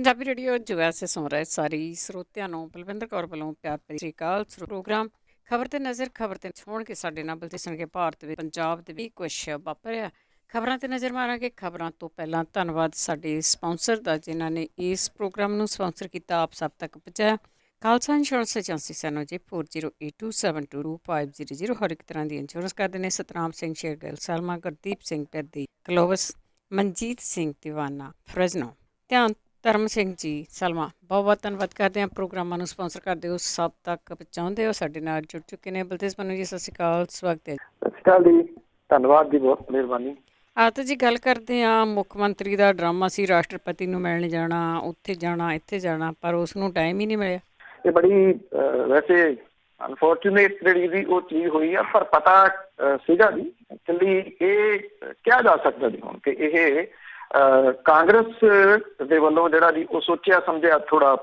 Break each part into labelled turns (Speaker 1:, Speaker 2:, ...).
Speaker 1: Punjabi radio ਜੁਗਾ ਸੇ ਸੁਣ ਰਹੇ ਸਾਰੀ ਸਰੋਤਿਆਂ ਨੂੰ ਬਲਵਿੰਦਰ ਕੌਰ ਵੱਲੋਂ ਪਿਆਰ ਭਰੀ ਸਤਿ ਸ਼੍ਰੀ ਅਕਾਲ। ਪ੍ਰੋਗਰਾਮ ਖਬਰ ਤੇ ਨਜ਼ਰ ਖਬਰ ਤੇ ਹੋਣ ਕੇ ਸਾਡੇ ਨਾਲ ਬਲਦੇਸਣ ਭਾਰਤ ਵਿੱਚ ਪੰਜਾਬ ਦੇ ਵੀ ਕੁਛ ਵਾਪਰਿਆ। ਖਬਰਾਂ ਤੇ ਨਜ਼ਰ ਮਾਰਾਂਗੇ। ਖਬਰਾਂ ਤੋਂ ਪਹਿਲਾਂ ਧੰਨਵਾਦ ਸਾਡੇ ਸਪਾਂਸਰ ਦਾ ਜਿਨ੍ਹਾਂ ਨੇ ਇਸ ਪ੍ਰੋਗਰਾਮ ਨੂੰ ਸਪਾਂਸਰ ਕੀਤਾ, ਆਪ ਸਭ ਤੱਕ ਪਹੁੰਚਾਇਆ। ਖਾਲਸਾ ਇੰਸ਼ੋਰੈਂਸ ਏਜੰਸੀ ਸਾਨੂੰ ਜੀ 4082722500 ਹਰ ਇੱਕ ਤਰ੍ਹਾਂ ਦੀ ਇੰਸ਼ੋਰੈਂਸ ਕਰਦੇ ਨੇ। ਸਤਨਾਮ ਸਿੰਘ ਸ਼ੇਰਗਿੱਲ, ਸਲਮਾ, ਗੁਰਦੀਪ ਸਿੰਘ ਪੈਦੀ, ਕਲੋਵਸ, ਮਨਜੀਤ ਸਿੰਘ ਦੀਵਾਨਾ, ਫਰਜ਼ਨੋ, ਧਿਆਨ ਧਰਮ ਸਿੰਘ ਜੀ, ਸਲਮਾ, ਬਹੁਤ ਬਹੁਤ ਧੰਨਵਾਦ ਕਰਦੇ ਹਾਂ। ਪ੍ਰੋਗਰਾਮਾਂ ਨੂੰ ਸਪਾਂਸਰ ਕਰਦੇ ਹੋ, ਸਭ ਤੱਕ ਪਹੁੰਚਾਉਂਦੇ ਹੋ। ਸਾਡੇ ਨਾਲ ਜੁੜ ਚੁੱਕੇ ਨੇ ਬਲਤੇਜ ਮਨੂ ਜੀ, ਸਤਿ ਸ਼੍ਰੀ ਅਕਾਲ, ਸਵਾਗਤ ਹੈ।
Speaker 2: ਸਤਿ ਸ਼੍ਰੀ ਅਕਾਲ ਜੀ, ਧੰਨਵਾਦ ਜੀ, ਬਹੁਤ ਮਿਹਰਬਾਨੀ।
Speaker 1: ਤਾਂ ਜੀ ਗੱਲ ਕਰਦੇ ਹਾਂ। ਮੁੱਖ ਮੰਤਰੀ ਦਾ ਡਰਾਮਾ ਸੀ ਰਾਸ਼ਟਰਪਤੀ ਨੂੰ ਮਿਲਣ ਜਾਣਾ, ਉੱਥੇ ਜਾਣਾ, ਇੱਥੇ ਜਾਣਾ, ਪਰ ਉਸ ਨੂੰ ਟਾਈਮ ਹੀ ਨਹੀਂ ਮਿਲਿਆ।
Speaker 2: ਇਹ ਬੜੀ ਵੈਸੇ ਅਨਫੋਰਚੂਨੇਟ ਜਿਹੜੀ ਵੀ ਉਹ ਚੀਜ਼ ਹੋਈ ਆ, ਪਰ ਪਤਾ ਸੀਗਾ ਜੀ ਐਕਚੁਅਲੀ ਇਹ ਕਿਹਾ ਜਾ ਸਕਦਾ ਜੀ ਹੁਣ ਕਿ ਇਹ ਕਾਂਗਰਸ ਦੇ ਵੱਲੋਂ ਜਿਹੜਾ ਜੀ ਉਹ ਸੋਚਿਆ ਸਮਝਿਆ ਥੋੜਾ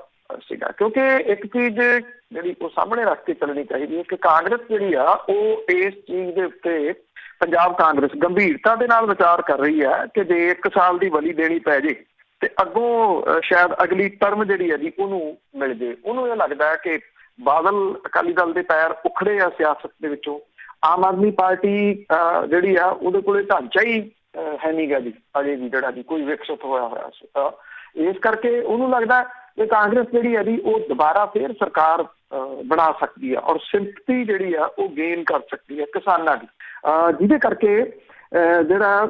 Speaker 2: ਸੀਗਾ, ਕਿਉਂਕਿ ਇੱਕ ਚੀਜ਼ ਜਿਹੜੀ ਉਹ ਸਾਹਮਣੇ ਰੱਖ ਕੇ ਚੱਲਣੀ ਚਾਹੀਦੀ ਹੈ ਕਿ ਕਾਂਗਰਸ ਜਿਹੜੀ ਆ ਉਹ ਇਸ ਚੀਜ਼ ਦੇ ਉੱਤੇ, ਪੰਜਾਬ ਕਾਂਗਰਸ ਗੰਭੀਰਤਾ ਦੇ ਨਾਲ ਵਿਚਾਰ ਕਰ ਰਹੀ ਹੈ ਕਿ ਜੇ 1 ਸਾਲ ਦੀ ਬਲੀ ਦੇਣੀ ਪੈ ਜੇ ਤੇ ਅੱਗੋਂ ਸ਼ਾਇਦ ਅਗਲੀ ਟਰਮ ਜਿਹੜੀ ਹੈ ਜੀ ਉਹਨੂੰ ਮਿਲ ਜੇ। ਉਹਨੂੰ ਇਹ ਲੱਗਦਾ ਹੈ ਕਿ ਬਾਦਲ ਅਕਾਲੀ ਦਲ ਦੇ ਪੈਰ ਉਖੜੇ ਆ ਸਿਆਸਤ ਦੇ ਵਿੱਚੋਂ। ਆਮ ਆਦਮੀ ਪਾਰਟੀ ਜਿਹੜੀ ਆ ਉਹਦੇ ਕੋਲੇ ਢਾਂਚਾ ਹੀ ਹੈ ਨੀ ਗਾ ਜੀ ਅਜੇ ਵੀ, ਜਿਹੜਾ ਜੀ ਕੋਈ ਵਿਕਸਿਤ ਹੋਇਆ ਸੀ। ਇਸ ਕਰਕੇ ਉਹਨੂੰ ਲੱਗਦਾ ਕਿ ਕਾਂਗਰਸ ਜਿਹੜੀ ਹੈ ਜੀ ਉਹ ਦੁਬਾਰਾ ਫੇਰ ਸਰਕਾਰ ਬਣਾ ਸਕਦੀ ਆ ਔਰ ਸਿੰਪਥੀ ਜਿਹੜੀ ਆ ਉਹ ਗੇਨ ਕਰ ਸਕਦੀ ਹੈ ਕਿਸਾਨਾਂ ਦੀ, ਜਿਹਦੇ ਕਰਕੇ ਜਿਹੜਾ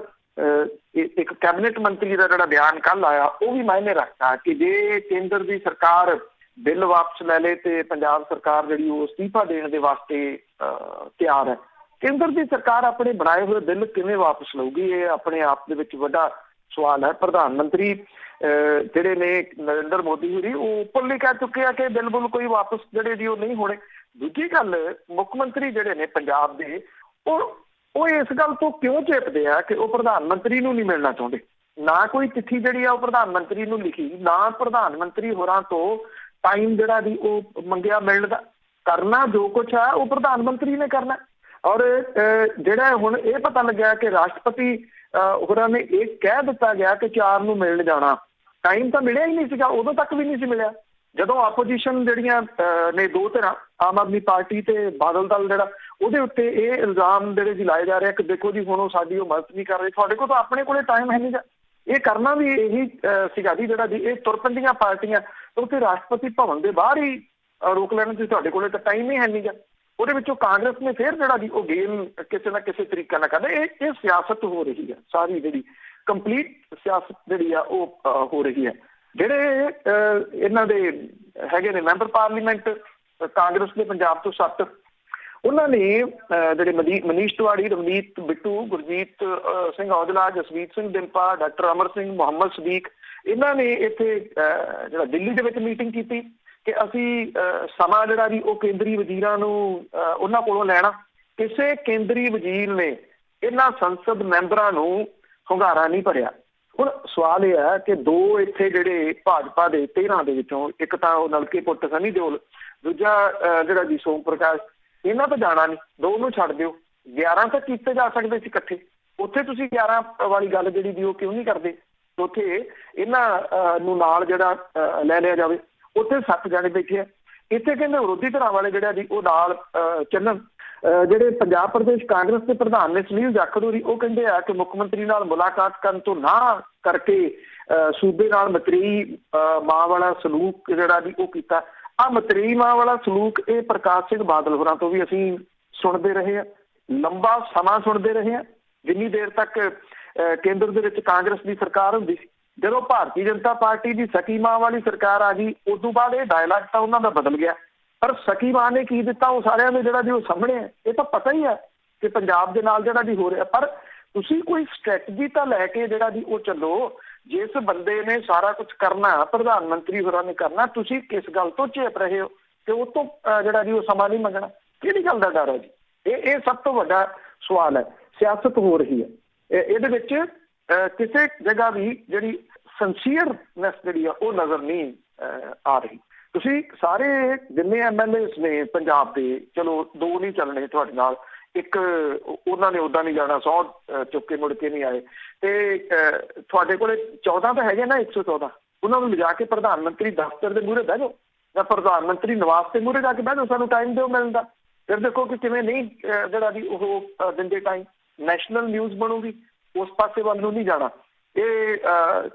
Speaker 2: ਇੱਕ ਕੈਬਨਿਟ ਮੰਤਰੀ ਦਾ ਜਿਹੜਾ ਬਿਆਨ ਕੱਲ ਆਇਆ ਉਹ ਵੀ ਮਾਇਨੇ ਰੱਖਦਾ ਕਿ ਜੇ ਕੇਂਦਰ ਦੀ ਸਰਕਾਰ ਬਿੱਲ ਵਾਪਸ ਲੈ ਲੇ ਤੇ ਪੰਜਾਬ ਸਰਕਾਰ ਜਿਹੜੀ ਉਹ ਅਸਤੀਫਾ ਦੇਣ ਦੇ ਵਾਸਤੇ ਤਿਆਰ ਹੈ। ਕੇਂਦਰ ਦੀ ਸਰਕਾਰ ਆਪਣੇ ਬਣਾਏ ਹੋਏ ਬਿੱਲ ਕਿਵੇਂ ਵਾਪਸ ਲਊਗੀ, ਇਹ ਆਪਣੇ ਆਪ ਦੇ ਵਿੱਚ ਵੱਡਾ ਸਵਾਲ ਹੈ। ਪ੍ਰਧਾਨ ਮੰਤਰੀ ਜਿਹੜੇ ਨੇ ਨਰਿੰਦਰ ਮੋਦੀ ਹੋਰੀ ਉਹ ਉੱਪਰਲੀ ਕਹਿ ਚੁੱਕੇ ਆ ਕਿ ਬਿੱਲ ਬੁੱਲ ਕੋਈ ਵਾਪਸ ਜਿਹੜੇ ਜੀ ਉਹ ਨਹੀਂ ਹੋਣੇ। ਦੂਜੀ ਗੱਲ, ਮੁੱਖ ਮੰਤਰੀ ਜਿਹੜੇ ਨੇ ਪੰਜਾਬ ਦੇ ਉਹ ਇਸ ਗੱਲ ਤੋਂ ਕਿਉਂ ਝੇਪਦੇ ਆ ਕਿ ਉਹ ਪ੍ਰਧਾਨ ਮੰਤਰੀ ਨੂੰ ਨਹੀਂ ਮਿਲਣਾ ਚਾਹੁੰਦੇ। ਨਾ ਕੋਈ ਚਿੱਠੀ ਜਿਹੜੀ ਆ ਉਹ ਪ੍ਰਧਾਨ ਮੰਤਰੀ ਨੂੰ ਲਿਖੀ, ਨਾ ਪ੍ਰਧਾਨ ਮੰਤਰੀ ਹੋਰਾਂ ਤੋਂ ਟਾਈਮ ਜਿਹੜਾ ਜੀ ਉਹ ਮੰਗਿਆ ਮਿਲਣ ਦਾ। ਕਰਨਾ ਜੋ ਕੁਛ ਹੈ ਉਹ ਪ੍ਰਧਾਨ ਮੰਤਰੀ ਨੇ ਕਰਨਾ। ਔਰ ਜਿਹੜਾ ਹੁਣ ਇਹ ਪਤਾ ਲੱਗਿਆ ਕਿ ਰਾਸ਼ਟਰਪਤੀ ਹੋਰਾਂ ਨੇ ਇਹ ਕਹਿ ਦਿੱਤਾ ਗਿਆ ਕਿ 4 ਨੂੰ ਮਿਲਣ ਜਾਣਾ, ਟਾਈਮ ਤਾਂ ਮਿਲਿਆ ਹੀ ਨਹੀਂ ਸੀਗਾ, ਉਦੋਂ ਤੱਕ ਵੀ ਨਹੀਂ ਸੀ ਮਿਲਿਆ। ਜਦੋਂ ਆਪੋਜੀਸ਼ਨ ਜਿਹੜੀਆਂ ਨੇ ਦੋ ਧਿਰਾਂ, ਆਮ ਆਦਮੀ ਪਾਰਟੀ ਤੇ ਬਾਦਲ ਦਲ, ਜਿਹੜਾ ਉਹਦੇ ਉੱਤੇ ਇਹ ਇਲਜ਼ਾਮ ਜਿਹੜੇ ਜੀ ਲਾਏ ਜਾ ਰਹੇ ਕਿ ਦੇਖੋ ਜੀ ਹੁਣ ਉਹ ਸਾਡੀ ਉਹ ਮਦਦ ਨਹੀਂ ਕਰ ਰਹੇ, ਤੁਹਾਡੇ ਕੋਲ ਤਾਂ ਆਪਣੇ ਕੋਲੇ ਟਾਈਮ ਹੈ ਨਹੀਂ ਗਾ। ਇਹ ਕਰਨਾ ਵੀ ਇਹੀ ਸੀਗਾ ਜੀ ਜਿਹੜਾ ਜੀ ਇਹ ਤੁਰ ਪੈਂਦੀਆਂ ਪਾਰਟੀਆਂ ਉੱਥੇ ਰਾਸ਼ਟਰਪਤੀ ਭਵਨ ਦੇ ਬਾਹਰ ਹੀ ਰੋਕ ਲੈਣ ਜੀ, ਤੁਹਾਡੇ ਕੋਲੇ ਤਾਂ ਟਾਈਮ ਹੀ ਹੈ ਨਹੀਂ ਗਾ। ਉਹਦੇ ਵਿੱਚੋਂ ਕਾਂਗਰਸ ਨੇ ਫਿਰ ਜਿਹੜਾ ਜੀ ਉਹ ਗੇਮ ਕਿਸੇ ਨਾ ਕਿਸੇ ਤਰੀਕੇ ਨਾਲ ਕਰਦਾ। ਇਹ ਸਿਆਸਤ ਹੋ ਰਹੀ ਹੈ ਸਾਰੀ, ਜਿਹੜੀ ਕੰਪਲੀਟ ਸਿਆਸਤ ਜਿਹੜੀ ਆ ਉਹ ਹੋ ਰਹੀ ਹੈ। ਜਿਹੜੇ ਇਹਨਾਂ ਦੇ ਹੈਗੇ ਨੇ ਮੈਂਬਰ ਪਾਰਲੀਮੈਂਟ ਕਾਂਗਰਸ ਦੇ ਪੰਜਾਬ ਤੋਂ 7, ਉਹਨਾਂ ਨੇ ਜਿਹੜੇ ਮਨੀਸ਼ ਤਿਵਾੜੀ, ਰਵਨੀਤ ਬਿੱਟੂ, ਗੁਰਜੀਤ ਸਿੰਘ ਔਜਲਾ, ਜਸਵੀਰ ਸਿੰਘ ਡਿੰਪਾ, ਡਾਕਟਰ ਅਮਰ ਸਿੰਘ, ਮੁਹੰਮਦ ਸਦੀਕ, ਇਹਨਾਂ ਨੇ ਇੱਥੇ ਜਿਹੜਾ ਦਿੱਲੀ ਦੇ ਵਿੱਚ ਮੀਟਿੰਗ ਕੀਤੀ ਕਿ ਅਸੀਂ ਸਮਾਂ ਜਿਹੜਾ ਜੀ ਉਹ ਕੇਂਦਰੀ ਵਜ਼ੀਰਾਂ ਨੂੰ ਉਹਨਾਂ ਕੋਲੋਂ ਲੈਣਾ। ਕਿਸੇ ਕੇਂਦਰੀ ਵਜ਼ੀਰ ਨੇ ਇਹਨਾਂ ਸੰਸਦ ਮੈਂਬਰਾਂ ਨੂੰ ਹੁੰਗਾਰਾ ਨਹੀਂ ਭਰਿਆ। ਹੁਣ ਸਵਾਲ ਇਹ ਹੈ ਕਿ 2 ਇੱਥੇ ਜਿਹੜੇ ਭਾਜਪਾ ਦੇ 13 ਦੇ ਵਿੱਚੋਂ, ਇੱਕ ਤਾਂ ਉਹ ਨਲਕੇ ਪੁੱਟ ਸਨੀ ਦਿਓਲ, ਦੂਜਾ ਜਿਹੜਾ ਜੀ ਸੋਮ ਪ੍ਰਕਾਸ਼, ਇਹਨਾਂ ਤੋਂ ਜਾਣਾ ਨਹੀਂ। 2 ਨੂੰ ਛੱਡ ਦਿਓ, 11 ਤਾਂ ਕੀਤੇ ਜਾ ਸਕਦੇ ਸੀ ਇਕੱਠੇ। ਉੱਥੇ ਤੁਸੀਂ 11 ਵਾਲੀ ਗੱਲ ਜਿਹੜੀ ਜੀ ਉਹ ਕਿਉਂ ਨਹੀਂ ਕਰਦੇ? ਉੱਥੇ ਇਹਨਾਂ ਨੂੰ ਨਾਲ ਜਿਹੜਾ ਲੈ ਲਿਆ ਜਾਵੇ। ਉੱਥੇ 7 ਜਾਣੇ ਬੈਠੇ ਆ। ਇੱਥੇ ਕਹਿੰਦੇ ਵਿਰੋਧੀ ਧਿਰਾਂ ਵਾਲੇ ਜਿਹੜਾ ਜੀ ਉਹ ਨਾਲ ਚੱਲਣ। ਜਿਹੜੇ ਪੰਜਾਬ ਪ੍ਰਦੇਸ਼ ਕਾਂਗਰਸ ਦੇ ਪ੍ਰਧਾਨ ਨੇ ਸੁਨੀਲ ਜਾਖੜ ਹੋਰੀ, ਉਹ ਕਹਿੰਦੇ ਆ ਕਿ ਮੁੱਖ ਮੰਤਰੀ ਨਾਲ ਮੁਲਾਕਾਤ ਕਰਨ ਤੋਂ ਨਾ ਕਰਕੇ ਸੂਬੇ ਨਾਲ ਮਤਰੇਈ ਮਾਂ ਵਾਲਾ ਸਲੂਕ ਜਿਹੜਾ ਜੀ ਉਹ ਕੀਤਾ। ਆਹ ਮਤਰੇਈ ਮਾਂ ਵਾਲਾ ਸਲੂਕ ਇਹ ਪ੍ਰਕਾਸ਼ ਸਿੰਘ ਬਾਦਲ ਹੋਰਾਂ ਤੋਂ ਵੀ ਅਸੀਂ ਸੁਣਦੇ ਰਹੇ ਹਾਂ, ਲੰਬਾ ਸਮਾਂ ਸੁਣਦੇ ਰਹੇ ਹਾਂ, ਜਿੰਨੀ ਦੇਰ ਤੱਕ ਕੇਂਦਰ ਦੇ ਵਿੱਚ ਕਾਂਗਰਸ ਦੀ ਸਰਕਾਰ ਹੁੰਦੀ ਸੀ। ਜਦੋਂ ਭਾਰਤੀ ਜਨਤਾ ਪਾਰਟੀ ਦੀ ਸਕੀ ਮਾਂ ਵਾਲੀ ਸਰਕਾਰ ਆ ਗਈ, ਉਦੋਂ ਬਾਅਦ ਇਹ ਡਾਇਲਾਗ ਤਾਂ ਉਹਨਾਂ ਦਾ ਬਦਲ ਗਿਆ। ਪਰ ਸਕੀ ਮਾਂ ਨੇ ਕੀ ਦਿੱਤਾ ਉਹ ਸਾਰਿਆਂ ਦੇ ਜਿਹੜਾ ਜੀ ਉਹ ਸਾਹਮਣੇ ਹੈ। ਇਹ ਤਾਂ ਪਤਾ ਹੀ ਹੈ ਕਿ ਪੰਜਾਬ ਦੇ ਨਾਲ ਜਿਹੜਾ ਜੀ ਹੋ ਰਿਹਾ। ਪਰ ਤੁਸੀਂ ਕੋਈ ਸਟ੍ਰੈਟਜੀ ਤਾਂ ਲੈ ਕੇ ਜਿਹੜਾ ਜੀ ਉਹ ਚੱਲੋ। ਜਿਸ ਬੰਦੇ ਨੇ ਸਾਰਾ ਕੁਛ ਕਰਨਾ, ਪ੍ਰਧਾਨ ਮੰਤਰੀ ਹੋਰਾਂ ਨੇ ਕਰਨਾ, ਤੁਸੀਂ ਕਿਸ ਗੱਲ ਤੋਂ ਝੇਪ ਰਹੇ ਹੋ ਕਿ ਉਹ ਤੋਂ ਜਿਹੜਾ ਜੀ ਉਹ ਸਮਾਂ ਨਹੀਂ ਮੰਗਣਾ? ਕਿਹੜੀ ਗੱਲ ਦਾ ਡਰ ਹੈ ਜੀ? ਇਹ ਸਭ ਤੋਂ ਵੱਡਾ ਸਵਾਲ ਹੈ। ਸਿਆਸਤ ਹੋ ਰਹੀ ਹੈ ਇਹਦੇ ਵਿੱਚ, ਕਿਸੇ ਜਗ੍ਹਾ ਵੀ ਜਿਹੜੀ ਸਿੰਸੀਅਰਨੈਸ ਜਿਹੜੀ ਆ ਉਹ ਨਜ਼ਰ ਨਹੀਂ ਆ ਰਹੀ। ਤੁਸੀਂ ਸਾਰੇ ਜਿੰਨੇ MLA ਨੇ ਪੰਜਾਬ ਦੇ, ਚਲੋ 2 ਨਹੀਂ ਚੱਲਣੇ ਤੁਹਾਡੇ ਨਾਲ, ਇੱਕ ਉਹਨਾਂ ਨੇ ਉੱਦਾਂ ਨਹੀਂ ਜਾਣਾ, 100 ਚੁੱਕ ਕੇ ਮੁੜ ਕੇ ਨਹੀਂ ਆਏ, ਤੇ ਤੁਹਾਡੇ ਕੋਲੇ 14 ਤਾਂ ਹੈਗੇ ਨਾ, 114। ਉਹਨਾਂ ਨੂੰ ਲਿਜਾ ਕੇ ਪ੍ਰਧਾਨ ਮੰਤਰੀ ਦਫ਼ਤਰ ਦੇ ਮੂਹਰੇ ਬਹਿ ਜਾਓ ਜਾਂ ਪ੍ਰਧਾਨ ਮੰਤਰੀ ਨਿਵਾਸ ਦੇ ਮੂਹਰੇ ਜਾ ਕੇ ਬਹਿ ਜਾਓ, ਸਾਨੂੰ ਟਾਈਮ ਦਿਓ ਮਿਲਣ ਦਾ। ਫਿਰ ਦੇਖੋ ਕਿ ਕਿਵੇਂ ਨਹੀਂ ਜਿਹੜਾ ਜੀ ਉਹ ਦਿੰਦੇ ਟਾਈਮ। ਨੈਸ਼ਨਲ ਨਿਊਜ਼ ਬਣੂਗੀ, ਉਸ ਪਾਸੇ ਵੱਲ ਨੂੰ ਨਹੀਂ ਜਾਣਾ। ਇਹ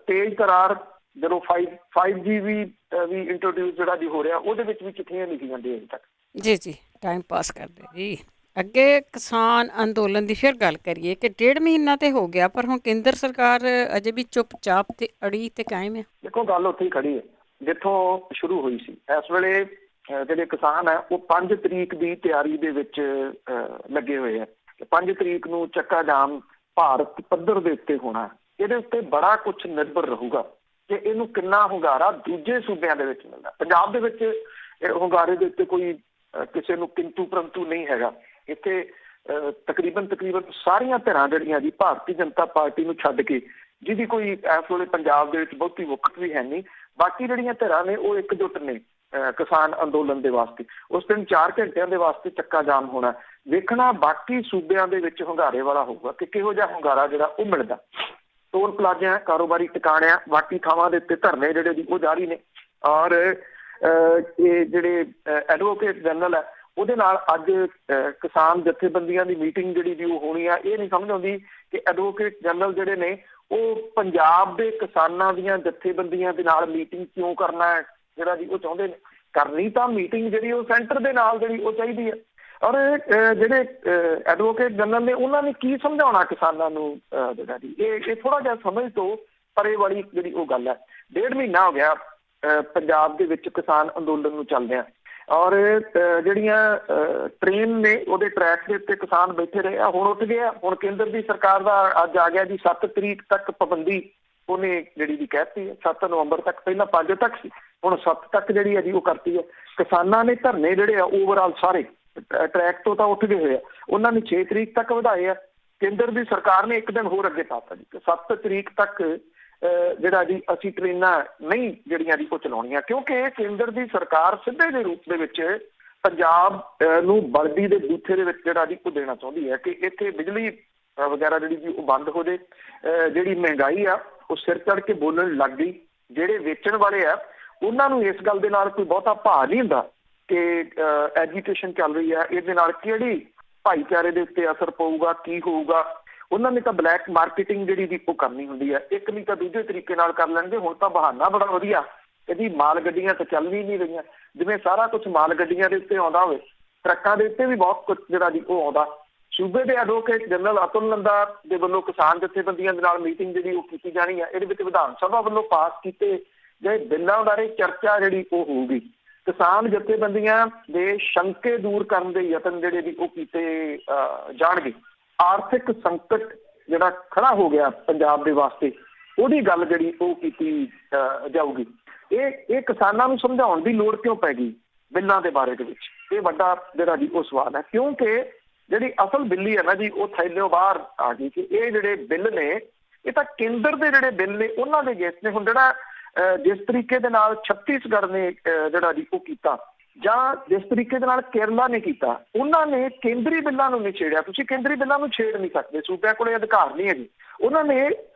Speaker 2: ਤੇਜ਼ ਤਰਾਰ ਜਦੋਂ 5G ਵੀ ਇੰਟਰੋਡਿਊਸ ਜਿਹੜਾ ਜੀ ਹੋ ਰਿਹਾ, ਉਹਦੇ ਵਿੱਚ ਵੀ ਚਿੱਠੀਆਂ ਲਿਖੀ ਜਾਂਦੀਆਂ ਅਜੇ ਤੱਕ।
Speaker 1: ਜੀ ਜੀ, ਟਾਈਮ ਪਾਸ ਕਰਦੇ ਜੀ। ਅੱਗੇ ਕਿਸਾਨ ਅੰਦੋਲਨ ਦੀ ਫਿਰ ਗੱਲ ਕਰੀਏ ਕਿ 1.5 ਮਹੀਨਾ ਤੇ ਹੋ ਗਿਆ, ਪਰ ਹੁਣ ਕੇਂਦਰ ਸਰਕਾਰ ਅਜੇ ਵੀ ਚੁੱਪਚਾਪ ਤੇ ਅੜੀ ਤੇ ਕਾਇਮ ਹੈ।
Speaker 2: ਦੇਖੋ ਗੱਲ ਉੱਥੇ ਹੀ ਖੜੀ ਹੈ ਜਿੱਥੋਂ ਸ਼ੁਰੂ ਹੋਈ ਸੀ। ਇਸ ਵੇਲੇ ਜਿਹੜੇ ਕਿਸਾਨ ਹੈ ਉਹ 5 ਤਰੀਕ ਦੀ ਤਿਆਰੀ ਦੇ ਵਿੱਚ ਲੱਗੇ ਹੋਏ ਆ। 5 ਤਰੀਕ ਨੂੰ ਚੱਕਾ ਜਾਮ ਭਾਰਤ ਪੱਧਰ ਦੇ ਉੱਤੇ ਹੋਣਾ। ਇਹਦੇ ਉੱਤੇ ਬੜਾ ਕੁਝ ਨਿਰਭਰ ਰਹੂਗਾ ਕਿ ਇਹਨੂੰ ਕਿੰਨਾ ਹੁੰਗਾਰਾ ਦੂਜੇ ਸੂਬਿਆਂ ਦੇ ਵਿੱਚ ਮਿਲਦਾ। ਪੰਜਾਬ ਦੇ ਵਿੱਚ ਹੁੰਗਾਰੇ ਦੇ ਉੱਤੇ ਕੋਈ ਕਿਸੇ ਨੂੰ ਕਿੰਤੂ ਪਰੰਤੂ ਨਹੀਂ ਹੈਗਾ। ਇੱਥੇ ਤਕਰੀਬਨ ਸਾਰੀਆਂ ਧਿਰਾਂ ਜਿਹੜੀਆਂ ਜੀ ਭਾਰਤੀ ਜਨਤਾ ਪਾਰਟੀ ਨੂੰ ਛੱਡ ਕੇ, ਜਿਹਦੀ ਕੋਈ ਇਸ ਵੇਲੇ ਪੰਜਾਬ ਦੇ ਵਿੱਚ ਬਹੁਤੀ ਵੁਕਤ ਵੀ ਹੈ ਨਹੀਂ, ਬਾਕੀ ਜਿਹੜੀਆਂ ਧਿਰਾਂ ਨੇ ਉਹ ਇਕਜੁੱਟ ਨੇ ਕਿਸਾਨ ਅੰਦੋਲਨ ਦੇ ਵਾਸਤੇ। ਉਸ ਦਿਨ 4 ਘੰਟਿਆਂ ਦੇ ਵਾਸਤੇ ਚੱਕਾ ਜਾਮ ਹੋਣਾ। ਵੇਖਣਾ ਬਾਕੀ ਸੂਬਿਆਂ ਦੇ ਵਿੱਚ ਹੁੰਗਾਰੇ ਵਾਲਾ ਹੋਊਗਾ ਕਿ ਕਿਹੋ ਜਿਹਾ ਹੁੰਗਾਰਾ ਜਿਹੜਾ ਉਹ ਮਿਲਦਾ। ਟੋਲ ਪਲਾਜ਼ਿਆਂ, ਕਾਰੋਬਾਰੀ ਟਿਕਾਣਿਆਂ, ਬਾਕੀ ਥਾਵਾਂ ਦੇ ਉੱਤੇ ਧਰਨੇ ਜਿਹੜੇ ਜੀ ਉਹ ਜਾਰੀ ਨੇ। ਔਰ ਇਹ ਜਿਹੜੇ ਐਡਵੋਕੇਟ ਜਨਰਲ ਹੈ ਉਹਦੇ ਨਾਲ ਅੱਜ ਕਿਸਾਨ ਜਥੇਬੰਦੀਆਂ ਦੀ ਮੀਟਿੰਗ ਜਿਹੜੀ ਜੀ ਉਹ ਹੋਣੀ ਆ। ਇਹ ਨਹੀਂ ਸਮਝ ਆਉਂਦੀ ਕਿ ਐਡਵੋਕੇਟ ਜਨਰਲ ਜਿਹੜੇ ਨੇ ਉਹ ਪੰਜਾਬ ਦੇ ਕਿਸਾਨਾਂ ਦੀਆਂ ਜਥੇਬੰਦੀਆਂ ਦੇ ਨਾਲ ਮੀਟਿੰਗ ਕਿਉਂ ਕਰਨਾ ਹੈ ਜਿਹੜਾ ਜੀ ਉਹ ਚਾਹੁੰਦੇ ਨੇ। ਕਰਨੀ ਤਾਂ ਮੀਟਿੰਗ ਜਿਹੜੀ ਉਹ ਸੈਂਟਰ ਦੇ ਨਾਲ ਜਿਹੜੀ ਉਹ ਚਾਹੀਦੀ ਹੈ। ਔਰ ਜਿਹੜੇ ਐਡਵੋਕੇਟ ਜਨਰਲ ਨੇ ਉਹਨਾਂ ਨੇ ਕੀ ਸਮਝਾਉਣਾ ਕਿਸਾਨਾਂ ਨੂੰ ਜਿਹੜਾ ਜੀ ਇਹ ਥੋੜਾ ਜਿਹਾ ਸਮਝ ਤੋਂ ਪਰੇ ਵਾਲੀ ਜਿਹੜੀ ਉਹ ਗੱਲ ਹੈ। 1.5 ਮਹੀਨਾ ਹੋ ਗਿਆ ਪੰਜਾਬ ਦੇ ਵਿੱਚ ਕਿਸਾਨ ਅੰਦੋਲਨ ਨੂੰ ਚੱਲਦਿਆਂ। ਔਰ ਜਿਹੜੀਆਂ ਟ੍ਰੇਨ ਨੇ ਉਹਦੇ ਟਰੈਕ ਦੇ ਉੱਤੇ ਕਿਸਾਨ ਬੈਠੇ ਰਹੇ ਆ, ਹੁਣ ਉੱਠ ਗਏ ਆ। ਹੁਣ ਕੇਂਦਰ ਦੀ ਸਰਕਾਰ ਦਾ ਅੱਜ ਆ ਗਿਆ ਜੀ 7 ਤਰੀਕ ਤੱਕ ਪਾਬੰਦੀ ਉਹਨੇ ਜਿਹੜੀ ਵੀ ਕਹਿਤੀ ਹੈ। 7 ਨਵੰਬਰ ਤੱਕ, ਪਹਿਲਾਂ 5 ਤੱਕ ਸੀ, ਹੁਣ 7 ਤੱਕ ਜਿਹੜੀ ਹੈ ਜੀ ਉਹ ਕਰਤੀ ਹੈ। ਕਿਸਾਨਾਂ ਨੇ ਧਰਨੇ ਜਿਹੜੇ ਆ ਓਵਰਆਲ ਸਾਰੇ ਟਰੈਕ ਤੋਂ ਤਾਂ ਉੱਠ ਗਏ ਹੋਏ ਆ, ਉਹਨਾਂ ਨੇ 6 ਤਰੀਕ ਤੱਕ ਵਧਾਏ ਆ। ਕੇਂਦਰ ਦੀ ਸਰਕਾਰ ਨੇ 1 ਦਿਨ ਹੋਰ ਅੱਗੇ ਪਾਤਾ ਜੀ, 7 ਤਰੀਕ ਤੱਕ ਜਿਹੜਾ ਜੀ ਅਸੀਂ ਟ੍ਰੇਨਾਂ ਨਹੀਂ ਜਿਹੜੀਆਂ ਜੀ ਉਹ ਚਲਾਉਣੀਆਂ, ਕਿਉਂਕਿ ਕੇਂਦਰ ਦੀ ਸਰਕਾਰ ਸਿੱਧੇ ਦੇ ਰੂਪ ਦੇ ਵਿੱਚ ਪੰਜਾਬ ਨੂੰ ਬਲਦੀ ਦੇ ਬੂਥੇ ਦੇ ਵਿੱਚ ਜਿਹੜਾ ਜੀ ਉਹ ਦੇਣਾ ਚਾਹੁੰਦੀ ਹੈ ਕਿ ਇੱਥੇ ਬਿਜਲੀ ਵਗੈਰਾ ਜਿਹੜੀ ਜੀ ਉਹ ਬੰਦ ਹੋ ਜਾਏ। ਜਿਹੜੀ ਮਹਿੰਗਾਈ ਆ ਉਹ ਸਿਰ ਚੜ੍ਹ ਕੇ ਬੋਲਣ ਲੱਗ ਗਈ। ਜਿਹੜੇ ਵੇਚਣ ਵਾਲੇ ਆ ਉਹਨਾਂ ਨੂੰ ਇਸ ਗੱਲ ਦੇ ਨਾਲ ਕੋਈ ਬਹੁਤਾ ਭਾਅ ਨਹੀਂ ਹੁੰਦਾ ਕਿ ਐਜੀਟੇਸ਼ਨ ਚੱਲ ਰਹੀ ਹੈ, ਇਹਦੇ ਨਾਲ ਕਿਹੜੀ ਭਾਈਚਾਰੇ ਦੇ ਉੱਤੇ ਅਸਰ ਪਊਗਾ, ਕੀ ਹੋਊਗਾ। ਉਹਨਾਂ ਨੇ ਤਾਂ ਬਲੈਕ ਮਾਰਕੀਟਿੰਗ ਜਿਹੜੀ ਵੀ ਉਹ ਕਰਨੀ ਹੁੰਦੀ ਹੈ, ਇੱਕ ਨਹੀਂ ਤਾਂ ਦੂਜੇ ਤਰੀਕੇ ਨਾਲ ਕਰ ਲੈਣਗੇ। ਹੁਣ ਤਾਂ ਬਹਾਨਾ ਬੜਾ ਵਧੀਆ, ਇਹਦੀ ਮਾਲ ਗੱਡੀਆਂ ਤਾਂ ਚੱਲ ਵੀ ਨਹੀਂ ਰਹੀਆਂ, ਜਿਵੇਂ ਸਾਰਾ ਕੁਝ ਮਾਲ ਗੱਡੀਆਂ ਦੇ ਉੱਤੇ ਆਉਂਦਾ ਹੋਵੇ, ਟਰੱਕਾਂ ਦੇ ਉੱਤੇ ਵੀ ਬਹੁਤ ਕੁਝ ਜਿਹੜਾ ਜੀ ਉਹ ਆਉਂਦਾ। ਸੂਬੇ ਦੇ ਐਡਵੋਕੇਟ ਜਨਰਲ ਅਤੁਲ ਨੰਦਾ ਦੇ ਵੱਲੋਂ ਕਿਸਾਨ ਜਥੇਬੰਦੀਆਂ ਦੇ ਨਾਲ ਮੀਟਿੰਗ ਜਿਹੜੀ ਉਹ ਕੀਤੀ ਜਾਣੀ ਹੈ। ਇਹਦੇ ਵਿੱਚ ਵਿਧਾਨ ਸਭਾ ਵੱਲੋਂ ਪਾਸ ਕੀਤੇ ਗਏ ਬਿੱਲਾਂ ਬਾਰੇ ਚਰਚਾ ਜਿਹੜੀ ਉਹ ਹੋਊਗੀ। ਕਿਸਾਨ ਜਥੇਬੰਦੀਆਂ ਦੇ ਸ਼ੰਕੇ ਦੂਰ ਕਰਨ ਦੇ ਯਤਨ ਜਿਹੜੇ ਵੀ ਉਹ ਕੀਤੇ ਜਾਣਗੇ। ਆਰਥਿਕ ਸੰਕਟ ਜਿਹੜਾ ਖੜਾ ਹੋ ਗਿਆ ਪੰਜਾਬ ਦੇ ਵਾਸਤੇ, ਉਹਦੀ ਗੱਲ ਜਿਹੜੀ ਉਹ ਕੀਤੀ ਜਾਊਗੀ। ਇਹ ਕਿਸਾਨਾਂ ਨੂੰ ਸਮਝਾਉਣ ਦੀ ਲੋੜ ਕਿਉਂ ਪੈ ਗਈ ਬਿੱਲਾਂ ਦੇ ਬਾਰੇ ਦੇ ਵਿੱਚ, ਇਹ ਵੱਡਾ ਜਿਹੜਾ ਜੀ ਉਹ ਸਵਾਲ ਹੈ। ਕਿਉਂਕਿ ਜਿਹੜੀ ਅਸਲ ਬਿੱਲੀ ਹੈ ਨਾ ਜੀ ਉਹ ਥੈਲਿਓਂ ਬਾਹਰ ਆ ਗਈ ਕਿ ਇਹ ਜਿਹੜੇ ਬਿੱਲ ਨੇ ਇਹ ਤਾਂ ਕੇਂਦਰ ਦੇ ਜਿਹੜੇ ਬਿੱਲ ਨੇ ਉਹਨਾਂ ਦੇ ਅਗੇਂਸਟ ਨੇ। ਹੁਣ ਜਿਹੜਾ ਜਿਸ ਤਰੀਕੇ ਦੇ ਨਾਲ ਛੱਤੀਸਗੜ੍ਹ ਨੇ ਜਿਹੜਾ ਜੀ ਉਹ ਕੀਤਾ, ਜਾਂ ਜਿਸ ਤਰੀਕੇ ਦੇ ਨਾਲ ਕੇਰਲਾ ਨੇ ਕੀਤਾ, ਉਹਨਾਂ ਨੇ ਕੇਂਦਰੀ ਬਿੱਲਾਂ ਨੂੰ ਨਹੀਂ ਛੇੜਿਆ। ਤੁਸੀਂ ਕੇਂਦਰੀ ਬਿੱਲਾਂ ਨੂੰ ਛੇੜ ਨਹੀਂ ਸਕਦੇ, ਸੂਬਿਆਂ ਕੋਲੇ ਅਧਿਕਾਰ ਨਹੀਂ ਹੈ ਜੀ। ਉਹਨਾਂ ਨੇ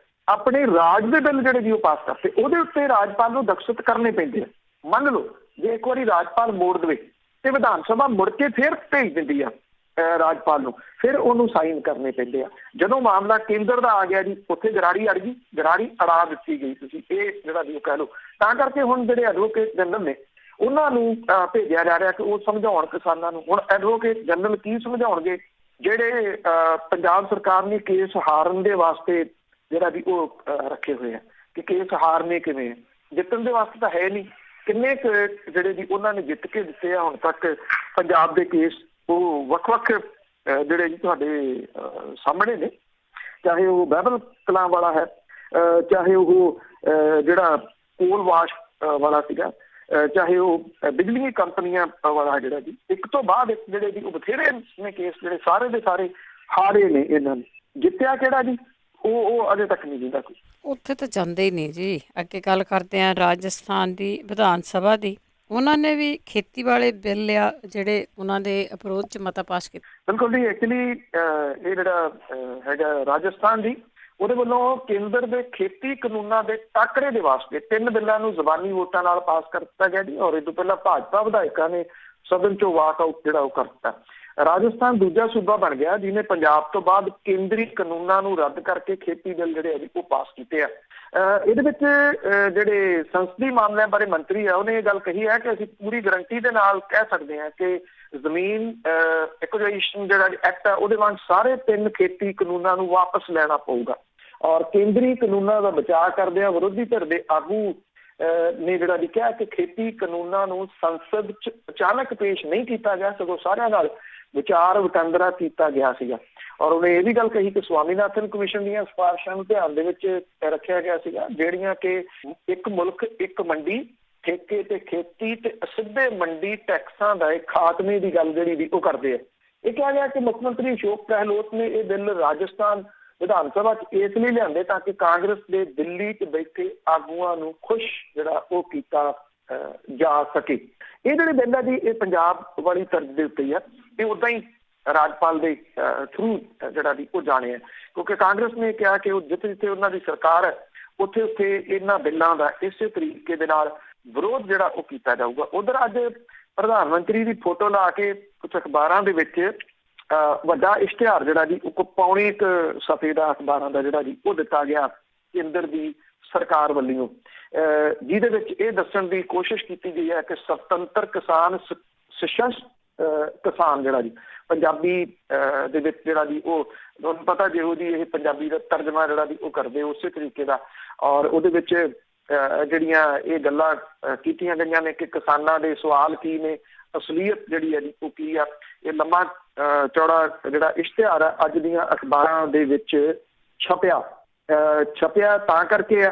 Speaker 2: ਆਪਣੇ ਰਾਜ ਦੇ ਬਿੱਲ ਜਿਹੜੇ ਜੀ ਉਹ ਪਾਸ ਕਰਤੇ, ਉਹਦੇ ਉੱਤੇ ਰਾਜਪਾਲ ਨੂੰ ਦਸਤਖਤ ਕਰਨੇ ਪੈਂਦੇ ਆ। ਮੰਨ ਲਓ ਜੇ ਇੱਕ ਵਾਰੀ ਰਾਜਪਾਲ ਮੋੜ ਦੇਵੇ ਤੇ ਵਿਧਾਨ ਸਭਾ ਮੁੜ ਕੇ ਫਿਰ ਭੇਜ ਦਿੰਦੀ ਆ ਰਾਜਪਾਲ ਨੂੰ, ਫਿਰ ਉਹਨੂੰ ਸਾਈਨ ਕਰਨੇ ਪੈਂਦੇ ਆ। ਜਦੋਂ ਮਾਮਲਾ ਕੇਂਦਰ ਦਾ ਆ ਗਿਆ ਜੀ ਉੱਥੇ ਗਰਾਰੀ ਅੜ ਗਈ, ਗਰਾਰੀ ਅੜਾ ਦਿੱਤੀ ਗਈ। ਤੁਸੀਂ ਇਹ ਜਿਹੜਾ ਜੀ ਉਹ ਕਹਿ ਲਓ। ਤਾਂ ਕਰਕੇ ਹੁਣ ਜਿਹੜੇ ਐਡਵੋਕੇਟ ਜਨਰਲ ਨੇ ਉਹਨਾਂ ਨੂੰ ਭੇਜਿਆ ਜਾ ਰਿਹਾ ਕਿ ਉਹ ਸਮਝਾਉਣ ਕਿਸਾਨਾਂ ਨੂੰ। ਹੁਣ ਐਡਵੋਕੇਟ ਜਨਰਲ ਕੀ ਸਮਝਾਉਣਗੇ? ਜਿਹੜੇ ਪੰਜਾਬ ਸਰਕਾਰ ਨੇ ਕੇਸ ਹਾਰਨ ਦੇ ਵਾਸਤੇ ਜਿਹੜਾ ਵੀ ਉਹ ਰੱਖੇ ਹੋਏ ਆ ਕਿ ਕੇਸ ਹਾਰਨੇ ਕਿਵੇਂ, ਜਿੱਤਣ ਦੇ ਵਾਸਤੇ ਤਾਂ ਹੈ ਨਹੀਂ। ਕਿੰਨੇ ਕੁ ਜਿਹੜੇ ਜੀ ਉਹਨਾਂ ਨੇ ਜਿੱਤ ਕੇ ਦਿੱਤੇ ਆ ਹੁਣ ਤੱਕ ਪੰਜਾਬ ਦੇ ਕੇਸ, ਉਹ ਵੱਖ-ਵੱਖ ਜਿਹੜੇ ਜੀ ਤੁਹਾਡੇ ਸਾਹਮਣੇ ਨੇ। ਚਾਹੇ ਉਹ ਬਾਈਬਲ ਕਲਾਂ ਵਾਲਾ ਹੈ, ਚਾਹੇ ਉਹ ਜਿਹੜਾ ਕੋਲ ਵਾਸ਼ ਵਾਲਾ ਸੀਗਾ, ਚਾਹੇ ਉਹ ਬਿਜਲੀ ਕੰਪਨੀਆਂ ਵਾਲਾ ਜਿਹੜਾ ਜੀ, ਇੱਕ ਤੋਂ ਬਾਅਦ ਇੱਕ ਜਿਹੜੇ ਜੀ ਉਹ ਬਥੇਰੇ ਨੇ ਕੇਸ ਜਿਹੜੇ ਸਾਰੇ ਦੇ ਸਾਰੇ ਹਾਰੇ ਨੇ। ਇਹਨਾਂ ਨੇ ਜਿੱਤਿਆ ਕਿਹੜਾ ਜੀ ਉਹ ਅਜੇ ਤੱਕ ਨਹੀਂ ਜਿੰਦਾ ਕੋਈ।
Speaker 1: ਉੱਥੇ ਤਾਂ ਜਾਂਦੇ ਹੀ ਨਹੀਂ ਜੀ। ਅੱਗੇ ਗੱਲ ਕਰਦੇ ਹਾਂ ਰਾਜਸਥਾਨ ਦੀ ਵਿਧਾਨ ਸਭਾ ਦੀ। ਉਹਨਾਂ ਨੇ ਵੀ ਖੇਤੀ ਵਾਲੇ ਬਿੱਲ ਆ ਜਿਹੜੇ ਉਹਨਾਂ ਦੇ ਅਪਰੋਚ 'ਚ ਮਤਾ ਪਾਸ ਕੀਤਾ।
Speaker 2: ਬਿਲਕੁਲ ਜੀ। ਐਕਚੁਅਲੀ ਇਹ ਜਿਹੜਾ ਹੈਗਾ ਰਾਜਸਥਾਨ ਦੀ, ਉਹਦੇ ਵੱਲੋਂ ਕੇਂਦਰ ਦੇ ਖੇਤੀ ਕਾਨੂੰਨਾਂ ਦੇ ਟਾਕਰੇ ਦੇ ਵਾਸਤੇ 3 ਬਿੱਲਾਂ ਨੂੰ ਜ਼ਬਾਨੀ ਵੋਟਾਂ ਨਾਲ ਪਾਸ ਕਰ ਦਿੱਤਾ ਗਿਆ ਜੀ। ਔਰ ਇਹ ਤੋਂ ਪਹਿਲਾਂ ਭਾਜਪਾ ਵਿਧਾਇਕਾਂ ਨੇ ਸਦਨ ਚੋਂ ਵਾਕਆਊਟ ਜਿਹੜਾ ਉਹ ਕਰ ਦਿੱਤਾ। ਰਾਜਸਥਾਨ ਦੂਜਾ ਸੂਬਾ ਬਣ ਗਿਆ ਜਿਹਨੇ ਪੰਜਾਬ ਤੋਂ ਬਾਅਦ ਕੇਂਦਰੀ ਕਾਨੂੰਨਾਂ ਨੂੰ ਰੱਦ ਕਰਕੇ ਖੇਤੀ ਬਿੱਲ ਜਿਹੜੇ ਆ ਉਹ ਪਾਸ ਕੀਤੇ ਆ। ਇਹਦੇ ਵਿੱਚ ਜਿਹੜੇ ਸੰਸਦੀ ਮਾਮਲਿਆਂ ਬਾਰੇ ਮੰਤਰੀ ਆ ਉਹਨੇ ਇਹ ਗੱਲ ਕਹੀ ਹੈ ਕਿ ਅਸੀਂ ਪੂਰੀ ਗਰੰਟੀ ਦੇ ਨਾਲ ਕਹਿ ਸਕਦੇ ਹਾਂ ਕਿ ਜ਼ਮੀਨ ਐਕੁਆਈਜ਼ੇਸ਼ਨ ਜਿਹੜਾ ਐਕਟ ਆ ਉਹਦੇ ਵਾਂਗ ਸਾਰੇ 3 ਖੇਤੀ ਕਾਨੂੰਨਾਂ ਨੂੰ ਵਾਪਸ ਲੈਣਾ ਪਊਗਾ। ਔਰ ਕੇਂਦਰੀ ਕਾਨੂੰਨਾਂ ਦਾ ਬਚਾਅ ਕਰਦਿਆਂ ਵਿਰੋਧੀ ਧਿਰ ਦੇ ਆਗੂ ਨੇ ਜਿਹੜਾ ਵੀ ਕਿਹਾ ਕਿ ਖੇਤੀ ਕਾਨੂੰਨਾਂ ਨੂੰ ਸੰਸਦ 'ਚ ਅਚਾਨਕ ਪੇਸ਼ ਨਹੀਂ ਕੀਤਾ ਗਿਆ, ਸਗੋਂ ਸਾਰਿਆਂ ਨਾਲ ਵਿਚਾਰ ਵਟਾਂਦਰਾ ਕੀਤਾ ਗਿਆ ਸੀਗਾ। ਔਰ ਉਹਨੇ ਇਹ ਵੀ ਗੱਲ ਕਹੀ ਕਿ ਸਵਾਮੀਨਾਥਨ ਕਮਿਸ਼ਨ ਦੀਆਂ ਸਿਫਾਰਿਸ਼ਾਂ ਨੂੰ ਧਿਆਨ ਦੇ ਵਿੱਚ ਰੱਖਿਆ ਗਿਆ ਸੀਗਾ, ਜਿਹੜੀਆਂ ਕਿ ਇੱਕ ਮੁਲਕ ਇੱਕ ਮੰਡੀ, ਠੇਕੇ ਤੇ ਖੇਤੀ ਤੇ ਅਸਿੱਧੇ ਮੰਡੀ ਟੈਕਸਾਂ ਦਾ ਖਾਤਮੇ ਦੀ ਗੱਲ ਜਿਹੜੀ ਵੀ ਉਹ ਕਰਦੇ ਆ। ਇਹ ਕਿਹਾ ਗਿਆ ਕਿ ਮੁੱਖ ਮੰਤਰੀ ਅਸ਼ੋਕ ਗਹਿਲੋਤ ਨੇ ਇਹ ਬਿੱਲ ਰਾਜਸਥਾਨ ਵਿਧਾਨ ਸਭਾ 'ਚ ਇਸ ਲਈ ਲਿਆਂਦੇ ਤਾਂ ਕਿ ਕਾਂਗਰਸ ਦੇ ਦਿੱਲੀ 'ਚ ਬੈਠੇ ਆਗੂਆਂ ਨੂੰ ਖੁਸ਼ ਜਿਹੜਾ ਉਹ ਕੀਤਾ ਜਾ ਸਕੇ। ਇਹ ਜਿਹੜੇ ਬਿੱਲ ਆ ਜੀ ਇਹ ਪੰਜਾਬ ਵਾਲੀ ਤਰਜ਼ ਦੇ ਉੱਤੇ ਹੀ ਆ, ਇਹ ਉਦਾਂ ਹੀ ਰਾਜਪਾਲ ਦੇ ਥਰੂ ਜਿਹੜਾ ਵੀ ਉਹ ਜਾਣੇ ਆ, ਕਿਉਂਕਿ ਕਾਂਗਰਸ ਨੇ ਕਿਹਾ ਕਿ ਉਹ ਜਿੱਥੇ ਜਿੱਥੇ ਉਹਨਾਂ ਦੀ ਸਰਕਾਰ ਹੈ ਉੱਥੇ ਉੱਥੇ ਇਹਨਾਂ ਬਿੱਲਾਂ ਦਾ ਇਸੇ ਤਰੀਕੇ ਦੇ ਨਾਲ ਵਿਰੋਧ ਜਿਹੜਾ ਉਹ ਕੀਤਾ ਜਾਊਗਾ। ਉਧਰ ਅੱਜ ਪ੍ਰਧਾਨ ਮੰਤਰੀ ਦੀ ਫੋਟੋ ਲਾ ਕੇ ਕੁਝ ਅਖਬਾਰਾਂ ਦੇ ਵਿੱਚ ਵੱਡਾ ਇਸ਼ਤਿਹਾਰ ਜਿਹੜਾ ਜੀ ਉਹ ਪੌਣੇ 1 ਸਫ਼ੇ ਦਾ ਅਖਬਾਰਾਂ ਦਾ ਜਿਹੜਾ ਜੀ ਉਹ ਦਿੱਤਾ ਗਿਆ ਕੇਂਦਰ ਦੀ ਸਰਕਾਰ ਵੱਲੋਂ, ਜਿਹਦੇ ਵਿੱਚ ਇਹ ਦੱਸਣ ਦੀ ਕੋਸ਼ਿਸ਼ ਕੀਤੀ ਗਈ ਹੈ ਕਿ ਸੁਤੰਤਰ ਕਿਸਾਨ ਸਸ਼ਸਤ ਕਿਸਾਨ ਜਿਹੜਾ ਜੀ ਪੰਜਾਬੀ ਦੇ ਵਿੱਚ ਜਿਹੜਾ ਜੀ ਉਹ ਤੁਹਾਨੂੰ ਪਤਾ ਜਿਹੋ ਜੀ ਇਹ ਪੰਜਾਬੀ ਦਾ ਤਰਜਮਾ ਜਿਹੜਾ ਵੀ ਉਹ ਕਰਦੇ ਉਸੇ ਤਰੀਕੇ ਦਾ। ਔਰ ਉਹਦੇ ਵਿੱਚ ਜਿਹੜੀਆਂ ਇਹ ਗੱਲਾਂ ਕੀਤੀਆਂ ਗਈਆਂ ਨੇ ਕਿ ਕਿਸਾਨਾਂ ਦੇ ਸਵਾਲ ਕੀ ਨੇ, ਅਸਲੀਅਤ ਜਿਹੜੀ ਹੈ ਜੀ ਉਹ ਕੀ ਆ। ਇਹ ਲੰਮਾ ਚੌੜਾ ਜਿਹੜਾ ਇਸ਼ਤਿਹਾਰ ਆ ਅੱਜ ਦੀਆਂ ਅਖਬਾਰਾਂ ਦੇ ਵਿੱਚ ਛਪਿਆ ਤਾਂ ਕਰਕੇ ਆ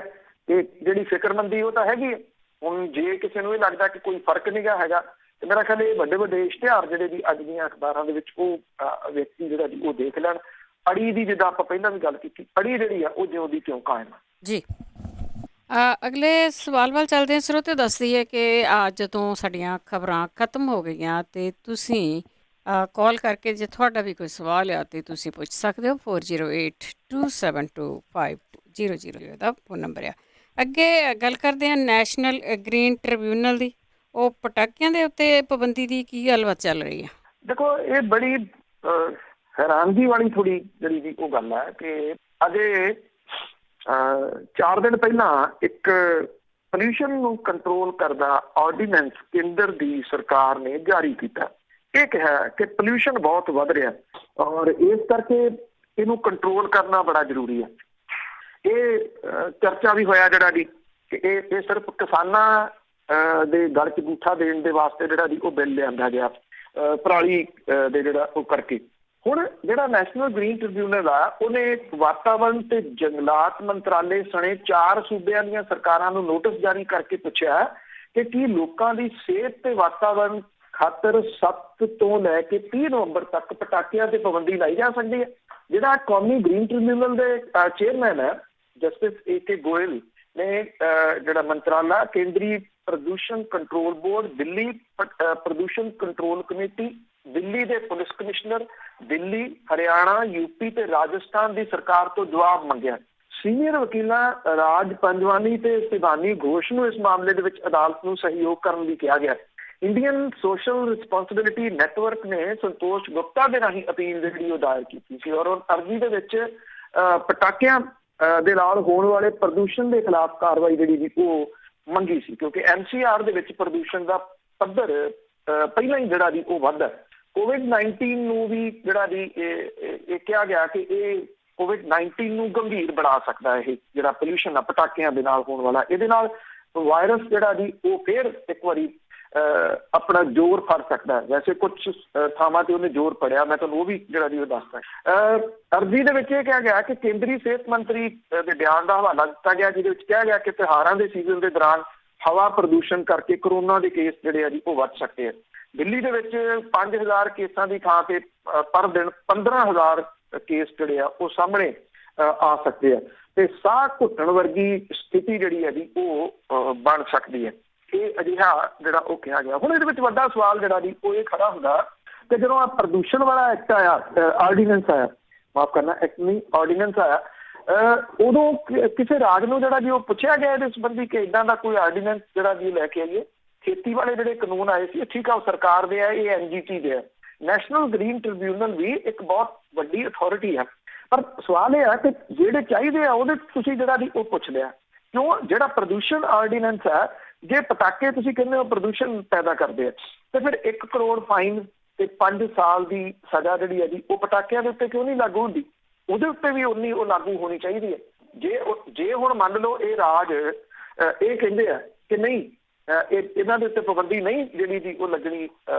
Speaker 2: ਕਿ ਜਿਹੜੀ ਫਿਕਰਮੰਦੀ ਉਹ ਤਾਂ ਹੈਗੀ। ਹੁਣ ਜੇ ਕਿਸੇ ਨੂੰ ਇਹ ਲੱਗਦਾ ਕਿ ਕੋਈ ਫਰਕ ਨਹੀਂ ਗਾ ਹੈਗਾ ਤੇ ਮੇਰਾ ਖਿਆਲ ਇਹ ਵੱਡੇ ਵੱਡੇ ਇਸ਼ਤਿਹਾਰ ਜਿਹੜੇ ਵੀ ਅੱਜ ਦੀਆਂ ਅਖਬਾਰਾਂ ਦੇ ਵਿੱਚ ਉਹ ਵਿਅਕਤੀ ਜਿਹੜਾ ਜੀ ਉਹ ਦੇਖ ਲੈਣ। ਅੜੀ ਦੀ ਜਿੱਦਾਂ ਆਪਾਂ ਪਹਿਲਾਂ ਵੀ ਗੱਲ ਕੀਤੀ, ਅੜੀ ਜਿਹੜੀ ਆ ਉਹ ਜਿਉਂ ਦੀ ਤਿਉਂ ਕਾਇਮ ਆ
Speaker 1: ਜੀ। ਅਗਲੇ ਸਵਾਲ ਵੱਲ ਚੱਲਦੇ ਹਾਂ। ਸਰੋਤੇ ਦੱਸਦੀ ਹੈ ਕਿ ਜਦੋਂ ਸਾਡੀਆਂ ਖਬਰਾਂ ਖਤਮ ਹੋ ਗਈਆਂ ਤੇ ਤੁਸੀਂ ਕਾਲ ਕਰਕੇ ਜੇ ਤੁਹਾਡਾ ਵੀ ਕੋਈ ਸਵਾਲ ਆ ਤੇ ਤੁਸੀਂ ਪੁੱਛ ਸਕਦੇ ਹੋ। 4082725000 ਦਾ ਫੋਨ ਨੰਬਰ ਆ। ਅੱਗੇ ਗੱਲ ਕਰਦੇ ਹਾਂ ਨੈਸ਼ਨਲ ਗ੍ਰੀਨ ਟ੍ਰਿਬਿਊਨਲ ਦੀ। ਉਹ ਪਟਾਕਿਆਂ ਦੇ ਉੱਤੇ ਪਾਬੰਦੀ ਦੀ ਕੀ ਗੱਲਬਾਤ ਚੱਲ ਰਹੀ ਹੈ?
Speaker 2: ਦੇਖੋ ਇਹ ਬੜੀ ਹੈਰਾਨਗੀ ਵਾਲੀ ਥੋੜੀ ਜਿਹੜੀ ਵੀ ਉਹ ਗੱਲ ਹੈ ਕਿ ਅਜੇ 4 ਦਿਨ ਪਹਿਲਾਂ ਇੱਕ ਪੋਲਿਊਸ਼ਨ ਨੂੰ ਕੰਟਰੋਲ ਕਰਦਾ ਆਰਡੀਨੈਂਸ ਕੇਂਦਰ ਦੀ ਸਰਕਾਰ ਨੇ ਜਾਰੀ ਕੀਤਾ। ਇਹ ਕਿਹਾ ਕਿ ਪੋਲਿਊਸ਼ਨ ਬਹੁਤ ਵੱਧ ਰਿਹਾ ਔਰ ਇਸ ਕਰਕੇ ਇਹਨੂੰ ਕੰਟਰੋਲ ਕਰਨਾ ਬੜਾ ਜ਼ਰੂਰੀ ਹੈ। ਇਹ ਚਰਚਾ ਵੀ ਹੋਇਆ ਜਿਹੜਾ ਜੀ ਕਿ ਇਹ ਸਿਰਫ ਕਿਸਾਨਾਂ ਦੇ ਗਲ 'ਚ ਅੰਗੂਠਾ ਦੇਣ ਦੇ ਵਾਸਤੇ ਜਿਹੜਾ ਜੀ ਉਹ ਬਿੱਲ ਲਿਆਂਦਾ ਗਿਆ ਪਰਾਲੀ ਦੇ ਜਿਹੜਾ ਉਹ ਕਰਕੇ। ਹੁਣ ਜਿਹੜਾ ਨੈਸ਼ਨਲ ਗ੍ਰੀਨ ਟ੍ਰਿਬਿਊਨਲ ਆ ਉਹਨੇ ਵਾਤਾਵਰਨ ਤੇ ਜੰਗਲਾਤ ਮੰਤਰਾਲੇ ਸਣੇ 4 ਸੂਬਿਆਂ ਦੀਆਂ ਸਰਕਾਰਾਂ ਨੂੰ ਨੋਟਿਸ ਜਾਰੀ ਕਰਕੇ ਪੁੱਛਿਆ ਕਿ ਕੀ ਲੋਕਾਂ ਦੀ ਸਿਹਤ ਤੇ ਵਾਤਾਵਰਨ ਖਾਤਰ 7 ਤੋਂ ਲੈ ਕੇ 30 ਨਵੰਬਰ ਤੱਕ ਪਟਾਕਿਆਂ ਤੇ ਪਾਬੰਦੀ ਲਾਈ ਜਾ ਸਕਦੀ ਹੈ। ਜਿਹੜਾ ਕੌਮੀ ਗ੍ਰੀਨ ਟ੍ਰਿਬਿਊਨਲ ਦੇ ਚੇਅਰਮੈਨ ਹੈ ਜਸਟਿਸ AK ਗੋਇਲ ਨੇ ਜਿਹੜਾ ਮੰਤਰਾਲਾ ਕੇਂਦਰੀ ਪ੍ਰਦੂਸ਼ਣ ਕੰਟਰੋਲ ਬੋਰਡ, ਦਿੱਲੀ ਪ੍ਰਦੂਸ਼ਣ ਕੰਟਰੋਲ ਕਮੇਟੀ, ਦਿੱਲੀ ਦੇ police commissioner, Delhi, Haryana, UP ਤੇ ਰਾਜਸਥਾਨ ਦੀ ਸਰਕਾਰ ਤੋਂ ਜਵਾਬ ਮੰਗਿਆ। ਸੀਨੀਅਰ ਵਕੀਲਾਂ ਰਾਜ ਪੰਜਵਾਨੀ ਤੇ ਸਿਵਾਨੀ ਘੋਸ਼ ਨੂੰ ਇਸ ਮਾਮਲੇ ਦੇ ਵਿੱਚ ਅਦਾਲਤ ਨੂੰ ਸਹਿਯੋਗ ਕਰਨ ਲਈ ਕਿਹਾ ਗਿਆ। ਇੰਡੀਅਨ ਸੋਸ਼ਲ ਰਿਸਪੌਂਸਿਬਿਲਿਟੀ ਨੈਟਵਰਕ ਨੇ ਸੰਤੋਸ਼ ਗੁਪਤਾ ਦੇ ਰਾਹੀਂ ਅਪੀਲ ਜਿਹੜੀ ਉਹ ਦਾਇਰ ਕੀਤੀ ਸੀ ਔਰ ਅਰਜ਼ੀ ਦੇ ਵਿੱਚ ਪਟਾਕਿਆਂ ਦੇ ਨਾਲ ਹੋਣ ਵਾਲੇ ਪ੍ਰਦੂਸ਼ਣ ਦੇ ਖਿਲਾਫ ਕਾਰਵਾਈ ਜਿਹੜੀ ਉਹ ਮੰਗੀ ਸੀ, ਕਿਉਂਕਿ NCR ਦੇ ਵਿੱਚ ਪ੍ਰਦੂਸ਼ਣ ਦਾ ਪੱਧਰ ਪਹਿਲਾਂ ਹੀ ਜਿਹੜਾ ਜੀ ਉਹ ਵੱਧਦਾ। COVID-19 ਨੂੰ ਵੀ ਜਿਹੜਾ ਜੀ ਇਹ ਕਿਹਾ ਗਿਆ ਕਿ ਇਹ COVID-19 ਨੂੰ ਗੰਭੀਰ ਬਣਾ ਸਕਦਾ ਇਹ ਜਿਹੜਾ ਪੋਲਿਊਸ਼ਨ ਆ ਪਟਾਕਿਆਂ ਦੇ ਨਾਲ ਹੋਣ ਵਾਲਾ। ਇਹਦੇ ਨਾਲ ਵਾਇਰਸ ਜਿਹੜਾ ਜੀ ਉਹ ਫੇਰ ਇੱਕ ਵਾਰੀ ਆਪਣਾ ਜ਼ੋਰ ਫੜ ਸਕਦਾ। ਵੈਸੇ ਕੁਝ ਥਾਵਾਂ ਤੇ ਉਹਨੇ ਜ਼ੋਰ ਫੜਿਆ, ਮੈਂ ਤੁਹਾਨੂੰ ਉਹ ਵੀ ਜਿਹੜਾ ਜੀ ਉਹ ਦੱਸਦਾ। ਅਰਜ਼ੀ ਦੇ ਵਿੱਚ ਇਹ ਕਿਹਾ ਗਿਆ ਕਿ ਕੇਂਦਰੀ ਸਿਹਤ ਮੰਤਰੀ ਦੇ ਬਿਆਨ ਦਾ ਹਵਾਲਾ ਦਿੱਤਾ ਗਿਆ ਜਿਹਦੇ ਵਿੱਚ ਕਿਹਾ ਗਿਆ ਕਿ ਤਿਉਹਾਰਾਂ ਦੇ ਸੀਜ਼ਨ ਦੇ ਦੌਰਾਨ ਹਵਾ ਪ੍ਰਦੂਸ਼ਣ ਕਰਕੇ ਕੋਰੋਨਾ ਦੇ ਕੇਸ ਜਿਹੜੇ ਆ ਜੀ ਉਹ ਵੱਧ ਸਕਦੇ ਆ। ਦਿੱਲੀ ਦੇ ਵਿੱਚ 5000 ਕੇਸਾਂ ਦੀ ਥਾਂ ਤੇ ਪਰ ਦਿਨ 15000 ਕੇਸ ਜਿਹੜੇ ਆ ਉਹ ਸਾਹਮਣੇ ਆ ਸਕਦੇ ਆ ਤੇ ਸਾਹ ਘੁੱਟਣ ਵਰਗੀ ਸਥਿਤੀ ਜਿਹੜੀ ਹੈ ਜੀ ਉਹ ਬਣ ਸਕਦੀ ਹੈ। ਇਹ ਅਜਿਹਾ ਜਿਹੜਾ ਉਹ ਕਿਹਾ ਗਿਆ। ਹੁਣ ਇਹਦੇ ਵਿੱਚ ਵੱਡਾ ਸਵਾਲ ਜਿਹੜਾ ਜੀ ਉਹ ਇਹ ਖੜਾ ਹੁੰਦਾ ਕਿ ਜਦੋਂ ਆ ਪ੍ਰਦੂਸ਼ਣ ਵਾਲਾ ਐਕਟ ਆਇਆ, ਆਰਡੀਨੈਂਸ ਆਇਆ, ਮਾਫ ਕਰਨਾ ਐਕਟ ਨਹੀਂ ਆਰਡੀਨੈਂਸ ਆਇਆ, ਉਦੋਂ ਕਿਸੇ ਰਾਜ ਨੂੰ ਜਿਹੜਾ ਜੀ ਉਹ ਪੁੱਛਿਆ ਗਿਆ ਇਹਦੇ ਸੰਬੰਧੀ ਕਿ ਇਦਾਂ ਦਾ ਕੋਈ ਆਰਡੀਨੈਂਸ ਜਿਹੜਾ ਜੀ ਲੈ ਕੇ ਆਈਏ। ਖੇਤੀ ਵਾਲੇ ਜਿਹੜੇ ਕਾਨੂੰਨ ਆਏ ਸੀ ਠੀਕ ਆ, ਉਹ ਸਰਕਾਰ ਦੇ ਆ, ਇਹ NGT ਦੇ ਆ। ਨੈਸ਼ਨਲ ਗ੍ਰੀਨ ਟ੍ਰਿਬਿਊਨਲ ਵੀ ਇੱਕ ਬਹੁਤ ਵੱਡੀ ਅਥਾਰਟੀ ਹੈ, ਪਰ ਸਵਾਲ ਇਹ ਹੈ ਕਿ ਜਿਹੜੇ ਚਾਹੀਦੇ ਆ ਉਹਦੇ ਤੁਸੀਂ ਜਿਹੜਾ ਜੀ ਉਹ ਪੁੱਛ ਲਿਆ ਕਿਉਂ? ਜਿਹੜਾ ਪ੍ਰਦੂਸ਼ਣ ਆਰਡੀਨੈਂਸ ਹੈ, ਜੇ ਪਟਾਕੇ ਤੁਸੀਂ ਕਹਿੰਦੇ ਹੋ ਪ੍ਰਦੂਸ਼ਣ ਪੈਦਾ ਕਰਦੇ ਆ, ਤੇ ਫਿਰ 1 ਕਰੋੜ ਫਾਈਨ ਤੇ 5 ਸਾਲ ਦੀ ਸਜ਼ਾ ਜਿਹੜੀ ਹੈ ਜੀ ਉਹ ਪਟਾਕਿਆਂ ਦੇ ਉੱਤੇ ਕਿਉਂ ਨਹੀਂ ਲਾਗੂ ਹੁੰਦੀ? ਉਹਦੇ ਉੱਤੇ ਵੀ ਉਨੀ ਉਹ ਲਾਗੂ ਹੋਣੀ ਚਾਹੀਦੀ ਹੈ। ਜੇ ਹੁਣ ਮੰਨ ਲਓ ਇਹ ਰਾਜ ਇਹ ਕਹਿੰਦੇ ਆ ਕਿ ਨਹੀਂ ਇਹਨਾਂ ਦੇ ਉੱਤੇ ਪਾਬੰਦੀ ਨਹੀਂ ਜਿਹੜੀ ਜੀ ਉਹ ਲੱਗਣੀ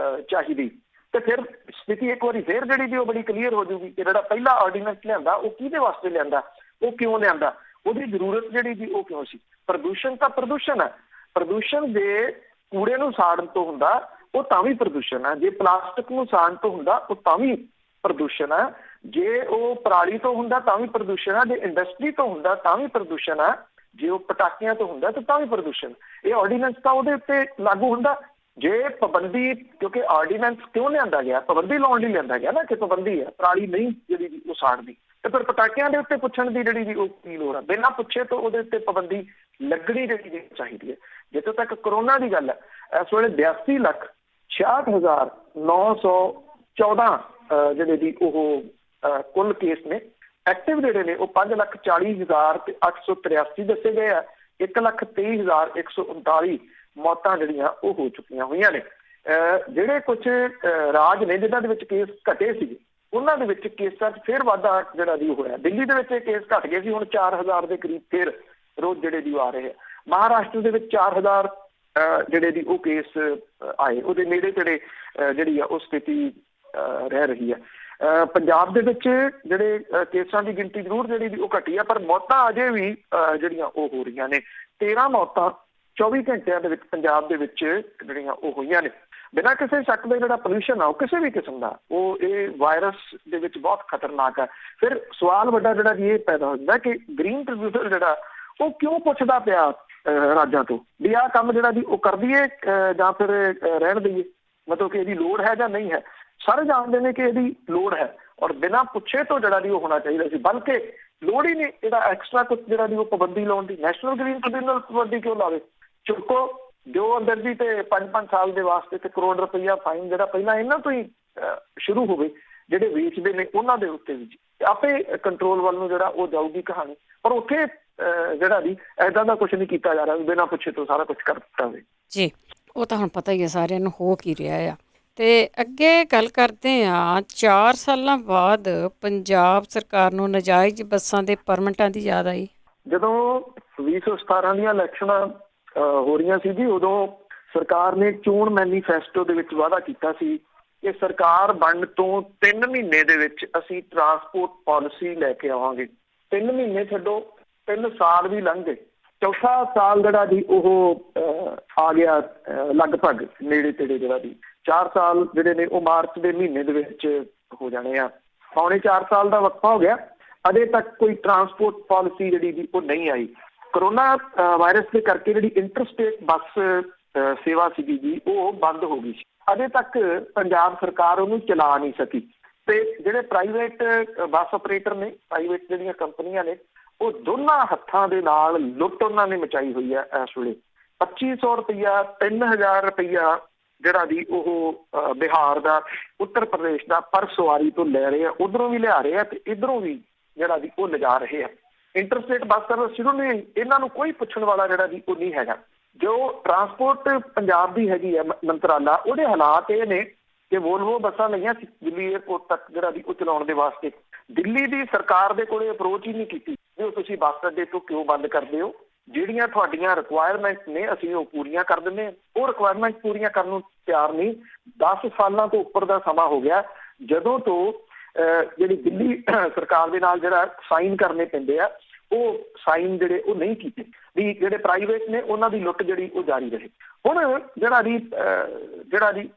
Speaker 2: ਚਾਹੀਦੀ, ਤੇ ਫਿਰ ਸਥਿਤੀ ਇੱਕ ਵਾਰੀ ਫਿਰ ਜਿਹੜੀ ਜੀ ਉਹ ਬੜੀ ਕਲੀਅਰ ਹੋ ਜਾਊਗੀ ਕਿ ਜਿਹੜਾ ਪਹਿਲਾ ਆਰਡੀਨੈਂਸ ਲਿਆਂਦਾ ਉਹ ਕਿਹਦੇ ਵਾਸਤੇ ਲਿਆਂਦਾ, ਉਹ ਕਿਉਂ ਲਿਆਂਦਾ, ਉਹਦੀ ਜ਼ਰੂਰਤ ਜਿਹੜੀ ਜੀ ਉਹ ਕਿਉਂ ਸੀ। ਪ੍ਰਦੂਸ਼ਣ ਤਾਂ ਪ੍ਰਦੂਸ਼ਣ ਹੈ। ਪ੍ਰਦੂਸ਼ਣ ਜੇ ਕੂੜੇ ਨੂੰ ਸਾੜਨ ਤੋਂ ਹੁੰਦਾ ਉਹ ਤਾਂ ਵੀ ਪ੍ਰਦੂਸ਼ਣ ਹੈ, ਜੇ ਪਲਾਸਟਿਕ ਨੂੰ ਸਾੜਨ ਤੋਂ ਹੁੰਦਾ ਉਹ ਤਾਂ ਵੀ ਪ੍ਰਦੂਸ਼ਣ ਹੈ, ਜੇ ਉਹ ਪਰਾਲੀ ਤੋਂ ਹੁੰਦਾ ਤਾਂ ਵੀ ਪ੍ਰਦੂਸ਼ਣ ਹੈ, ਜੇ ਇੰਡਸਟਰੀ ਤੋਂ ਹੁੰਦਾ ਤਾਂ ਵੀ ਪ੍ਰਦੂਸ਼ਣ ਹੈ, ਜੇ ਉਹ ਪਟਾਕਿਆਂ ਤੋਂ ਹੁੰਦਾ ਤਾਂ ਵੀ ਪ੍ਰਦੂਸ਼ਣ। ਇਹ ਆਰਡੀਨੈਂਸ ਤਾਂ ਉਹਦੇ ਉੱਤੇ ਲਾਗੂ ਹੁੰਦਾ। ਜੇ ਪਾਬੰਦੀ, ਕਿਉਂਕਿ ਆਰਡੀਨੈਂਸ ਕਿਉਂ ਲਿਆਂਦਾ ਗਿਆ? ਪਾਬੰਦੀ ਲਾਉਣ ਲਈ ਲਿਆਂਦਾ ਗਿਆ ਨਾ, ਕਿ ਪਾਬੰਦੀ ਹੈ ਪਰਾਲੀ ਨਹੀਂ ਜਿਹੜੀ ਉਹ ਸਾੜਦੀ, ਤੇ ਫਿਰ ਪਟਾਕਿਆਂ ਦੇ ਉੱਤੇ ਪੁੱਛਣ ਦੀ ਜਿਹੜੀ ਜੀ ਉਹ ਕੀ ਲੋੜ ਆ? ਬਿਨਾਂ ਪੁੱਛੇ ਤੋਂ ਉਹਦੇ ਉੱਤੇ ਪਾਬੰਦੀ ਲੱਗਣੀ ਜਿਹੜੀ ਚਾਹੀਦੀ ਹੈ। ਜਿੱਥੋਂ ਤੱਕ ਕਰੋਨਾ ਦੀ ਗੱਲ ਹੈ, ਇਸ ਵੇਲੇ 82,66,914 ਜਿਹੜੇ ਜੀ ਉਹ ਕੁੱਲ ਕੇਸ ਨੇ। ਐਕਟਿਵ ਜਿਹੜੇ ਨੇ ਉਹ 5,40,883 ਦੱਸੇ ਗਏ ਆ। 1,23,139 ਮੌਤਾਂ ਜਿਹੜੀਆਂ ਉਹ ਹੋ ਚੁੱਕੀਆਂ ਹੋਈਆਂ ਨੇ। ਜਿਹੜੇ ਕੁਝ ਰਾਜ ਨੇ ਜਿਨ੍ਹਾਂ ਦੇ ਵਿੱਚ ਕੇਸ ਘਟੇ ਸੀਗੇ, ਉਹਨਾਂ ਦੇ ਵਿੱਚ ਕੇਸਾਂ 'ਚ ਫਿਰ ਵਾਧਾ ਜਿਹੜਾ ਜੀ ਹੋਇਆ। ਦਿੱਲੀ ਦੇ ਵਿੱਚ ਇਹ ਕੇਸ ਘਟ ਗਏ ਸੀ, ਹੁਣ 4,000 ਦੇ ਕਰੀਬ ਫਿਰ ਰੋਜ਼ ਜਿਹੜੇ ਜੀ ਆ ਰਹੇ ਆ। ਮਹਾਰਾਸ਼ਟਰ ਦੇ ਵਿੱਚ 4,000 ਜਿਹੜੇ ਜੀ ਉਹ ਕੇਸ ਆਏ, ਉਹਦੇ ਨੇੜੇ ਤੇੜੇ ਜਿਹੜੀ ਆ ਉਹ ਸਥਿਤੀ ਰਹਿ ਰਹੀ ਹੈ। ਪੰਜਾਬ ਦੇ ਵਿੱਚ ਜਿਹੜੇ ਕੇਸਾਂ ਦੀ ਗਿਣਤੀ ਜ਼ਰੂਰ ਜਿਹੜੀ ਜੀ ਉਹ ਘਟੀ ਆ, ਪਰ ਮੌਤਾਂ ਅਜੇ ਵੀ ਜਿਹੜੀਆਂ ਉਹ ਹੋ ਰਹੀਆਂ ਨੇ। 13 ਮੌਤਾਂ 24 ਘੰਟਿਆਂ ਦੇ ਵਿੱਚ ਪੰਜਾਬ ਦੇ ਵਿੱਚ ਜਿਹੜੀਆਂ ਉਹ ਹੋਈਆਂ ਨੇ। ਬਿਨਾਂ ਕਿਸੇ ਸ਼ੱਕ ਦੇ ਜਿਹੜਾ ਪੋਲਿਊਸ਼ਨ ਆ ਉਹ ਕਿਸੇ ਵੀ ਕਿਸਮ ਦਾ, ਉਹ ਇਹ ਵਾਇਰਸ ਦੇ ਵਿੱਚ ਬਹੁਤ ਖਤਰਨਾਕ ਹੈ। ਫਿਰ ਸਵਾਲ ਵੱਡਾ ਜਿਹੜਾ ਜੀ ਇਹ ਪੈਦਾ ਹੁੰਦਾ ਕਿ ਗ੍ਰੀਨ ਟ੍ਰਿਬਿਊਨਲ ਜਿਹੜਾ ਉਹ ਕਿਉਂ ਪੁੱਛਦਾ ਪਿਆ ਰਾਜਾਂ ਤੋਂ ਵੀ ਆਹ ਕੰਮ ਜਿਹੜਾ ਜੀ ਉਹ ਕਰ ਦਈਏ ਜਾਂ ਫਿਰ ਰਹਿਣ ਦਈਏ, ਮਤਲਬ ਕਿ ਇਹਦੀ ਲੋੜ ਹੈ ਜਾਂ ਨਹੀਂ ਹੈ। ਸਾਰੇ ਜਾਣਦੇ ਨੇ ਕਿ ਇਹਦੀ ਲੋੜ ਹੈ, ਔਰ ਬਿਨਾਂ ਪੁੱਛੇ ਤੋਂ ਜਿਹੜਾ ਜੀ ਉਹ ਹੋਣਾ ਚਾਹੀਦਾ ਸੀ, ਬਲਕਿ ਲੋੜ ਹੀ ਨਹੀਂ ਇਹਦਾ ਐਕਸਟਰਾ ਕੁਝ ਜਿਹੜਾ ਜੀ ਉਹ ਪਾਬੰਦੀ ਲਾਉਣ ਦੀ। ਨੈਸ਼ਨਲ ਗ੍ਰੀਨ ਟ੍ਰਿਬਿਊਨਲ ਪਾਬੰਦੀ ਕਿਉਂ ਲਾਵੇ? ਚੁੱਕੋ ਜੋ ਅੰਦਰ ਜੀ ਤੇ 5-5 ਸਾਲ ਦੇ ਵਾਸਤੇ ਤੇ ਕਰੋੜ ਰੁਪਈਆ ਫਾਈਨ ਜਿਹੜਾ ਪਹਿਲਾਂ ਇਹਨਾਂ ਤੋਂ ਹੀ ਸ਼ੁਰੂ ਹੋਵੇ, ਜਿਹੜੇ ਵੇਚਦੇ ਨੇ ਉਹਨਾਂ ਦੇ ਉੱਤੇ ਵੀ ਆਪੇ ਕੰਟਰੋਲ ਵੱਲ ਨੂੰ ਜਿਹੜਾ ਉਹ ਜਾਊਗੀ ਕਹਾਣੀ। ਪਰ ਉੱਥੇ ਜਿਹੜਾ ਜੀ ਏਦਾਂ ਦਾ ਕੁਛ ਨਹੀਂ ਕੀਤਾ ਜਾ ਰਿਹਾ, ਬਿਨਾਂ ਪੁੱਛੇ ਤੋਂ ਸਾਰਾ ਕੁਝ ਕਰ ਦਿੱਤਾ ਹੋਵੇ
Speaker 1: ਜੀ। ਉਹ ਤਾਂ ਹੁਣ ਪਤਾ ਹੀ ਹੈ ਸਾਰਿਆਂ ਨੂੰ ਹੋ ਕੀ ਰਿਹਾ ਆ। ਤੇ ਅੱਗੇ ਗੱਲ ਕਰਦੇ ਹਾਂ, 4 ਸਾਲਾਂ ਬਾਅਦ ਪੰਜਾਬ ਸਰਕਾਰ ਨੂੰ ਨਜਾਇਜ਼ ਬੱਸਾਂ ਦੇ ਪਰਮਿਟਾਂ ਦੀ ਯਾਦ ਆਈ।
Speaker 2: ਜਦੋਂ 2017 ਦੀਆਂ ਇਲੈਕਸ਼ਨਾਂ ਹੋ ਰਹੀਆਂ ਸੀ ਜੀ, ਉਦੋਂ ਸਰਕਾਰ ਨੇ ਚੋਣ ਮੈਨੀਫੈਸਟੋ ਦੇ ਵਿੱਚ ਵਾਅਦਾ ਕੀਤਾ ਸੀ ਕਿ ਸਰਕਾਰ ਬਣਨ ਤੋਂ 3 ਮਹੀਨੇ ਦੇ ਵਿੱਚ ਅਸੀਂ ਟਰਾਂਸਪੋਰਟ ਪਾਲਿਸੀ ਲੈ ਕੇ ਆਵਾਂਗੇ। 3 ਮਹੀਨੇ ਛੱਡੋ, 3 ਸਾਲ ਵੀ ਲੰਘ ਗਏ। ਚੌਥਾ ਸਾਲ ਜਿਹੜਾ ਜੀ ਉਹ ਆ ਗਿਆ ਲਗਭਗ ਨੇੜੇ ਤੇੜੇ। ਜਿਹੜਾ ਜੀ 4 ਸਾਲ ਜਿਹੜੇ ਨੇ ਉਹ ਮਾਰਚ ਦੇ ਮਹੀਨੇ ਦੇ ਵਿੱਚ ਹੋ ਜਾਣੇ ਆ। ਪੌਣੇ 4 ਸਾਲ ਦਾ ਵਕਫਾ ਹੋ ਗਿਆ, ਅਜੇ ਤੱਕ ਕੋਈ ਟਰਾਂਸਪੋਰਟ ਪਾਲਿਸੀ ਜਿਹੜੀ ਜੀ ਉਹ ਨਹੀਂ ਆਈ। ਕਰੋਨਾ ਵਾਇਰਸ ਦੇ ਕਰਕੇ ਜਿਹੜੀ ਇੰਟਰਸਟੇਟ ਬੱਸ ਸੇਵਾ ਸੀਗੀ ਜੀ ਉਹ ਬੰਦ ਹੋ ਗਈ ਸੀ। ਅਜੇ ਤੱਕ ਪੰਜਾਬ ਸਰਕਾਰ ਉਹਨੂੰ ਚਲਾ ਨਹੀਂ ਸਕੀ। ਤੇ ਜਿਹੜੇ ਪ੍ਰਾਈਵੇਟ ਬੱਸ ਆਪਰੇਟਰ ਨੇ, ਪ੍ਰਾਈਵੇਟ ਜਿਹੜੀਆਂ ਕੰਪਨੀਆਂ ਨੇ, ਉਹ ਦੋਨਾਂ ਹੱਥਾਂ ਦੇ ਨਾਲ ਲੁੱਟ ਉਹਨਾਂ ਨੇ ਮਚਾਈ ਹੋਈ ਹੈ। ਇਸ ਵੇਲੇ 2500 ਰੁਪਈਆ 3000 ਰੁਪਈਆ ਜਿਹੜਾ ਜੀ ਉਹ ਬਿਹਾਰ ਦਾ, ਉੱਤਰ ਪ੍ਰਦੇਸ਼ ਦਾ ਪਰ ਸਵਾਰੀ ਤੋਂ ਲੈ ਰਹੇ ਆ, ਉਧਰੋਂ ਵੀ ਲਿਆ ਰਹੇ ਆ ਤੇ ਇਧਰੋਂ ਵੀ ਜਿਹੜਾ ਜੀ ਉਹ ਲਿਜਾ ਰਹੇ ਆ। ਇੰਟਰਸਟੇਟ ਬੱਸ ਸਰਵਿਸ ਸ਼ੁਰੂ ਨਹੀਂ, ਇਹਨਾਂ ਨੂੰ ਕੋਈ ਪੁੱਛਣ ਵਾਲਾ ਜਿਹੜਾ ਜੀ ਉਹ ਨਹੀਂ ਹੈਗਾ। ਜੋ ਟਰਾਂਸਪੋਰਟ ਪੰਜਾਬ ਦੀ ਹੈਗੀ ਹੈ ਮੰਤਰਾਲਾ, ਉਹਦੇ ਹਾਲਾਤ ਇਹ ਨੇ ਕਿ ਵੋਲਵੋ ਬੱਸਾਂ ਲਈਆਂ ਸੀ ਦਿੱਲੀ ਏਅਰਪੋਰਟ ਤੱਕ ਜਿਹੜਾ ਜੀ ਉਹ ਚਲਾਉਣ ਦੇ ਵਾਸਤੇ। ਦਿੱਲੀ ਦੀ ਸਰਕਾਰ ਦੇ ਕੋਲੇ ਅਪਰੋਚ ਹੀ ਨਹੀਂ ਕੀਤੀ ਵੀ ਉਹ ਤੁਸੀਂ ਬੱਸ ਅੱਡੇ ਤੋਂ ਕਿਉਂ ਬੰਦ ਕਰਦੇ ਹੋ, ਜਿਹੜੀਆਂ ਤੁਹਾਡੀਆਂ ਰਿਕੁਆਇਰਮੈਂਟ ਨੇ ਅਸੀਂ ਉਹ ਪੂਰੀਆਂ ਕਰ ਦਿੰਦੇ ਹਾਂ। ਉਹ ਰਿਕੁਆਇਰਮੈਂਟ ਪੂਰੀਆਂ ਕਰਨ ਨੂੰ ਤਿਆਰ ਨਹੀਂ। 10 ਸਾਲਾਂ ਤੋਂ ਉੱਪਰ ਦਾ ਸਮਾਂ ਹੋ ਗਿਆ ਜਦੋਂ ਤੋਂ ਜਿਹੜੀ ਦਿੱਲੀ ਸਰਕਾਰ ਦੇ ਨਾਲ ਜਿਹੜਾ ਸਾਈਨ ਕਰਨੇ ਪੈਂਦੇ ਆ, ਉਹ ਸਾਈਨ ਜਿਹੜੇ ਉਹ ਨਹੀਂ ਕੀਤੇ ਵੀ ਜਿਹੜੇ ਪ੍ਰਾਈਵੇਟ ਨੇ ਉਹਨਾਂ ਦੀ ਲੁੱਟ ਜਿਹੜੀ ਉਹ ਜਾਰੀ ਰਹੇ। ਹੁਣ ਜਿਹੜਾ ਜੀ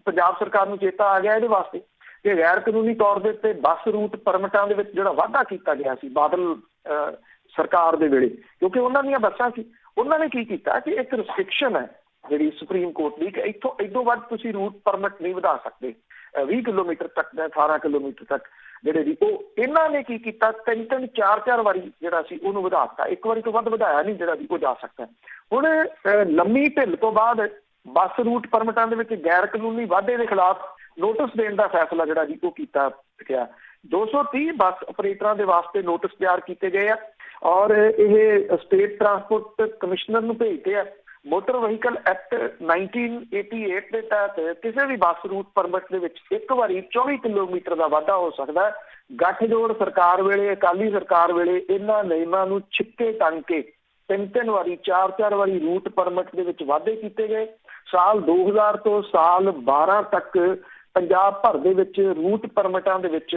Speaker 2: ਪੰਜਾਬ ਸਰਕਾਰ ਨੂੰ ਚੇਤਾ ਆ ਗਿਆ ਇਹਦੇ ਵਾਸਤੇ ਕਿ ਗੈਰ ਕਾਨੂੰਨੀ ਤੌਰ ਦੇ ਉੱਤੇ ਬੱਸ ਰੂਟ ਪਰਮਿਟਾਂ ਦੇ ਵਿੱਚ ਜਿਹੜਾ ਵਾਧਾ ਕੀਤਾ ਗਿਆ ਸੀ ਬਾਦਲ ਸਰਕਾਰ ਦੇ ਵੇਲੇ, ਕਿਉਂਕਿ ਉਹਨਾਂ ਦੀਆਂ ਬੱਸਾਂ ਸੀ, ਉਹਨਾਂ ਨੇ ਕੀ ਕੀਤਾ ਕਿ ਇੱਕ ਰਿਸਟ੍ਰਿਕਸ਼ਨ ਹੈ ਜਿਹੜੀ ਸੁਪਰੀਮ ਕੋਰਟ ਦੀ ਕਿ ਇੱਥੋਂ ਵੱਧ ਤੁਸੀਂ ਰੂਟ ਪਰਮਿਟ ਨਹੀਂ ਵਧਾ ਸਕਦੇ। 20 ਕਿਲੋਮੀਟਰ ਤੱਕ ਦਾ, 18 ਕਿਲੋਮੀਟਰ ਤੱਕ ਜਿਹੜੇ ਦੀ ਉਹ ਇਹਨਾਂ ਨੇ ਕੀ ਕੀਤਾ, 3-3 4-4 ਵਾਰੀ ਜਿਹੜਾ ਸੀ ਉਹਨੂੰ ਵਧਾ ਦਿੱਤਾ। ਇੱਕ ਵਾਰੀ ਤੋਂ ਵੱਧ ਵਧਾਇਆ ਨਹੀਂ ਜਿਹੜਾ ਵੀ ਉਹ ਜਾ ਸਕਦਾ। ਹੁਣ ਲੰਮੀ ਢਿੱਲ ਤੋਂ ਬਾਅਦ ਬੱਸ ਰੂਟ ਪਰਮਿਟਾਂ ਦੇ ਵਿੱਚ ਗੈਰ ਕਾਨੂੰਨੀ ਵਾਧੇ ਦੇ ਖਿਲਾਫ ਨੋਟਿਸ ਦੇਣ ਦਾ ਫੈਸਲਾ ਜਿਹੜਾ ਜੀ ਉਹ ਕੀਤਾ ਗਿਆ। 230 ਬੱਸ ਆਪਰੇਟਰਾਂ ਦੇ ਵਾਸਤੇ ਨੋਟਿਸ ਤਿਆਰ ਕੀਤੇ ਗਏ ਆ ਔਰ ਇਹ ਸਟੇਟ ਟਰਾਂਸਪੋਰਟ ਕਮਿਸ਼ਨਰ ਨੂੰ ਭੇਜਦੇ ਆ। ਮੋਟਰ ਵਹੀਕਲ ਐਕਟ 1988 ਦੇ ਤਹਿਤ ਕਿਸੇ ਵੀ ਬੱਸ ਰੂਟ ਪਰਮਿਟ ਦੇ ਵਿੱਚ ਇੱਕ ਵਾਰੀ 24 ਕਿਲੋਮੀਟਰ ਦਾ ਵਾਧਾ ਹੋ ਸਕਦਾ ਹੈ। ਗੱਠਜੋੜ ਸਰਕਾਰ ਵੇਲੇ, ਅਕਾਲੀ ਸਰਕਾਰ ਵੇਲੇ ਇਹਨਾਂ ਨਿਯਮਾਂ ਨੂੰ ਛਿੱਕੇ ਟੰਗ ਕੇ 3-3 ਵਾਰੀ, 4-4 ਵਾਰੀ ਰੂਟ ਪਰਮਿਟ ਦੇ ਵਿੱਚ ਵਾਧੇ ਕੀਤੇ ਗਏ। ਸਾਲ 2000 ਤੋਂ ਸਾਲ 12 ਤੱਕ ਪੰਜਾਬ ਭਰ ਦੇ ਵਿੱਚ ਰੂਟ ਪਰਮਿਟਾਂ ਦੇ ਵਿੱਚ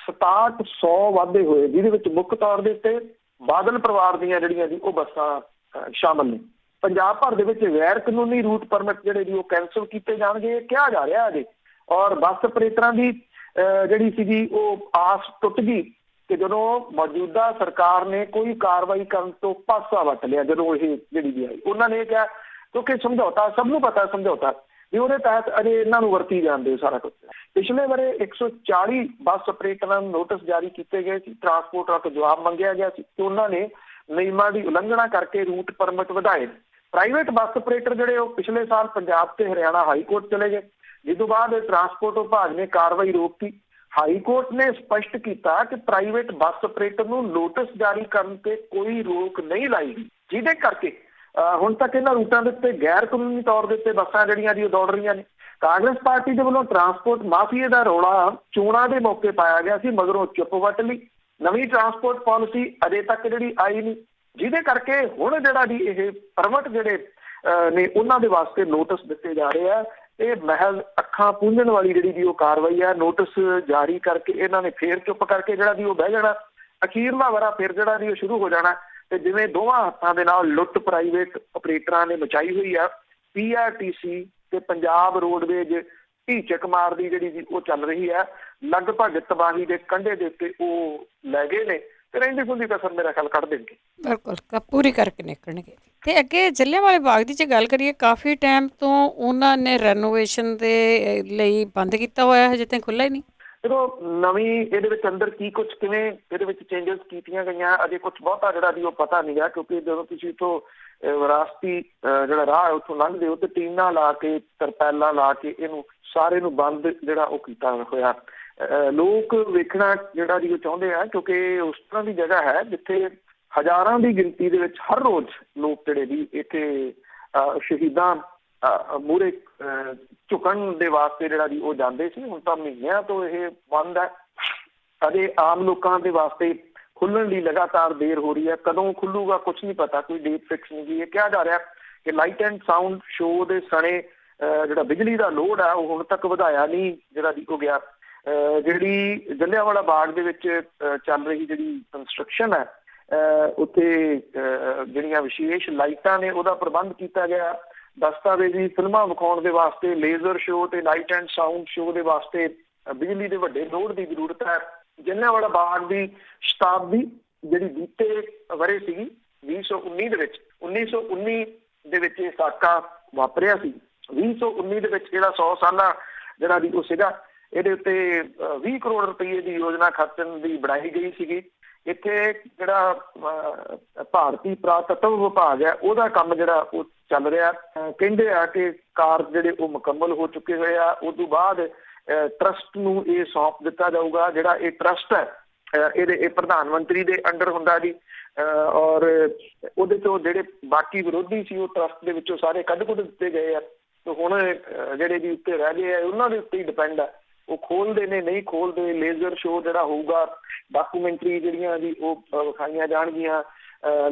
Speaker 2: 6700 ਵਾਧੇ ਹੋਏ, ਜਿਹਦੇ ਵਿੱਚ ਮੁੱਖ ਤੌਰ ਦੇ ਉੱਤੇ ਬਾਦਲ ਪਰਿਵਾਰ ਦੀਆਂ ਜਿਹੜੀਆਂ ਜੀ ਉਹ ਬੱਸਾਂ ਸ਼ਾਮਲ ਨੇ। ਪੰਜਾਬ ਭਰ ਦੇ ਵਿੱਚ ਗੈਰ ਕਾਨੂੰਨੀ ਰੂਟ ਪਰਮਿਟ ਜਿਹੜੇ ਜੀ ਉਹ ਕੈਂਸਲ ਕੀਤੇ ਜਾਣਗੇ ਕਿਹਾ ਜਾ ਰਿਹਾ ਅਜੇ। ਔਰ ਬੱਸ ਆਪਰੇਟਰਾਂ ਦੀ ਜਿਹੜੀ ਸੀਗੀ ਉਹ ਆਸ ਟੁੱਟ ਗਈ ਕਿ ਜਦੋਂ ਮੌਜੂਦਾ ਸਰਕਾਰ ਨੇ ਕੋਈ ਕਾਰਵਾਈ ਕਰਨ ਤੋਂ ਪਾਸਾ ਵੱਟ ਲਿਆ। ਜਦੋਂ ਇਹ ਜਿਹੜੀ ਵੀ ਆਈ ਉਹਨਾਂ ਨੇ ਕਿਹਾ, ਕਿਉਂਕਿ ਸਮਝੌਤਾ ਸਭ ਨੂੰ ਪਤਾ, ਸਮਝੌਤਾ ਵੀ ਉਹਦੇ ਤਹਿਤ ਅਜੇ ਇਹਨਾਂ ਨੂੰ ਵਰਤੀ ਜਾਂਦੇ ਸਾਰਾ ਕੁਝ। ਪਿਛਲੇ ਬਾਰੇ 140 ਬੱਸ ਆਪਰੇਟਰਾਂ ਨੂੰ ਨੋਟਿਸ ਜਾਰੀ ਕੀਤੇ ਗਏ ਸੀ, ਟਰਾਂਸਪੋਰਟਰਾਂ ਤੋਂ ਜਵਾਬ ਮੰਗਿਆ ਗਿਆ ਸੀ ਕਿ ਉਹਨਾਂ ਨੇ ਨਿਯਮਾਂ ਦੀ ਉਲੰਘਣਾ ਕਰਕੇ ਰੂਟ ਪਰਮਿਟ ਵਧਾਏ। ਪ੍ਰਾਈਵੇਟ ਬੱਸ ਆਪਰੇਟਰ ਜਿਹੜੇ ਉਹ ਪਿਛਲੇ ਸਾਲ ਪੰਜਾਬ ਤੇ ਹਰਿਆਣਾ ਹਾਈ ਕੋਰਟ ਚਲੇ ਗਏ, ਜਿਸ ਤੋਂ ਬਾਅਦ ਟਰਾਂਸਪੋਰਟ ਵਿਭਾਗ ਨੇ ਕਾਰਵਾਈ ਰੋਕਤੀ। ਹਾਈ ਕੋਰਟ ਨੇ ਸਪਸ਼ਟ ਕੀਤਾ ਕਿ ਪ੍ਰਾਈਵੇਟ ਬੱਸ ਆਪਰੇਟਰ ਨੂੰ ਨੋਟਿਸ ਜਾਰੀ ਕਰਨ ਤੇ ਕੋਈ ਰੋਕ ਨਹੀਂ ਲਾਈ, ਜਿਹਦੇ ਕਰਕੇ ਹੁਣ ਤੱਕ ਇਹਨਾਂ ਰੂਟਾਂ ਦੇ ਉੱਤੇ ਗੈਰ ਕਾਨੂੰਨੀ ਤੌਰ ਦੇ ਉੱਤੇ ਬੱਸਾਂ ਜਿਹੜੀਆਂ ਜੀ ਉਹ ਦੌੜ ਰਹੀਆਂ ਨੇ। ਕਾਂਗਰਸ ਪਾਰਟੀ ਦੇ ਵੱਲੋਂ ਟਰਾਂਸਪੋਰਟ ਮਾਫੀਏ ਦਾ ਰੌਲਾ ਚੋਣਾਂ ਦੇ ਮੌਕੇ ਪਾਇਆ ਗਿਆ ਸੀ, ਮਗਰੋਂ ਚੁੱਪ ਵੱਟ ਲਈ। ਨਵੀਂ ਟਰਾਂਸਪੋਰਟ ਪਾਲਿਸੀ ਅਜੇ ਤੱਕ ਜਿਹੜੀ ਆਈ ਨਹੀਂ, ਜਿਹਦੇ ਕਰਕੇ ਹੁਣ ਜਿਹੜਾ ਜੀ ਇਹ ਪਰਮਿਟ ਜਿਹੜੇ ਨੇ ਉਹਨਾਂ ਦੇ ਵਾਸਤੇ ਨੋਟਿਸ ਦਿੱਤੇ ਜਾ ਰਹੇ ਆ। ਇਹ ਮਹਿਜ਼ ਅੱਖਾਂ ਪੂੰਝਣ ਵਾਲੀ ਜਿਹੜੀ ਜੀ ਉਹ ਕਾਰਵਾਈ ਆ। ਨੋਟਿਸ ਜਾਰੀ ਕਰਕੇ ਇਹਨਾਂ ਨੇ ਫੇਰ ਚੁੱਪ ਕਰਕੇ ਜਿਹੜਾ ਜੀ ਉਹ ਬਹਿ ਜਾਣਾ। ਅਖੀਰਲਾ ਵਰਾ ਫਿਰ ਜਿਹੜਾ ਜੀ ਉਹ ਸ਼ੁਰੂ ਹੋ ਜਾਣਾ। ਤੇ ਜਿਵੇਂ ਦੋਵਾਂ ਹੱਥਾਂ ਦੇ ਨਾਲ ਲੁੱਟ ਪ੍ਰਾਈਵੇਟ ਆਪਰੇਟਰਾਂ ਨੇ ਮਚਾਈ ਹੋਈ ਆ, PRTC ਤੇ ਪੰਜਾਬ ਰੋਡਵੇਜ ਢੀਚਕ ਮਾਰਦੀ ਜਿਹੜੀ ਜੀ ਉਹ ਚੱਲ ਰਹੀ ਹੈ। ਲਗਭਗ ਤਬਾਹੀ ਦੇ ਕੰਢੇ ਦੇ ਉੱਤੇ ਉਹ ਲੈ ਗਏ ਨੇ ਤੇ ਰਹਿੰਦੀ ਖੁੰਦੀ ਕਸਰ ਮੇਰਾ ਖਿਆਲ ਕੱਢ ਦੇਣਗੇ।
Speaker 1: ਬਿਲਕੁਲ ਪੂਰੀ ਕਰਕੇ ਨਿਕਲਣਗੇ। ਤੇ ਅੱਗੇ ਜਲਿਆਂਵਾਲੇ ਬਾਗ ਦੀ ਜੇ ਗੱਲ ਕਰੀਏ, ਕਾਫੀ ਟਾਈਮ ਤੋਂ ਉਹਨਾਂ ਨੇ ਰੈਨੋਵੇਸ਼ਨ ਦੇ ਲਈ ਬੰਦ ਕੀਤਾ ਹੋਇਆ, ਹਜੇ ਤੱਕ ਖੁੱਲ੍ਹਾ ਹੀ ਨਹੀਂ।
Speaker 2: ਜਦੋਂ ਨਵੀਂ ਇਹਦੇ ਵਿੱਚ ਅੰਦਰ ਕੀ ਕੁਝ ਕਿਵੇਂ ਇਹਦੇ ਵਿੱਚ ਚੇਂਜਸ ਕੀਤੀਆਂ ਗਈਆਂ ਅਜੇ ਕੁਝ ਬਹੁਤਾ ਜਿਹੜਾ ਜੀ ਉਹ ਪਤਾ ਨਹੀਂ ਗਾ, ਕਿਉਂਕਿ ਜਦੋਂ ਤੁਸੀਂ ਇੱਥੋਂ ਵਿਰਾਸਤੀ ਜਿਹੜਾ ਰਾਹ ਉੱਥੋਂ ਲੰਘਦੇ ਹੋ ਤੇ ਟੀਨਾਂ ਲਾ ਕੇ, ਤਰਪੈਲਾਂ ਲਾ ਕੇ ਇਹਨੂੰ ਸਾਰੇ ਨੂੰ ਬੰਦ ਜਿਹੜਾ ਉਹ ਕੀਤਾ ਹੋਇਆ। ਲੋਕ ਵੇਖਣਾ ਜਿਹੜਾ ਜੀ ਉਹ ਚਾਹੁੰਦੇ ਆ, ਕਿਉਂਕਿ ਉਸ ਤਰ੍ਹਾਂ ਦੀ ਜਗ੍ਹਾ ਹੈ ਜਿੱਥੇ ਹਜ਼ਾਰਾਂ ਦੀ ਗਿਣਤੀ ਦੇ ਵਿੱਚ ਹਰ ਰੋਜ਼ ਲੋਕ ਜਿਹੜੇ ਵੀ ਇੱਥੇ ਸ਼ਹੀਦਾਂ ਮੂਹਰੇ ਝੁਕਣ ਦੇ ਵਾਸਤੇ ਜਿਹੜਾ ਜੀ ਉਹ ਜਾਂਦੇ ਸੀ। ਹੁਣ ਤਾਂ ਮਹੀਨਿਆਂ ਤੋਂ ਇਹ ਬੰਦ ਹੈ। ਅਜੇ ਆਮ ਲੋਕਾਂ ਦੇ ਵਾਸਤੇ ਖੁੱਲਣ ਦੀ ਲਗਾਤਾਰ ਦੇਰ ਹੋ ਰਹੀ ਹੈ। ਕਦੋਂ ਖੁੱਲੂਗਾ ਕੁਝ ਨਹੀਂ ਪਤਾ, ਕੋਈ ਡੇਟ ਫਿਕਸ ਨਹੀਂ ਗੀ। ਇਹ ਕਿਹਾ ਜਾ ਰਿਹਾ ਕਿ ਲਾਈਟ ਐਂਡ ਸਾਊਂਡ ਸ਼ੋਅ ਦੇ ਸਣੇ ਜਿਹੜਾ ਬਿਜਲੀ ਦਾ ਲੋਡ ਹੈ ਉਹ ਹੁਣ ਤੱਕ ਵਧਾਇਆ ਨਹੀਂ ਜਿਹੜਾ ਜੀ ਹੋ ਗਿਆ। ਜਿਹੜੀ ਜਲਿਆਂਵਾਲਾ ਬਾਗ ਦੇ ਵਿੱਚ ਚੱਲ ਰਹੀ ਜਿਹੜੀ ਕੰਸਟਰਕਸ਼ਨ ਹੈ, ਉੱਥੇ ਜਿਹੜੀਆਂ ਵਿਸ਼ੇਸ਼ ਲਾਈਟਾਂ ਨੇ ਉਹਦਾ ਪ੍ਰਬੰਧ ਕੀਤਾ ਗਿਆ। ਦਸਤਾਵੇਜ਼ੀ ਫਿਲਮਾਂ ਵਿਖਾਉਣ ਦੇ ਵਾਸਤੇ, ਲੇਜ਼ਰ ਸ਼ੋਅ ਤੇ ਲਾਈਟ ਐਂਡ ਸਾਊਂਡ ਸ਼ੋਅ ਦੇ ਵਾਸਤੇ ਬਿਜਲੀ ਦੇ ਵੱਡੇ ਲੋਡ ਦੀ ਜ਼ਰੂਰਤ ਹੈ। ਜਲਿਆਂਵਾਲਾ ਬਾਗ ਦੀ ਸ਼ਤਾਬਦੀ ਜਿਹੜੀ ਬੀਤੇ ਵਰੇ ਸੀਗੀ 2019 ਦੇ ਵਿੱਚ, 1919 ਦੇ ਵਿੱਚ ਇਹ ਸਾਕਾ ਵਾਪਰਿਆ ਸੀ। 2019 ਦੇ ਵਿੱਚ ਜਿਹੜਾ 100 ਸਾਲਾ ਜਿਹੜਾ ਵੀ ਉਹ ਸੀਗਾ, ਇਹਦੇ ਉੱਤੇ 20 ਕਰੋੜ ਰੁਪਏ ਦੀ ਯੋਜਨਾ ਖਰਚਣ ਦੀ ਬਣਾਈ ਗਈ ਸੀਗੀ। ਇੱਥੇ ਜਿਹੜਾ ਭਾਰਤੀ ਪੁਰਾਤਤਵ ਵਿਭਾਗ ਹੈ ਉਹਦਾ ਕੰਮ ਜਿਹੜਾ ਉਹ ਚੱਲ ਰਿਹਾ। ਕਹਿੰਦੇ ਆ ਕਿ ਕਾਰਜ ਜਿਹੜੇ ਉਹ ਮੁਕੰਮਲ ਹੋ ਚੁੱਕੇ ਹੋਏ ਆ। ਉਸ ਤੋਂ ਬਾਅਦ ਟਰਸਟ ਨੂੰ ਇਹ ਸੌਂਪ ਦਿੱਤਾ ਜਾਊਗਾ। ਜਿਹੜਾ ਇਹ ਟਰਸਟ ਹੈ ਇਹ ਪ੍ਰਧਾਨ ਮੰਤਰੀ ਦੇ ਅੰਡਰ ਹੁੰਦਾ ਜੀ, ਔਰ ਉਹਦੇ ਤੋਂ ਜਿਹੜੇ ਬਾਕੀ ਵਿਰੋਧੀ ਸੀ ਉਹ ਟਰਸਟ ਦੇ ਵਿੱਚੋਂ ਸਾਰੇ ਕੱਢ ਦਿੱਤੇ ਗਏ ਆ। ਤੇ ਹੁਣ ਜਿਹੜੇ ਵੀ ਉੱਤੇ ਰਹਿ ਗਏ ਆ ਉਹਨਾਂ ਦੇ ਉੱਤੇ ਹੀ ਡਿਪੈਂਡ ਆ, ਉਹ ਖੋਲਦੇ ਨੇ ਨਹੀਂ ਖੋਲਦੇ। ਲੇਜ਼ਰ ਸ਼ੋਅ ਜਿਹੜਾ ਹੋਊਗਾ, ਡਾਕੂਮੈਂਟਰੀ ਜਿਹੜੀਆਂ ਜੀ ਉਹ ਵਿਖਾਈਆਂ ਜਾਣਗੀਆਂ,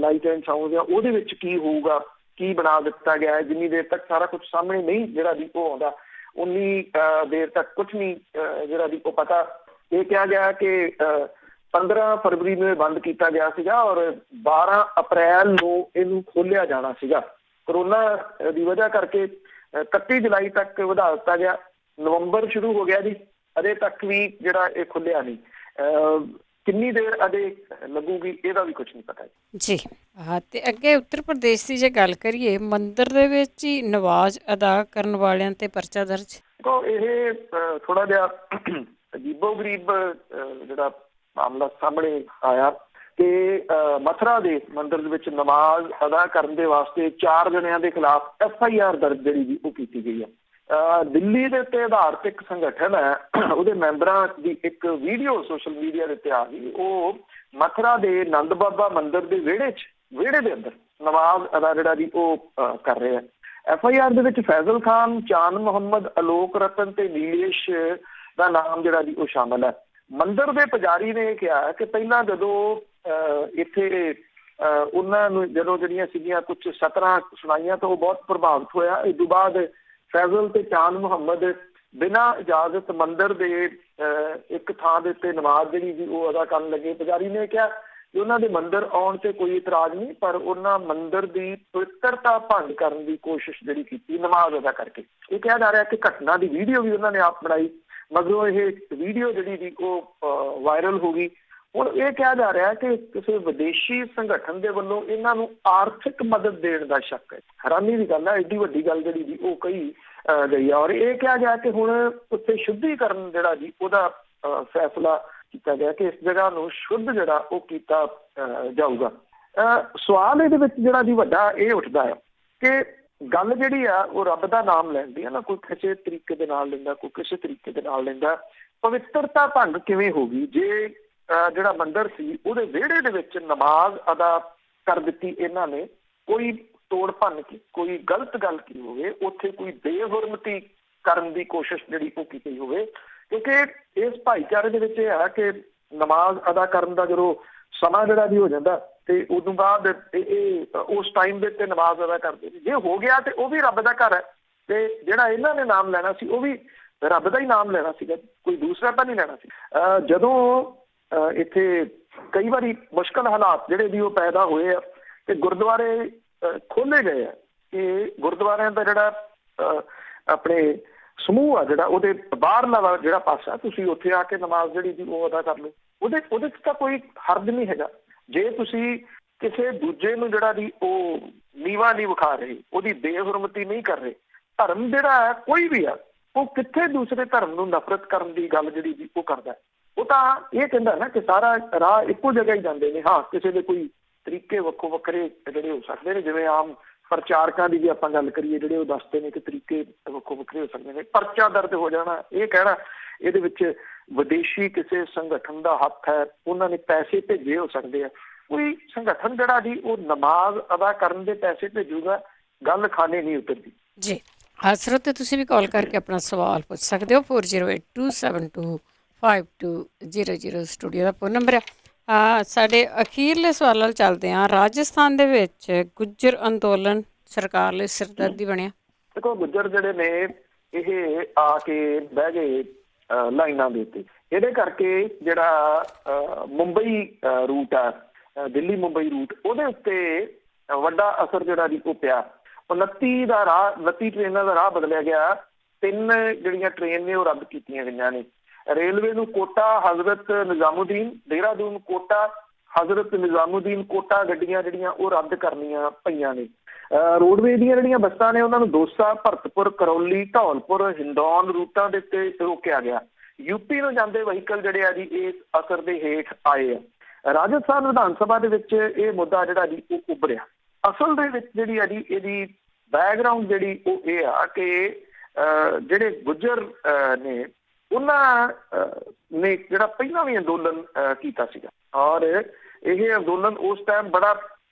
Speaker 2: ਲਾਈਟ ਐਂਡ ਸਾਊਂਡ ਦੀਆਂ, ਉਹਦੇ ਵਿੱਚ ਕੀ ਹੋਊਗਾ, ਕੀ ਬਣਾ ਦਿੱਤਾ ਗਿਆ ਹੈ। ਜਿੰਨੀ ਦੇਰ ਤੱਕ ਸਾਰਾ ਕੁਝ ਸਾਹਮਣੇ ਨਹੀਂ ਜਿਹੜਾ ਵੀ ਉਹ ਆਉਂਦਾ, ਉਨੀ ਦੇਰ ਤੱਕ ਕੁਝ ਨਹੀਂ ਜਿਹੜਾ ਵੀ ਉਹ ਪਤਾ। ਇਹ ਕਿਹਾ ਗਿਆ ਕਿ 15 ਫਰਵਰੀ ਨੂੰ ਇਹ ਬੰਦ ਕੀਤਾ ਗਿਆ ਸੀਗਾ ਔਰ 12 ਅਪ੍ਰੈਲ ਨੂੰ ਇਹਨੂੰ ਖੋਲਿਆ ਜਾਣਾ ਸੀਗਾ। ਕਰੋਨਾ ਦੀ ਵਜ੍ਹਾ ਕਰਕੇ 31 ਜੁਲਾਈ ਤੱਕ ਵਧਾ ਦਿੱਤਾ ਗਿਆ। ਨਵੰਬਰ ਸ਼ੁਰੂ ਹੋ ਗਿਆ ਜੀ, ਅਜੇ ਤੱਕ ਵੀ ਜਿਹੜਾ ਇਹ ਖੁੱਲਿਆ ਨਹੀਂ। ਕਿੰਨੀ ਦੇਰ ਅਜੇ ਲੱਗੂਗੀ ਇਹਦਾ ਵੀ ਕੁਝ ਨਹੀਂ ਪਤਾ
Speaker 1: ਜੀ। ਤੇ ਅੱਗੇ ਉੱਤਰ ਪ੍ਰਦੇਸ਼ ਦੀ ਜੇ ਗੱਲ ਕਰੀਏ, ਮੰਦਿਰ ਦੇ ਵਿੱਚ ਹੀ ਨਮਾਜ਼ ਅਦਾ ਕਰਨ ਵਾਲਿਆਂ ਤੇ ਪਰਚਾ ਦਰਜ।
Speaker 2: ਦੇਖੋ ਇਹ ਥੋੜਾ ਜਿਹਾ ਅਜੀਬੋ ਗਰੀਬ ਜਿਹੜਾ ਮਾਮਲਾ ਸਾਹਮਣੇ ਆਇਆ ਕਿ ਮਥੁਰਾ ਦੇ ਮੰਦਿਰ ਦੇ ਵਿੱਚ ਨਮਾਜ਼ ਅਦਾ ਕਰਨ ਦੇ ਵਾਸਤੇ 4 ਜਣਿਆਂ ਦੇ ਖਿਲਾਫ FIR ਦਰਜ ਜਿਹੜੀ ਜੀ ਉਹ ਕੀਤੀ ਗਈ ਹੈ। ਦਿੱਲੀ ਦੇ ਉੱਤੇ ਆਧਾਰਿਤ ਇੱਕ ਸੰਗਠਨ ਹੈ, ਉਹਦੇ ਮੈਂਬਰਾਂ ਦੀ ਇੱਕ ਵੀਡੀਓ ਸੋਸ਼ਲ ਮੀਡੀਆ ਦੇ ਉੱਤੇ ਆ ਗਈ। ਉਹ ਮਥੁਰਾ ਦੇ ਨੰਦ ਬਾਬਾ ਮੰਦਿਰ ਦੇ ਵਿਹੜੇ ਦੇ ਅੰਦਰ ਨਮਾਜ਼ ਅਦਾ ਜਿਹੜਾ ਜੀ ਉਹ ਕਰ ਰਹੇ ਆ। FIR ਦੇ ਵਿੱਚ ਫੈਜ਼ਲ ਖਾਨ, ਚਾਨ ਮੁਹੰਮਦ, ਅਲੋਕ ਰਤਨ ਤੇ ਨੀਲੇਸ਼ ਦਾ ਨਾਮ ਜਿਹੜਾ ਜੀ ਉਹ ਸ਼ਾਮਲ ਹੈ। ਮੰਦਿਰ ਦੇ ਪੁਜਾਰੀ ਨੇ ਕਿਹਾ ਕਿ ਪਹਿਲਾਂ ਜਦੋਂ ਇੱਥੇ ਉਹਨਾਂ ਨੂੰ ਜਦੋਂ ਜਿਹੜੀਆਂ ਸੀਗੀਆਂ ਕੁਝ ਸਤਰਾਂ ਸੁਣਾਈਆਂ ਤਾਂ ਉਹ ਬਹੁਤ ਪ੍ਰਭਾਵਿਤ ਹੋਇਆ। ਇਸ ਤੋਂ ਬਾਅਦ ਫੈਜ਼ਲ ਤੇ ਚਾਨ ਮੁਹੰਮਦ ਬਿਨਾਂ ਇਜਾਜ਼ਤ ਮੰਦਿਰ ਦੇ ਇੱਕ ਥਾਂ ਦੇ ਉੱਤੇ ਨਮਾਜ਼ ਜਿਹੜੀ ਜੀ ਉਹ ਅਦਾ ਕਰਨ ਲੱਗੇ। ਪੁਜਾਰੀ ਨੇ ਕਿਹਾ ਕਿ ਉਹਨਾਂ ਦੇ ਮੰਦਿਰ ਆਉਣ ਤੇ ਕੋਈ ਇਤਰਾਜ਼ ਨਹੀਂ, ਪਰ ਉਹਨਾਂ ਮੰਦਿਰ ਦੀ ਪਵਿੱਤਰਤਾ ਭੰਗ ਕਰਨ ਦੀ ਕੋਸ਼ਿਸ਼ ਜਿਹੜੀ ਕੀਤੀ ਨਮਾਜ਼ ਅਦਾ ਕਰਕੇ। ਇਹ ਕਿਹਾ ਜਾ ਰਿਹਾ ਕਿ ਘਟਨਾ ਦੀ ਵੀਡੀਓ ਵੀ ਉਹਨਾਂ ਨੇ ਆਪ ਬਣਾਈ, ਮਗਰੋਂ ਇਹ ਵੀਡੀਓ ਜਿਹੜੀ ਜੀ ਉਹ ਵਾਇਰਲ ਹੋ ਗਈ। ਹੁਣ ਇਹ ਕਿਹਾ ਜਾ ਰਿਹਾ ਕਿ ਕਿਸੇ ਵਿਦੇਸ਼ੀ ਸੰਗਠਨ ਦੇ ਵੱਲੋਂ ਇਹਨਾਂ ਨੂੰ ਆਰਥਿਕ ਮਦਦ ਦੇਣ ਦਾ ਸ਼ੱਕ ਹੈ। ਹੈਰਾਨੀ ਦੀ ਗੱਲ ਹੈ, ਐਡੀ ਵੱਡੀ ਗੱਲ ਜਿਹੜੀ ਜੀ ਉਹ ਕਹੀ ਗਈ ਹੈ। ਔਰ ਇਹ ਕਿਹਾ ਗਿਆ ਕਿ ਹੁਣ ਉੱਥੇ ਸ਼ੁੱਧੀਕਰਨ ਜਿਹੜਾ ਜੀ ਉਹਦਾ ਫੈਸਲਾ ਕੀਤਾ ਗਿਆ ਕਿ ਇਸ ਜਗ੍ਹਾ ਨੂੰ ਸ਼ੁੱਧ ਜਿਹੜਾ ਉਹ ਕੀਤਾ ਜਾਊਗਾ। ਸਵਾਲ ਇਹਦੇ ਵਿੱਚ ਜਿਹੜਾ ਜੀ ਵੱਡਾ ਇਹ ਉੱਠਦਾ ਹੈ ਕਿ ਗੱਲ ਜਿਹੜੀ ਆ ਉਹ ਰੱਬ ਦਾ ਨਾਮ ਲੈਂਦੀ ਹੈ ਨਾ, ਕੋਈ ਕਿਸੇ ਤਰੀਕੇ ਦੇ ਨਾਲ ਲੈਂਦਾ, ਕੋਈ ਕਿਸੇ ਤਰੀਕੇ ਦੇ ਨਾਲ ਲੈਂਦਾ। ਪਵਿੱਤਰਤਾ ਭੰਗ ਕਿਵੇਂ ਹੋ ਗਈ ਜੇ ਜਿਹੜਾ ਮੰਦਿਰ ਸੀ ਉਹਦੇ ਵਿਹੜੇ ਦੇ ਵਿੱਚ ਨਮਾਜ਼ ਅਦਾ ਕਰ ਦਿੱਤੀ ਇਹਨਾਂ ਨੇ, ਕੋਈ ਤੋੜ ਭੰਨ ਕੇ ਕੋਈ ਗਲਤ ਗੱਲ ਕੀ ਹੋਵੇ, ਉੱਥੇ ਕੋਈ ਬੇਹੁਰਮਤੀ ਕਰਨ ਦੀ ਕੋਸ਼ਿਸ਼ ਜਿਹੜੀ ਉਹ ਕੀਤੀ ਹੋਵੇ। ਕਿਉਂਕਿ ਇਸ ਭਾਈਚਾਰੇ ਦੇ ਵਿੱਚ ਇਹ ਹੈ ਕਿ ਨਮਾਜ਼ ਅਦਾ ਕਰਨ ਦਾ ਜਦੋਂ ਸਮਾਂ ਜਿਹੜਾ ਵੀ ਹੋ ਜਾਂਦਾ ਤੇ ਉਦੋਂ ਬਾਅਦ ਇਹ ਉਸ ਟਾਈਮ ਦੇ ਉੱਤੇ ਨਮਾਜ਼ ਅਦਾ ਕਰਦੇ ਸੀ। ਜੇ ਹੋ ਗਿਆ ਤੇ ਉਹ ਵੀ ਰੱਬ ਦਾ ਘਰ ਹੈ, ਤੇ ਜਿਹੜਾ ਇਹਨਾਂ ਨੇ ਨਾਮ ਲੈਣਾ ਸੀ ਉਹ ਵੀ ਰੱਬ ਦਾ ਹੀ ਨਾਮ ਲੈਣਾ ਸੀਗਾ, ਕੋਈ ਦੂਸਰਾ ਤਾਂ ਨਹੀਂ ਲੈਣਾ ਸੀ। ਜਦੋਂ ਇੱਥੇ ਕਈ ਵਾਰੀ ਮੁਸ਼ਕਲ ਹਾਲਾਤ ਜਿਹੜੇ ਵੀ ਉਹ ਪੈਦਾ ਹੋਏ ਆ ਤੇ ਗੁਰਦੁਆਰੇ ਖੋਲੇ ਗਏ ਆ ਕਿ ਗੁਰਦੁਆਰਿਆਂ ਦਾ ਜਿਹੜਾ ਆਪਣੇ ਸਮੂਹ ਆ ਜਿਹੜਾ ਉਹਦੇ ਬਾਹਰਲਾ ਜਿਹੜਾ ਪਾਸਾ ਤੁਸੀਂ ਉੱਥੇ ਆ ਕੇ ਨਮਾਜ਼ ਜਿਹੜੀ ਦੀ ਉਹ ਅਦਾ ਕਰ ਲਓ। ਉਹਦੇ 'ਚ ਤਾਂ ਕੋਈ ਹਰਜ ਨਹੀਂ ਹੈਗਾ। ਜੇ ਤੁਸੀਂ ਕਿਸੇ ਦੂਜੇ ਨੂੰ ਜਿਹੜਾ ਦੀ ਉਹ ਨੀਵਾ ਨਹੀਂ ਵਿਖਾ ਰਹੇ, ਉਹਦੀ ਬੇਹੁਰਮਤੀ ਨਹੀਂ ਕਰ ਰਹੇ, ਧਰਮ ਜਿਹੜਾ ਹੈ ਕੋਈ ਵੀ ਆ ਉਹ ਕਿੱਥੇ ਦੂਸਰੇ ਧਰਮ ਨੂੰ ਨਫ਼ਰਤ ਕਰਨ ਦੀ ਗੱਲ ਜਿਹੜੀ ਜੀ ਉਹ ਕਰਦਾ। ਉਹ ਤਾਂ ਇਹ ਕਹਿੰਦਾ ਨਾ ਕਿ ਸਾਰਾ ਰਾਹ ਇੱਕੋ ਜਗ੍ਹਾ ਹੀ ਜਾਂਦੇ ਨੇ। ਹਾਂ, ਕਿਸੇ ਦੇ ਕੋਈ ਤਰੀਕੇ ਵੱਖੋ ਵੱਖਰੇ ਜਿਹੜੇ ਹੋ ਸਕਦੇ ਨੇ, ਜਿਵੇਂ ਆਮ ਪ੍ਰਚਾਰਕਾਂ ਦੀ ਜੇ ਆਪਾਂ ਗੱਲ ਕਰੀਏ ਜਿਹੜੇ ਉਹ ਦੱਸਦੇ ਨੇ ਕਿ ਤਰੀਕੇ ਵੱਖੋ ਵੱਖਰੇ ਹੋ ਸਕਦੇ ਨੇ। ਪਰਚਾ ਦਰਜ ਹੋ ਜਾਣਾ, ਇਹ ਕਹਿਣਾ ਇਹਦੇ ਵਿੱਚ ਵਿਦੇਸ਼ੀ ਕਿਸੇ ਸੰਗਠਨ ਦਾ ਹੱਥ ਹੈ, ਉਹਨਾਂ ਨੇ ਪੈਸੇ ਭੇਜੇ ਹੋ ਸਕਦੇ ਆ। ਕੋਈ ਸੰਗਠਨ ਜਿਹੜਾ ਜੀ ਉਹ ਨਮਾਜ਼ ਅਦਾ ਕਰਨ ਦੇ ਪੈਸੇ ਭੇਜੂਗਾ, ਗੱਲ ਖਾਣੇ ਨਹੀਂ ਉਤਰਦੀ
Speaker 1: ਜੀ। ਸਰੋਤੇ ਤੁਸੀਂ ਵੀ ਕਾਲ ਕਰਕੇ ਆਪਣਾ ਸਵਾਲ ਪੁੱਛ ਸਕਦੇ ਹੋ। 4082725200 ਸਟੂਡੀਓ ਦਾ ਫੋਨ ਨੰਬਰ ਹੈ। ਸਾਡੇ ਅਖੀਰਲੇ ਸਵਾਲ ਨਾਲ ਚੱਲਦੇ ਹਾਂ। ਰਾਜਸਥਾਨ ਦੇ ਵਿੱਚ ਗੁੱਜਰ ਅੰਦੋਲਨ ਸਰਕਾਰ ਲਈ ਸਿਰਦਰਦੀ ਬਣਿਆ।
Speaker 2: ਦੇਖੋ, ਗੁੱਜਰ ਜਿਹੜੇ ਨੇ ਇਹ ਆ ਕੇ ਬਹਿ ਗਏ ਲਾਈਨਾਂ ਦੇ ਉੱਤੇ। ਇਹਦੇ ਕਰਕੇ ਜਿਹੜਾ ਮੁੰਬਈ ਰੂਟ ਆ, ਦਿੱਲੀ ਮੁੰਬਈ ਰੂਟ, ਉਹਦੇ ਉੱਤੇ ਵੱਡਾ ਅਸਰ ਜਿਹੜਾ ਜੀ ਉਹ ਪਿਆ। 29 ਟ੍ਰੇਨਾਂ ਦਾ ਰਾਹ ਬਦਲਿਆ ਗਿਆ। 3 ਜਿਹੜੀਆਂ ਟ੍ਰੇਨ ਨੇ ਉਹ ਰੱਦ ਕੀਤੀਆਂ ਗਈਆਂ ਨੇ। ਰੇਲਵੇ ਨੂੰ quota, Hazrat Nizamuddin, Dehradun quota, Hazrat Nizamuddin quota ਗੱਡੀਆਂ ਜਿਹੜੀਆਂ ਉਹ ਰੱਦ ਕਰਨੀਆਂ ਪਈਆਂ ਨੇ। ਰੋਡਵੇਜ਼ ਦੀਆਂ ਜਿਹੜੀਆਂ ਬੱਸਾਂ ਨੇ ਉਹਨਾਂ ਨੂੰ ਦੋਸਾ, ਭਰਤਪੁਰ, ਕਰੌਲੀ, ਧੌਲਪੁਰ, ਹਿੰਦੌਨ ਰੂਟਾਂ ਦੇ ਉੱਤੇ ਰੋਕਿਆ ਗਿਆ। ਯੂਪੀ ਨੂੰ ਜਾਂਦੇ ਵਹੀਕਲ ਜਿਹੜੇ ਆ ਜੀ ਇਸ ਅਸਰ ਦੇ ਹੇਠ ਆਏ ਆ। ਰਾਜਸਥਾਨ ਵਿਧਾਨ ਸਭਾ ਦੇ ਵਿੱਚ ਇਹ ਮੁੱਦਾ ਜਿਹੜਾ ਜੀ ਉਹ ਉੱਭਰਿਆ। ਅਸਲ ਦੇ ਵਿੱਚ ਜਿਹੜੀ ਆ ਜੀ ਇਹਦੀ ਬੈਕਗਰਾਊਂਡ ਜਿਹੜੀ ਉਹ ਇਹ ਆ ਕਿ ਜਿਹੜੇ ਗੁੱਜਰ ਨੇ ਉਹਨਾਂ ਨੇ ਜਿਹੜਾ ਪਹਿਲਾਂ ਵੀ ਅੰਦੋਲਨ ਕੀਤਾ ਸੀਗਾ, ਔਰ ਇਹ ਅੰਦੋਲਨ ਉਸ ਟਾਈਮ ਬੜਾ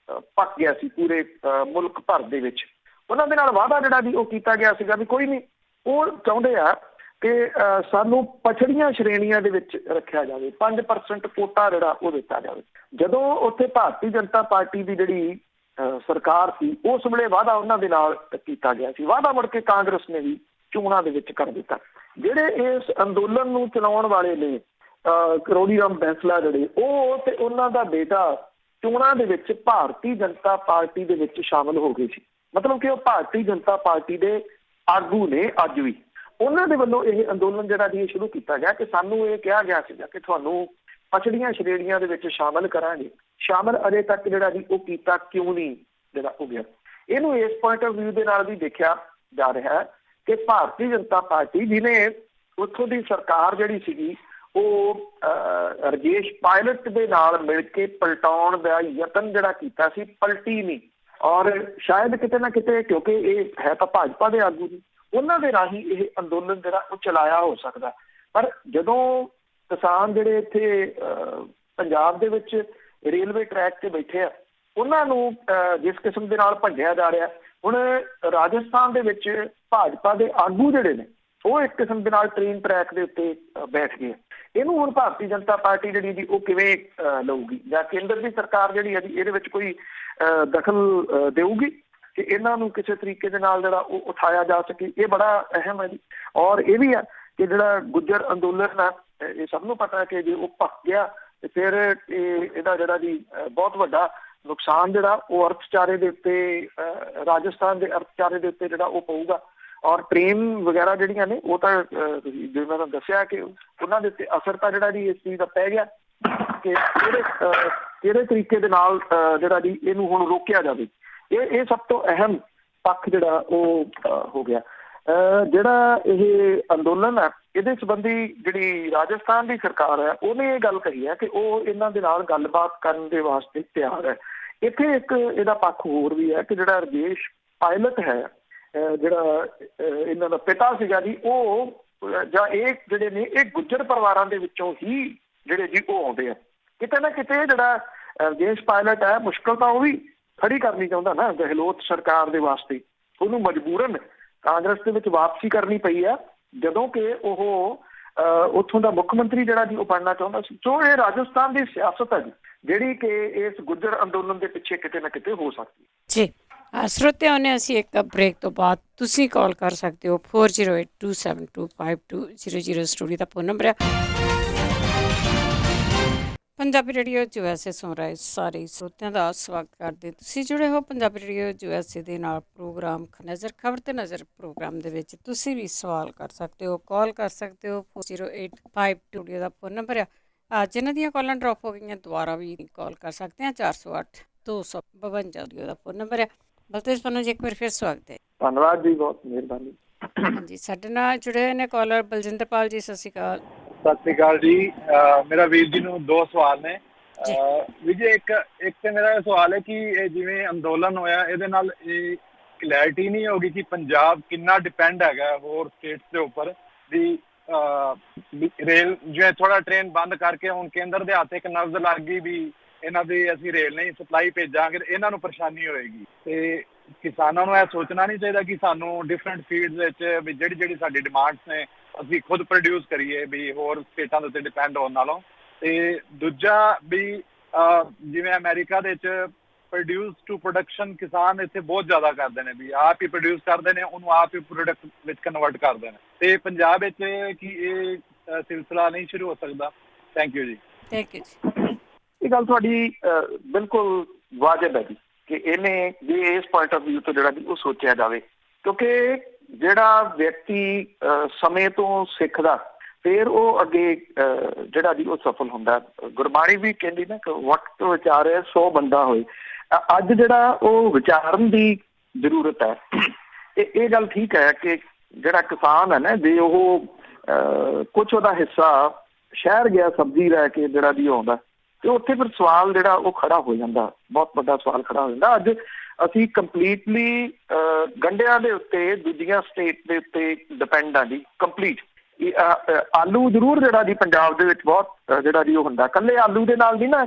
Speaker 2: ਭੱਕ ਗਿਆ ਸੀ ਪੂਰੇ ਮੁਲਕ ਭਰ ਦੇ ਵਿੱਚ। ਉਹਨਾਂ ਦੇ ਨਾਲ ਵਾਅਦਾ ਜਿਹੜਾ ਵੀ ਉਹ ਕੀਤਾ ਗਿਆ ਸੀਗਾ ਵੀ ਕੋਈ ਨਹੀਂ, ਉਹ ਚਾਹੁੰਦੇ ਆ ਕਿ ਸਾਨੂੰ ਪਛੜੀਆਂ ਸ਼੍ਰੇਣੀਆਂ ਦੇ ਵਿੱਚ ਰੱਖਿਆ ਜਾਵੇ, 5% ਕੋਟਾ ਜਿਹੜਾ ਉਹ ਦਿੱਤਾ ਜਾਵੇ। ਜਦੋਂ ਉੱਥੇ ਭਾਰਤੀ ਜਨਤਾ ਪਾਰਟੀ ਦੀ ਜਿਹੜੀ ਸਰਕਾਰ ਸੀ ਉਸ ਵੇਲੇ ਵਾਅਦਾ ਉਹਨਾਂ ਦੇ ਨਾਲ ਕੀਤਾ ਗਿਆ ਸੀ। ਵਾਅਦਾ ਮੁੜ ਕੇ ਕਾਂਗਰਸ ਨੇ ਵੀ ਚੋਣਾਂ ਦੇ ਵਿੱਚ ਕਰ ਦਿੱਤਾ। ਜਿਹੜੇ ਇਸ ਅੰਦੋਲਨ ਨੂੰ ਚਲਾਉਣ ਵਾਲੇ ਨੇ ਕਰੋੜੀ ਰਾਮ ਬੈਂਸਲਾ ਜਿਹੜੇ ਉਹ ਤੇ ਉਹਨਾਂ ਦਾ ਬੇਟਾ ਚੋਣਾਂ ਦੇ ਵਿੱਚ ਭਾਰਤੀ ਜਨਤਾ ਪਾਰਟੀ ਦੇ ਵਿੱਚ ਸ਼ਾਮਲ ਹੋ ਗਏ ਸੀ। ਮਤਲਬ ਕਿ ਉਹ ਭਾਰਤੀ ਜਨਤਾ ਪਾਰਟੀ ਦੇ ਆਗੂ ਨੇ ਅੱਜ ਵੀ। ਉਹਨਾਂ ਦੇ ਵੱਲੋਂ ਇਹ ਅੰਦੋਲਨ ਜਿਹੜਾ ਜੀ ਸ਼ੁਰੂ ਕੀਤਾ ਗਿਆ ਕਿ ਸਾਨੂੰ ਇਹ ਕਿਹਾ ਗਿਆ ਸੀਗਾ ਕਿ ਤੁਹਾਨੂੰ ਪਛੜੀਆਂ ਸ਼੍ਰੇਣੀਆਂ ਦੇ ਵਿੱਚ ਸ਼ਾਮਲ ਕਰਾਂਗੇ। ਸ਼ਾਮਲ ਅਜੇ ਤੱਕ ਜਿਹੜਾ ਜੀ ਉਹ ਕੀਤਾ ਕਿਉਂ ਨਹੀਂ ਜਿਹੜਾ ਹੋ ਗਿਆ। ਇਹਨੂੰ ਇਸ ਪੁਆਇੰਟ ਆਫ ਵਿਊ ਦੇ ਨਾਲ ਵੀ ਦੇਖਿਆ ਜਾ ਰਿਹਾ ਹੈ ਕਿ ਭਾਰਤੀ ਜਨਤਾ ਪਾਰਟੀ ਜਿਹਨੇ ਉੱਥੋਂ ਦੀ ਸਰਕਾਰ ਜਿਹੜੀ ਸੀਗੀ ਉਹ ਰਾਜੇਸ਼ ਪਾਇਲਟ ਦੇ ਨਾਲ ਮਿਲ ਕੇ ਪਲਟਾਉਣ ਦਾ ਯਤਨ ਜਿਹੜਾ ਕੀਤਾ ਸੀ, ਪਲਟੀ ਨਹੀਂ। ਔਰ ਸ਼ਾਇਦ ਕਿਤੇ ਨਾ ਕਿਤੇ, ਕਿਉਂਕਿ ਇਹ ਹੈ ਤਾਂ ਭਾਜਪਾ ਦੇ ਆਗੂ ਨੇ, ਉਹਨਾਂ ਦੇ ਰਾਹੀਂ ਇਹ ਅੰਦੋਲਨ ਜਿਹੜਾ ਉਹ ਚਲਾਇਆ ਹੋ ਸਕਦਾ। ਪਰ ਜਦੋਂ ਕਿਸਾਨ ਜਿਹੜੇ ਇੱਥੇ ਪੰਜਾਬ ਦੇ ਵਿੱਚ ਰੇਲਵੇ ਟਰੈਕ ਤੇ ਬੈਠੇ ਆ, ਉਹਨਾਂ ਨੂੰ ਜਿਸ ਕਿਸਮ ਦੇ ਨਾਲ ਭੰਡਿਆ ਜਾ ਰਿਹਾ, ਹੁਣ ਰਾਜਸਥਾਨ ਦੇ ਵਿੱਚ ਭਾਜਪਾ ਦੇ ਆਗੂ ਜਿਹੜੇ ਨੇ ਉਹ ਇੱਕ ਕਿਸਮ ਦੇ ਨਾਲ ਟ੍ਰੇਨ ਟਰੈਕ ਦੇ ਉੱਤੇ ਬੈਠ ਗਏ। ਇਹਨੂੰ ਹੁਣ ਭਾਰਤੀ ਜਨਤਾ ਪਾਰਟੀ ਜਿਹੜੀ ਜੀ ਉਹ ਕਿਵੇਂ ਲਊਗੀ, ਜਾਂ ਕੇਂਦਰ ਦੀ ਸਰਕਾਰ ਜਿਹੜੀ ਹੈ ਜੀ ਇਹਦੇ ਵਿੱਚ ਕੋਈ ਦਖਲ ਦੇਊਗੀ ਕਿ ਇਹਨਾਂ ਨੂੰ ਕਿਸੇ ਤਰੀਕੇ ਦੇ ਨਾਲ ਜਿਹੜਾ ਉਹ ਉਠਾਇਆ ਜਾ ਸਕੇ। ਇਹ ਬੜਾ ਅਹਿਮ ਹੈ ਜੀ। ਔਰ ਇਹ ਵੀ ਹੈ ਕਿ ਜਿਹੜਾ ਗੁੱਜਰ ਅੰਦੋਲਨ ਆ, ਇਹ ਸਭ ਨੂੰ ਪਤਾ ਹੈ ਕਿ ਜੇ ਉਹ ਭੱਕ ਗਿਆ ਤੇ ਫਿਰ ਇਹਦਾ ਜਿਹੜਾ ਜੀ ਬਹੁਤ ਵੱਡਾ ਨੁਕਸਾਨ ਜਿਹੜਾ ਉਹ ਅਰਥਚਾਰੇ ਦੇ ਉੱਤੇ, ਰਾਜਸਥਾਨ ਦੇ ਅਰਥਚਾਰੇ ਦੇ ਉੱਤੇ ਜਿਹੜਾ ਉਹ ਪਊਗਾ। ਔਰ ਟ੍ਰੇਨ ਵਗੈਰਾ ਜਿਹੜੀਆਂ ਨੇ ਉਹ ਤਾਂ ਜਿਵੇਂ ਮੈਂ ਤੁਹਾਨੂੰ ਦੱਸਿਆ ਕਿ ਉਹਨਾਂ ਦੇ ਉੱਤੇ ਅਸਰ ਤਾਂ ਜਿਹੜਾ ਜੀ ਇਸ ਚੀਜ਼ ਦਾ ਪੈ ਗਿਆ ਕਿ ਕਿਹੜੇ ਤਰੀਕੇ ਦੇ ਨਾਲ ਜਿਹੜਾ ਜੀ ਇਹਨੂੰ ਹੁਣ ਰੋਕਿਆ ਜਾਵੇ। ਇਹ ਸਭ ਤੋਂ ਅਹਿਮ ਪੱਖ ਜਿਹੜਾ ਉਹ ਹੋ ਗਿਆ। ਜਿਹੜਾ ਇਹ ਅੰਦੋਲਨ ਹੈ, ਇਹਦੇ ਸੰਬੰਧੀ ਜਿਹੜੀ ਰਾਜਸਥਾਨ ਦੀ ਸਰਕਾਰ ਹੈ ਉਹਨੇ ਇਹ ਗੱਲ ਕਹੀ ਹੈ ਕਿ ਉਹ ਇਹਨਾਂ ਦੇ ਨਾਲ ਗੱਲਬਾਤ ਕਰਨ ਦੇ ਵਾਸਤੇ ਤਿਆਰ ਹੈ। ਇੱਥੇ ਇੱਕ ਇਹਦਾ ਪੱਖ ਹੋਰ ਵੀ ਹੈ ਕਿ ਜਿਹੜਾ ਰਾਜੇਸ਼ ਪਾਇਲਟ ਹੈ, ਜਿਹੜਾ ਇਹਨਾਂ ਦਾ ਪਿਤਾ ਸੀਗਾ ਜੀ, ਉਹ ਜਾਂ ਇਹ ਜਿਹੜੇ ਨੇ ਇਹ ਗੁੱਜਰ ਪਰਿਵਾਰਾਂ ਦੇ ਵਿੱਚੋਂ ਹੀ ਜਿਹੜੇ ਜੀ ਉਹ ਆਉਂਦੇ ਆ। ਕਿਤੇ ਨਾ ਕਿਤੇ ਜਿਹੜਾ ਰਾਜੇਸ਼ ਪਾਇਲਟ ਹੈ, ਮੁਸ਼ਕਲ ਤਾਂ ਉਹ ਵੀ ਖੜੀ ਕਰਨੀ ਚਾਹੁੰਦਾ ਨਾ ਗਹਿਲੋਤ ਸਰਕਾਰ ਦੇ ਵਾਸਤੇ। ਉਹਨੂੰ ਮਜਬੂਰਨ ਕਾਂਗਰਸ ਦੇ ਵਿੱਚ ਵਾਪਸੀ ਕਰਨੀ ਪਈ ਆ, ਜਦੋਂ ਕਿ ਉਹ ਉੱਥੋਂ ਦਾ ਮੁੱਖ ਮੰਤਰੀ ਜਿਹੜਾ ਜੀ ਉਹ ਬਣਨਾ ਚਾਹੁੰਦਾ ਸੀ। ਸੋ ਇਹ ਰਾਜਸਥਾਨ ਦੀ ਸਿਆਸਤ ਹੈ ਜੀ ਜਿਹੜੀ ਕਿ ਇਸ ਗੁੱਜਰ ਅੰਦੋਲਨ ਦੇ ਪਿੱਛੇ ਕਿਤੇ ਨਾ ਕਿਤੇ ਹੋ ਸਕਦੀ
Speaker 1: ਜੀ। ਸਰੋਤਿਆਂ ਨੇ ਅਸੀਂ ਇੱਕ ਬ੍ਰੇਕ ਤੋਂ ਬਾਅਦ ਤੁਸੀਂ ਕਾਲ ਕਰ ਸਕਦੇ ਹੋ 4082725200 ਸਟੂਡੀਓ ਦਾ ਫੋਨ ਨੰਬਰ ਹੈ। ਪੰਜਾਬੀ ਰੇਡੀਓ USA ਸੁਣ ਰਹੇ ਸਾਰੇ ਸਰੋਤਿਆਂ ਦਾ ਸਵਾਗਤ ਕਰਦੇ। ਤੁਸੀਂ ਜੁੜੇ ਹੋ ਪੰਜਾਬੀ ਰੇਡੀਓ USA ਦੇ ਨਾਲ ਪ੍ਰੋਗਰਾਮ ਨਜ਼ਰ ਖਬਰ ਤੇ ਨਜ਼ਰ ਪ੍ਰੋਗਰਾਮ ਦੇ ਵਿੱਚ ਤੁਸੀਂ ਵੀ ਸਵਾਲ ਕਰ ਸਕਦੇ ਹੋ, ਕਾਲ ਕਰ ਸਕਦੇ ਹੋ 4085 ਸਟੂਡੀਓ ਦਾ ਫੋਨ ਨੰਬਰ ਹੈ। ਜਿਨ੍ਹਾਂ ਦੀਆਂ ਕਾਲਾਂ ਡਰੋਪ ਹੋ ਗਈਆਂ ਦੁਬਾਰਾ ਵੀ ਕਾਲ ਕਰ ਸਕਦੇ ਹਾਂ 408 252 ਸਟੂਡੀਓ ਦਾ ਫੋਨ ਨੰਬਰ ਹੈ। ਬਲਤੇਜ ਪੰਨੂ ਜੀ ਇੱਕ ਵਾਰ ਫਿਰ ਸਵਾਗਤ ਹੈ।
Speaker 2: ਧੰਨਵਾਦ ਜੀ, ਬਹੁਤ ਮਿਹਰਬਾਨੀ।
Speaker 1: ਹਾਂਜੀ, ਸਾਡੇ ਨਾਲ ਜੁੜੇ ਹੋਏ ਨੇ ਕਾਲਰ ਬਲਜਿੰਦਰ ਪਾਲ ਜੀ। ਸਤਿ ਸ਼੍ਰੀ ਅਕਾਲ।
Speaker 3: ਸਤਿ ਸ਼੍ਰੀ ਅਕਾਲ ਜੀ। ਮੇਰਾ ਵੀਰ ਜੀ ਨੂੰ ਦੋ ਸਵਾਲ ਨੇ। ਵੀਰ ਜੀ, ਇੱਕ ਤੇ ਮੇਰਾ ਇਹ ਸਵਾਲ ਹੈ ਕਿ ਇਹ ਜਿਵੇਂ ਅੰਦੋਲਨ ਹੋਇਆ, ਇਹਦੇ ਨਾਲ ਇਹ ਕਲੈਰਿਟੀ ਨਹੀਂ ਹੋਗੀ ਕਿ ਪੰਜਾਬ ਕਿੰਨਾ ਡਿਪੈਂਡ ਹੈਗਾ ਹੋਰ ਸਟੇਟਸ ਦੇ ਉੱਪਰ। ਵੀ ਰੇਲ ਜਿਵੇਂ ਥੋੜਾ ਟ੍ਰੇਨ ਬੰਦ ਕਰਕੇ ਹੁਣ ਕੇਂਦਰ ਦੇ ਹੱਥ ਇੱਕ ਨਬਜ਼ ਲੱਗ ਗਈ ਵੀ ਇਹਨਾਂ ਦੀ ਅਸੀਂ ਰੇਲ ਨਹੀਂ ਸਪਲਾਈ ਭੇਜਾਂਗੇ, ਇਹਨਾਂ ਨੂੰ ਪਰੇਸ਼ਾਨੀ ਹੋਏਗੀ। ਤੇ ਕਿਸਾਨਾਂ ਨੂੰ ਇਹ ਸੋਚਣਾ ਨਹੀਂ ਚਾਹੀਦਾ ਕਿ ਸਾਨੂੰ ਡਿਫਰੈਂਟ ਫੀਲਡਸ ਵਿੱਚ ਵੀ ਜਿਹੜੀ ਸਾਡੀ ਡਿਮਾਂਡਸ ਨੇ ਅਸੀਂ ਖੁਦ ਪ੍ਰੋਡਿਊਸ ਕਰੀਏ ਵੀ ਹੋਰ ਸਟੇਟਾਂ ਦੇ ਉੱਤੇ ਡਿਪੈਂਡ ਹੋਣ ਨਾਲੋਂ। ਤੇ ਦੂਜਾ ਵੀ ਜਿਵੇਂ ਅਮਰੀਕਾ ਦੇ ਵਿੱਚ ਪ੍ਰੋਡਿਊਸ ਟੂ ਪ੍ਰੋਡਕਸ਼ਨ ਕਿਸਾਨ ਇੱਥੇ ਬਹੁਤ ਜ਼ਿਆਦਾ ਕਰਦੇ ਨੇ, ਵੀ ਆਪ ਹੀ ਪ੍ਰੋਡਿਊਸ ਕਰਦੇ ਨੇ, ਉਹਨੂੰ ਆਪ ਹੀ ਪ੍ਰੋਡਕਟ ਵਿੱਚ ਕਨਵਰਟ ਕਰਦੇ ਨੇ। ਤੇ ਪੰਜਾਬ ਵਿੱਚ ਕੀ ਇਹ ਸਿਲਸਿਲਾ ਨਹੀਂ ਸ਼ੁਰੂ ਹੋ ਸਕਦਾ? ਥੈਂਕ ਯੂ ਜੀ।
Speaker 1: ਥੈਂਕ ਯੂ ਜੀ।
Speaker 2: ਇਹ ਗੱਲ ਤੁਹਾਡੀ ਬਿਲਕੁਲ ਵਾਜਬ ਹੈ ਜੀ ਕਿ ਇਹਨੇ ਜੇ ਇਸ ਪੁਆਇੰਟ ਆਫ ਵਿਊ ਤੋਂ ਜਿਹੜਾ ਜੀ ਉਹ ਸੋਚਿਆ ਜਾਵੇ, ਕਿਉਂਕਿ ਜਿਹੜਾ ਵਿਅਕਤੀ ਸਮੇਂ ਤੋਂ ਸਿੱਖਦਾ ਫਿਰ ਉਹ ਅੱਗੇ ਜਿਹੜਾ ਜੀ ਉਹ ਸਫਲ ਹੁੰਦਾ। ਗੁਰਬਾਣੀ ਵੀ ਕਹਿੰਦੀ ਨਾ ਕਿ ਵਕਤ ਵਿਚਾਰੇ 100 ਬੰਦਾ ਹੋਏ। ਅੱਜ ਜਿਹੜਾ ਉਹ ਵਿਚਾਰਨ ਦੀ ਜ਼ਰੂਰਤ ਹੈ। ਇਹ ਗੱਲ ਠੀਕ ਹੈ ਕਿ ਜਿਹੜਾ ਕਿਸਾਨ ਹੈ ਨਾ, ਜੇ ਉਹ ਕੁਛ ਉਹਦਾ ਹਿੱਸਾ ਸ਼ਹਿਰ ਗਿਆ ਸਬਜ਼ੀ ਲੈ ਕੇ ਜਿਹੜਾ ਜੀ ਆਉਂਦਾ, ਤੇ ਉੱਥੇ ਫਿਰ ਸਵਾਲ ਜਿਹੜਾ ਉਹ ਖੜਾ ਹੋ ਜਾਂਦਾ, ਬਹੁਤ ਵੱਡਾ ਸਵਾਲ ਖੜਾ ਹੋ ਜਾਂਦਾ। ਅੱਜ ਅਸੀਂ ਕੰਪਲੀਟਲੀ ਗੰਢਿਆਂ ਦੇ ਉੱਤੇ ਦੂਜੀਆਂ ਸਟੇਟ ਦੇ ਉੱਤੇ ਡਿਪੈਂਡ ਆ ਜੀ, ਕੰਪਲੀਟ। ਆਲੂ ਜ਼ਰੂਰ ਜਿਹੜਾ ਜੀ ਪੰਜਾਬ ਦੇ ਵਿੱਚ ਬਹੁਤ ਜਿਹੜਾ ਜੀ ਉਹ ਹੁੰਦਾ, ਇਕੱਲੇ ਆਲੂ ਦੇ ਨਾਲ ਨਹੀਂ ਨਾ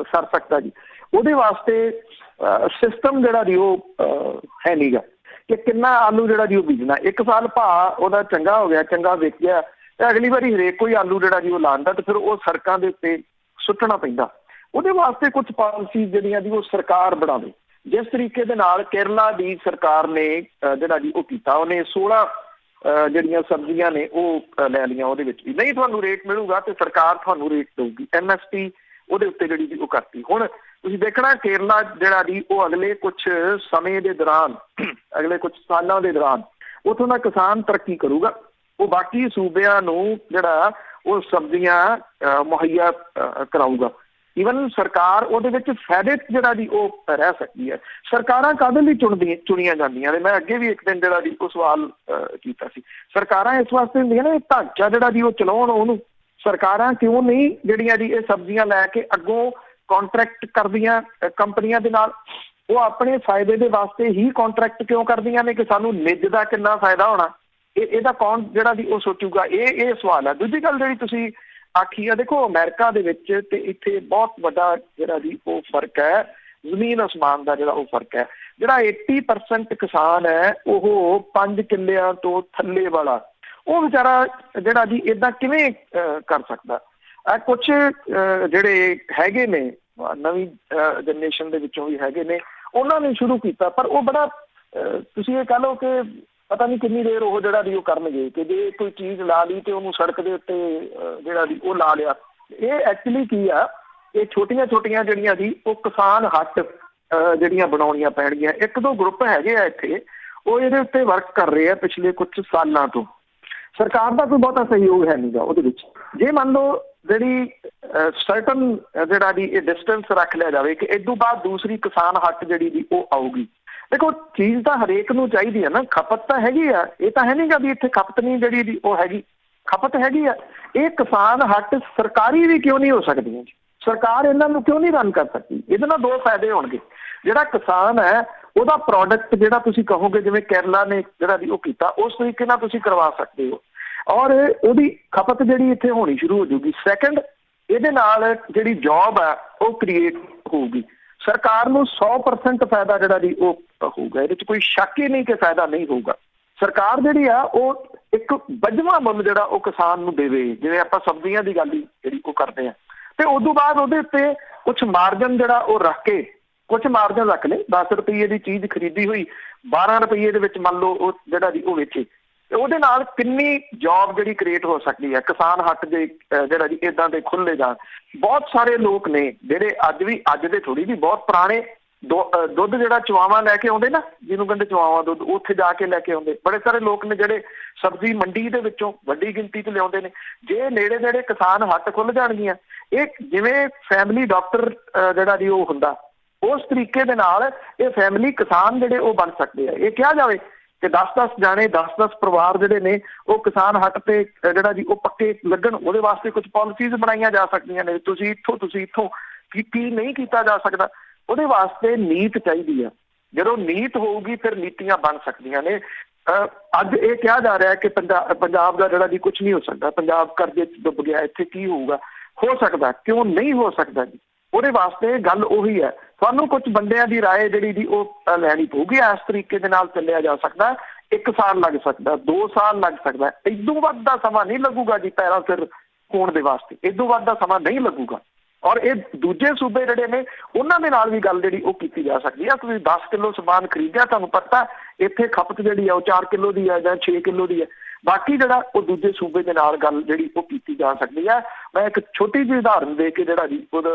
Speaker 2: ਸਰ ਸਕਦਾ ਜੀ। ਉਹਦੇ ਵਾਸਤੇ ਸਿਸਟਮ ਜਿਹੜਾ ਜੀ ਉਹ ਹੈ ਨੀਗਾ ਕਿ ਕਿੰਨਾ ਆਲੂ ਜਿਹੜਾ ਜੀ ਉਹ ਬੀਜਣਾ। ਇੱਕ ਸਾਲ ਭਾਅ ਉਹਦਾ ਚੰਗਾ ਹੋ ਗਿਆ, ਚੰਗਾ ਵਿਕ ਗਿਆ, ਤੇ ਅਗਲੀ ਵਾਰੀ ਹਰੇਕ ਕੋਈ ਆਲੂ ਜਿਹੜਾ ਜੀ ਉਹ ਲਾਉਂਦਾ, ਤੇ ਫਿਰ ਉਹ ਸੜਕਾਂ ਦੇ ਉੱਤੇ ਸੁੱਟਣਾ ਪੈਂਦਾ। ਉਹਦੇ ਵਾਸਤੇ ਕੁਝ ਪਾਲਿਸੀ ਜਿਹੜੀਆਂ ਜੀ ਉਹ ਸਰਕਾਰ ਬਣਾਵੇ। ਜਿਸ ਤਰੀਕੇ ਦੇ ਨਾਲ ਕੇਰਲਾ ਦੀ ਸਰਕਾਰ ਨੇ ਜਿਹੜਾ ਜੀ ਉਹ ਕੀਤਾ, ਉਹਨੇ 16 ਜਿਹੜੀਆਂ ਸਬਜ਼ੀਆਂ ਨੇ ਉਹ ਲੈ ਲਈਆਂ। ਉਹਦੇ ਵਿੱਚ ਵੀ ਨਹੀਂ ਤੁਹਾਨੂੰ ਰੇਟ ਮਿਲੂਗਾ ਤੇ ਸਰਕਾਰ ਤੁਹਾਨੂੰ ਰੇਟ ਦੇਊਗੀ, MSP ਉਹਦੇ ਉੱਤੇ ਜਿਹੜੀ ਜੀ ਉਹ ਕਰਤੀ। ਹੁਣ ਤੁਸੀਂ ਦੇਖਣਾ ਕੇਰਲਾ ਜਿਹੜਾ ਜੀ ਉਹ ਅਗਲੇ ਕੁਛ ਸਮੇਂ ਦੇ ਦੌਰਾਨ, ਅਗਲੇ ਕੁਛ ਸਾਲਾਂ ਦੇ ਦੌਰਾਨ ਉੱਥੋਂ ਦਾ ਕਿਸਾਨ ਤਰੱਕੀ ਕਰੂਗਾ। ਉਹ ਬਾਕੀ ਸੂਬਿਆਂ ਨੂੰ ਜਿਹੜਾ ਉਹ ਸਬਜ਼ੀਆਂ ਮੁਹੱਈਆ ਕਰਾਊਗਾ। ਈਵਨ ਸਰਕਾਰ ਉਹਦੇ ਵਿੱਚ ਫਾਇਦੇ ਜਿਹੜਾ ਜੀ ਉਹ ਰਹਿ ਸਕਦੀ ਹੈ। ਸਰਕਾਰਾਂ ਕਾਹਦੇ ਲਈ ਚੁਣੀਆਂ ਜਾਂਦੀਆਂ ਨੇ? ਮੈਂ ਅੱਗੇ ਵੀ ਇੱਕ ਦਿਨ ਜਿਹੜਾ ਜੀ ਉਹ ਸਵਾਲ ਕੀਤਾ ਸੀ। ਸਰਕਾਰਾਂ ਇਸ ਵਾਸਤੇ ਹੁੰਦੀਆਂ ਨੇ, ਇਹ ਢਾਂਚਾ ਜਿਹੜਾ ਜੀ ਉਹ ਚਲਾਉਣ ਉਹਨੂੰ। ਸਰਕਾਰਾਂ ਕਿਉਂ ਨਹੀਂ ਜਿਹੜੀਆਂ ਜੀ ਇਹ ਸਬਜ਼ੀਆਂ ਲੈ ਕੇ ਅੱਗੋਂ ਕੰਟਰੈਕਟ ਕਰਦੀਆਂ ਕੰਪਨੀਆਂ ਦੇ ਨਾਲ? ਉਹ ਆਪਣੇ ਫਾਇਦੇ ਦੇ ਵਾਸਤੇ ਹੀ ਕੰਟਰੈਕਟ ਕਿਉਂ ਕਰਦੀਆਂ ਨੇ ਕਿ ਸਾਨੂੰ ਨਿੱਜ ਦਾ ਕਿੰਨਾ ਫਾਇਦਾ ਹੋਣਾ? ਇਹਦਾ ਕੌਣ ਜਿਹੜਾ ਜੀ ਉਹ ਸੋਚੂਗਾ? ਇਹ ਸਵਾਲ ਹੈ। ਦੂਜੀ ਗੱਲ ਜਿਹੜੀ ਤੁਸੀਂ ਆਖੀ ਆ, ਦੇਖੋ ਅਮਰੀਕਾ ਦੇ ਵਿੱਚ ਤੇ ਇੱਥੇ ਬਹੁਤ ਵੱਡਾ ਜਿਹੜਾ ਜੀ ਉਹ ਫਰਕ ਹੈ, ਜ਼ਮੀਨ ਅਸਮਾਨ ਦਾ ਜਿਹੜਾ ਉਹ ਫਰਕ ਹੈ। ਜਿਹੜਾ 80% ਕਿਸਾਨ ਹੈ ਉਹ 5 ਕਿੱਲਿਆਂ ਤੋਂ ਥੱਲੇ ਵਾਲਾ, ਉਹ ਵਿਚਾਰਾ ਜਿਹੜਾ ਜੀ ਏਦਾਂ ਕਿਵੇਂ ਕਰ ਸਕਦਾ? ਕੁਛ ਜਿਹੜੇ ਹੈਗੇ ਨੇ ਨਵੀਂ ਜਨਰੇਸ਼ਨ ਦੇ ਵਿੱਚੋਂ ਵੀ ਹੈਗੇ ਨੇ, ਉਹਨਾਂ ਨੇ ਸ਼ੁਰੂ ਕੀਤਾ, ਪਰ ਉਹ ਬੜਾ ਤੁਸੀਂ ਇਹ ਕਹਿ ਲਓ ਕਿ ਪਤਾ ਨਹੀਂ ਕਿੰਨੀ ਦੇਰ ਉਹ ਜਿਹੜਾ ਵੀ ਉਹ ਕਰਨਗੇ ਕਿ ਜੇ ਕੋਈ ਚੀਜ਼ ਲਾ ਲਈ ਤੇ ਉਹਨੂੰ ਸੜਕ ਦੇ ਉੱਤੇ ਜਿਹੜਾ ਵੀ ਉਹ ਲਾ ਲਿਆ। ਇਹ ਐਕਚੁਅਲੀ ਕੀ ਆ, ਇਹ ਛੋਟੀਆਂ ਛੋਟੀਆਂ ਜਿਹੜੀਆਂ ਜੀ ਉਹ ਕਿਸਾਨ ਹੱਟ ਜਿਹੜੀਆਂ ਬਣਾਉਣੀਆਂ ਪੈਣਗੀਆਂ। ਇੱਕ ਦੋ ਗਰੁੱਪ ਹੈਗੇ ਆ ਇੱਥੇ, ਉਹ ਇਹਦੇ ਉੱਤੇ ਵਰਕ ਕਰ ਰਹੇ ਆ ਪਿਛਲੇ ਕੁਝ ਸਾਲਾਂ ਤੋਂ। ਸਰਕਾਰ ਦਾ ਕੋਈ ਬਹੁਤਾ ਸਹਿਯੋਗ ਹੈ ਨਹੀਂ ਗਾ ਉਹਦੇ ਵਿੱਚ। ਜੇ ਮੰਨ ਲਓ ਜਿਹੜੀ ਸਰਟਨ ਜਿਹੜਾ ਜੀ ਇਹ ਡਿਸਟੈਂਸ ਰੱਖ ਲਿਆ ਜਾਵੇ ਕਿ ਇਸ ਤੋਂ ਬਾਅਦ ਦੂਸਰੀ ਕਿਸਾਨ ਹੱਟ ਜਿਹੜੀ ਜੀ ਉਹ ਆਊਗੀ। ਦੇਖੋ ਚੀਜ਼ ਤਾਂ ਹਰੇਕ ਨੂੰ ਚਾਹੀਦੀ ਹੈ ਨਾ, ਖਪਤ ਤਾਂ ਹੈਗੀ ਆ। ਇਹ ਤਾਂ ਹੈ ਨਹੀਂ ਗਾ ਵੀ ਇੱਥੇ ਖਪਤ ਨਹੀਂ ਜਿਹੜੀ ਦੀ ਉਹ ਹੈਗੀ, ਖਪਤ ਹੈਗੀ ਆ। ਇਹ ਕਿਸਾਨ ਹੱਟ ਸਰਕਾਰੀ ਵੀ ਕਿਉਂ ਨਹੀਂ ਹੋ ਸਕਦੀਆਂ ਜੀ? ਸਰਕਾਰ ਇਹਨਾਂ ਨੂੰ ਕਿਉਂ ਨਹੀਂ ਰਨ ਕਰ ਸਕਦੀ? ਇਹਦੇ ਨਾਲ ਦੋ ਫਾਇਦੇ ਹੋਣਗੇ। ਜਿਹੜਾ ਕਿਸਾਨ ਹੈ ਉਹਦਾ ਪ੍ਰੋਡਕਟ ਜਿਹੜਾ ਤੁਸੀਂ ਕਹੋਗੇ, ਜਿਵੇਂ ਕੇਰਲਾ ਨੇ ਜਿਹੜਾ ਵੀ ਉਹ ਕੀਤਾ, ਉਸ ਤਰੀਕੇ ਨਾਲ ਤੁਸੀਂ ਕਰਵਾ ਸਕਦੇ ਹੋ ਔਰ ਉਹਦੀ ਖਪਤ ਜਿਹੜੀ ਇੱਥੇ ਹੋਣੀ ਸ਼ੁਰੂ ਹੋ ਜਾਊਗੀ। ਸੈਕੰਡ, ਇਹਦੇ ਨਾਲ ਜਿਹੜੀ ਜੌਬ ਹੈ ਉਹ ਕ੍ਰੀਏਟ ਹੋਊਗੀ। ਸਰਕਾਰ ਨੂੰ 100% ਫਾਇਦਾ ਜਿਹੜਾ ਜੀ ਉਹ ਹੋਊਗਾ, ਇਹਦੇ 'ਚ ਕੋਈ ਸ਼ੱਕ ਹੀ ਨਹੀਂ ਕਿ ਫਾਇਦਾ ਨਹੀਂ ਹੋਊਗਾ। ਸਰਕਾਰ ਜਿਹੜੀ ਆ ਉਹ ਇੱਕ ਵੱਜਵਾਂ ਮੁੱਲ ਜਿਹੜਾ ਉਹ ਕਿਸਾਨ ਨੂੰ ਦੇਵੇ, ਜਿਵੇਂ ਆਪਾਂ ਸਬਜ਼ੀਆਂ ਦੀ ਗੱਲ ਹੀ ਜਿਹੜੀ ਉਹ ਕਰਦੇ ਆ, ਤੇ ਉਦੋਂ ਬਾਅਦ ਉਹਦੇ ਉੱਤੇ ਕੁਛ ਮਾਰਜਨ ਜਿਹੜਾ ਉਹ ਰੱਖ ਕੇ, ਕੁਛ ਮਾਰਜਨ ਰੱਖ ਲੈ। 10 ਰੁਪਏ ਦੀ ਚੀਜ਼ ਖਰੀਦੀ ਹੋਈ 12 ਰੁਪਏ ਦੇ ਵਿੱਚ ਮੰਨ ਲਓ ਉਹ ਜਿਹੜਾ ਜੀ ਉਹ ਵੇਚੇ, ਤੇ ਉਹਦੇ ਨਾਲ ਕਿੰਨੀ ਜੌਬ ਜਿਹੜੀ ਕ੍ਰੀਏਟ ਹੋ ਸਕਦੀ ਹੈ। ਕਿਸਾਨ ਹੱਟ ਦੇ ਜਿਹੜਾ ਜੀ ਇਦਾਂ ਦੇ ਖੁੱਲ੍ਹੇ ਜਾਣ। ਬਹੁਤ ਸਾਰੇ ਲੋਕ ਨੇ ਜਿਹੜੇ ਅੱਜ ਦੇ ਥੋੜੀ ਵੀ ਬਹੁਤ ਪੁਰਾਣੇ ਦੁੱਧ ਜਿਹੜਾ ਚੁਆਵਾਂ ਲੈ ਕੇ ਆਉਂਦੇ ਨਾ, ਜਿਹਨੂੰ ਕਹਿੰਦੇ ਚੁਆਵਾਂ ਦੁੱਧ, ਉੱਥੇ ਜਾ ਕੇ ਲੈ ਕੇ ਆਉਂਦੇ ਬੜੇ ਸਾਰੇ ਲੋਕ ਨੇ ਜਿਹੜੇ ਸਬਜ਼ੀ ਮੰਡੀ ਦੇ ਵਿੱਚੋਂ ਵੱਡੀ ਗਿਣਤੀ 'ਚ ਲਿਆਉਂਦੇ ਨੇ। ਜੇ ਨੇੜੇ ਨੇੜੇ ਕਿਸਾਨ ਹੱਟ ਖੁੱਲ੍ਹ ਜਾਣਗੀਆਂ, ਇਹ ਜਿਵੇਂ ਫੈਮਿਲੀ ਡਾਕਟਰ ਜਿਹੜਾ ਜੀ ਉਹ ਹੁੰਦਾ, ਉਸ ਤਰੀਕੇ ਦੇ ਨਾਲ ਇਹ ਫੈਮਿਲੀ ਕਿਸਾਨ ਜਿਹੜੇ ਉਹ ਬਣ ਸਕਦੇ ਆ। ਇਹ ਕਿਹਾ ਜਾਵੇ ਕਿ 10-10 ਜਾਣੇ 10-10 ਪਰਿਵਾਰ ਜਿਹੜੇ ਨੇ ਉਹ ਕਿਸਾਨ ਹੱਟ ਤੇ ਜਿਹੜਾ ਜੀ ਉਹ ਪੱਕੇ ਲੱਗਣ। ਉਹਦੇ ਵਾਸਤੇ ਕੁਝ ਪਾਲਿਸੀਜ਼ ਬਣਾਈਆਂ ਜਾ ਸਕਦੀਆਂ ਨੇ। ਤੁਸੀਂ ਇੱਥੋਂ ਕੀ ਨਹੀਂ ਕੀਤਾ ਜਾ ਸਕਦਾ, ਉਹਦੇ ਵਾਸਤੇ ਨੀਤ ਚਾਹੀਦੀ ਆ। ਜਦੋਂ ਨੀਤ ਹੋਊਗੀ ਫਿਰ ਨੀਤੀਆਂ ਬਣ ਸਕਦੀਆਂ ਨੇ। ਅੱਜ ਇਹ ਕਿਹਾ ਜਾ ਰਿਹਾ ਕਿ ਪੰਜਾਬ ਦਾ ਜਿਹੜਾ ਜੀ ਕੁਝ ਨਹੀਂ ਹੋ ਸਕਦਾ, ਪੰਜਾਬ ਕਰਜ਼ੇ 'ਚ ਡੁੱਬ ਗਿਆ, ਇੱਥੇ ਕੀ ਹੋਊਗਾ? ਹੋ ਸਕਦਾ, ਕਿਉਂ ਨਹੀਂ ਹੋ ਸਕਦਾ ਜੀ? ਉਹਦੇ ਵਾਸਤੇ ਗੱਲ ਉਹੀ ਹੈ, ਤੁਹਾਨੂੰ ਕੁਝ ਬੰਦਿਆਂ ਦੀ ਰਾਏ ਜਿਹੜੀ ਜੀ ਉਹ ਲੈਣੀ ਪਊਗੀ। ਇਸ ਤਰੀਕੇ ਦੇ ਨਾਲ ਚੱਲਿਆ ਜਾ ਸਕਦਾ। 1 ਸਾਲ ਲੱਗ ਸਕਦਾ, 2 ਸਾਲ ਲੱਗ ਸਕਦਾ, ਇਦੋਂ ਵੱਧ ਦਾ ਸਮਾਂ ਨਹੀਂ ਲੱਗੂਗਾ ਜੀ ਪੈਰਾਂ ਸਿਰ ਹੋਣ ਦੇ ਵਾਸਤੇ। ਇਦੋਂ ਵੱਧ ਦਾ ਸਮਾਂ ਨਹੀਂ ਲੱਗੂਗਾ। ਔਰ ਇਹ ਦੂਜੇ ਸੂਬੇ ਜਿਹੜੇ ਨੇ ਉਹਨਾਂ ਦੇ ਨਾਲ ਵੀ ਗੱਲ ਜਿਹੜੀ ਉਹ ਕੀਤੀ ਜਾ ਸਕਦੀ ਆ। ਤੁਸੀਂ 10 ਕਿਲੋ ਸਮਾਨ ਖਰੀਦਿਆ, ਤੁਹਾਨੂੰ ਪਤਾ ਇੱਥੇ ਖਪਤ ਜਿਹੜੀ ਆ ਉਹ 4 ਕਿਲੋ ਦੀ ਹੈ ਜਾਂ 6 ਕਿਲੋ ਦੀ ਹੈ। ਬਾਕੀ ਜਿਹੜਾ ਉਹ ਦੂਜੇ ਸੂਬੇ ਦੇ ਨਾਲ ਗੱਲ ਜਿਹੜੀ ਉਹ ਕੀਤੀ ਜਾ ਸਕਦੀ ਹੈ। ਮੈਂ ਇੱਕ ਛੋਟੀ ਜਿਹੀ ਉਦਾਹਰਨ ਦੇ ਕੇ ਜਿਹੜਾ ਜੀ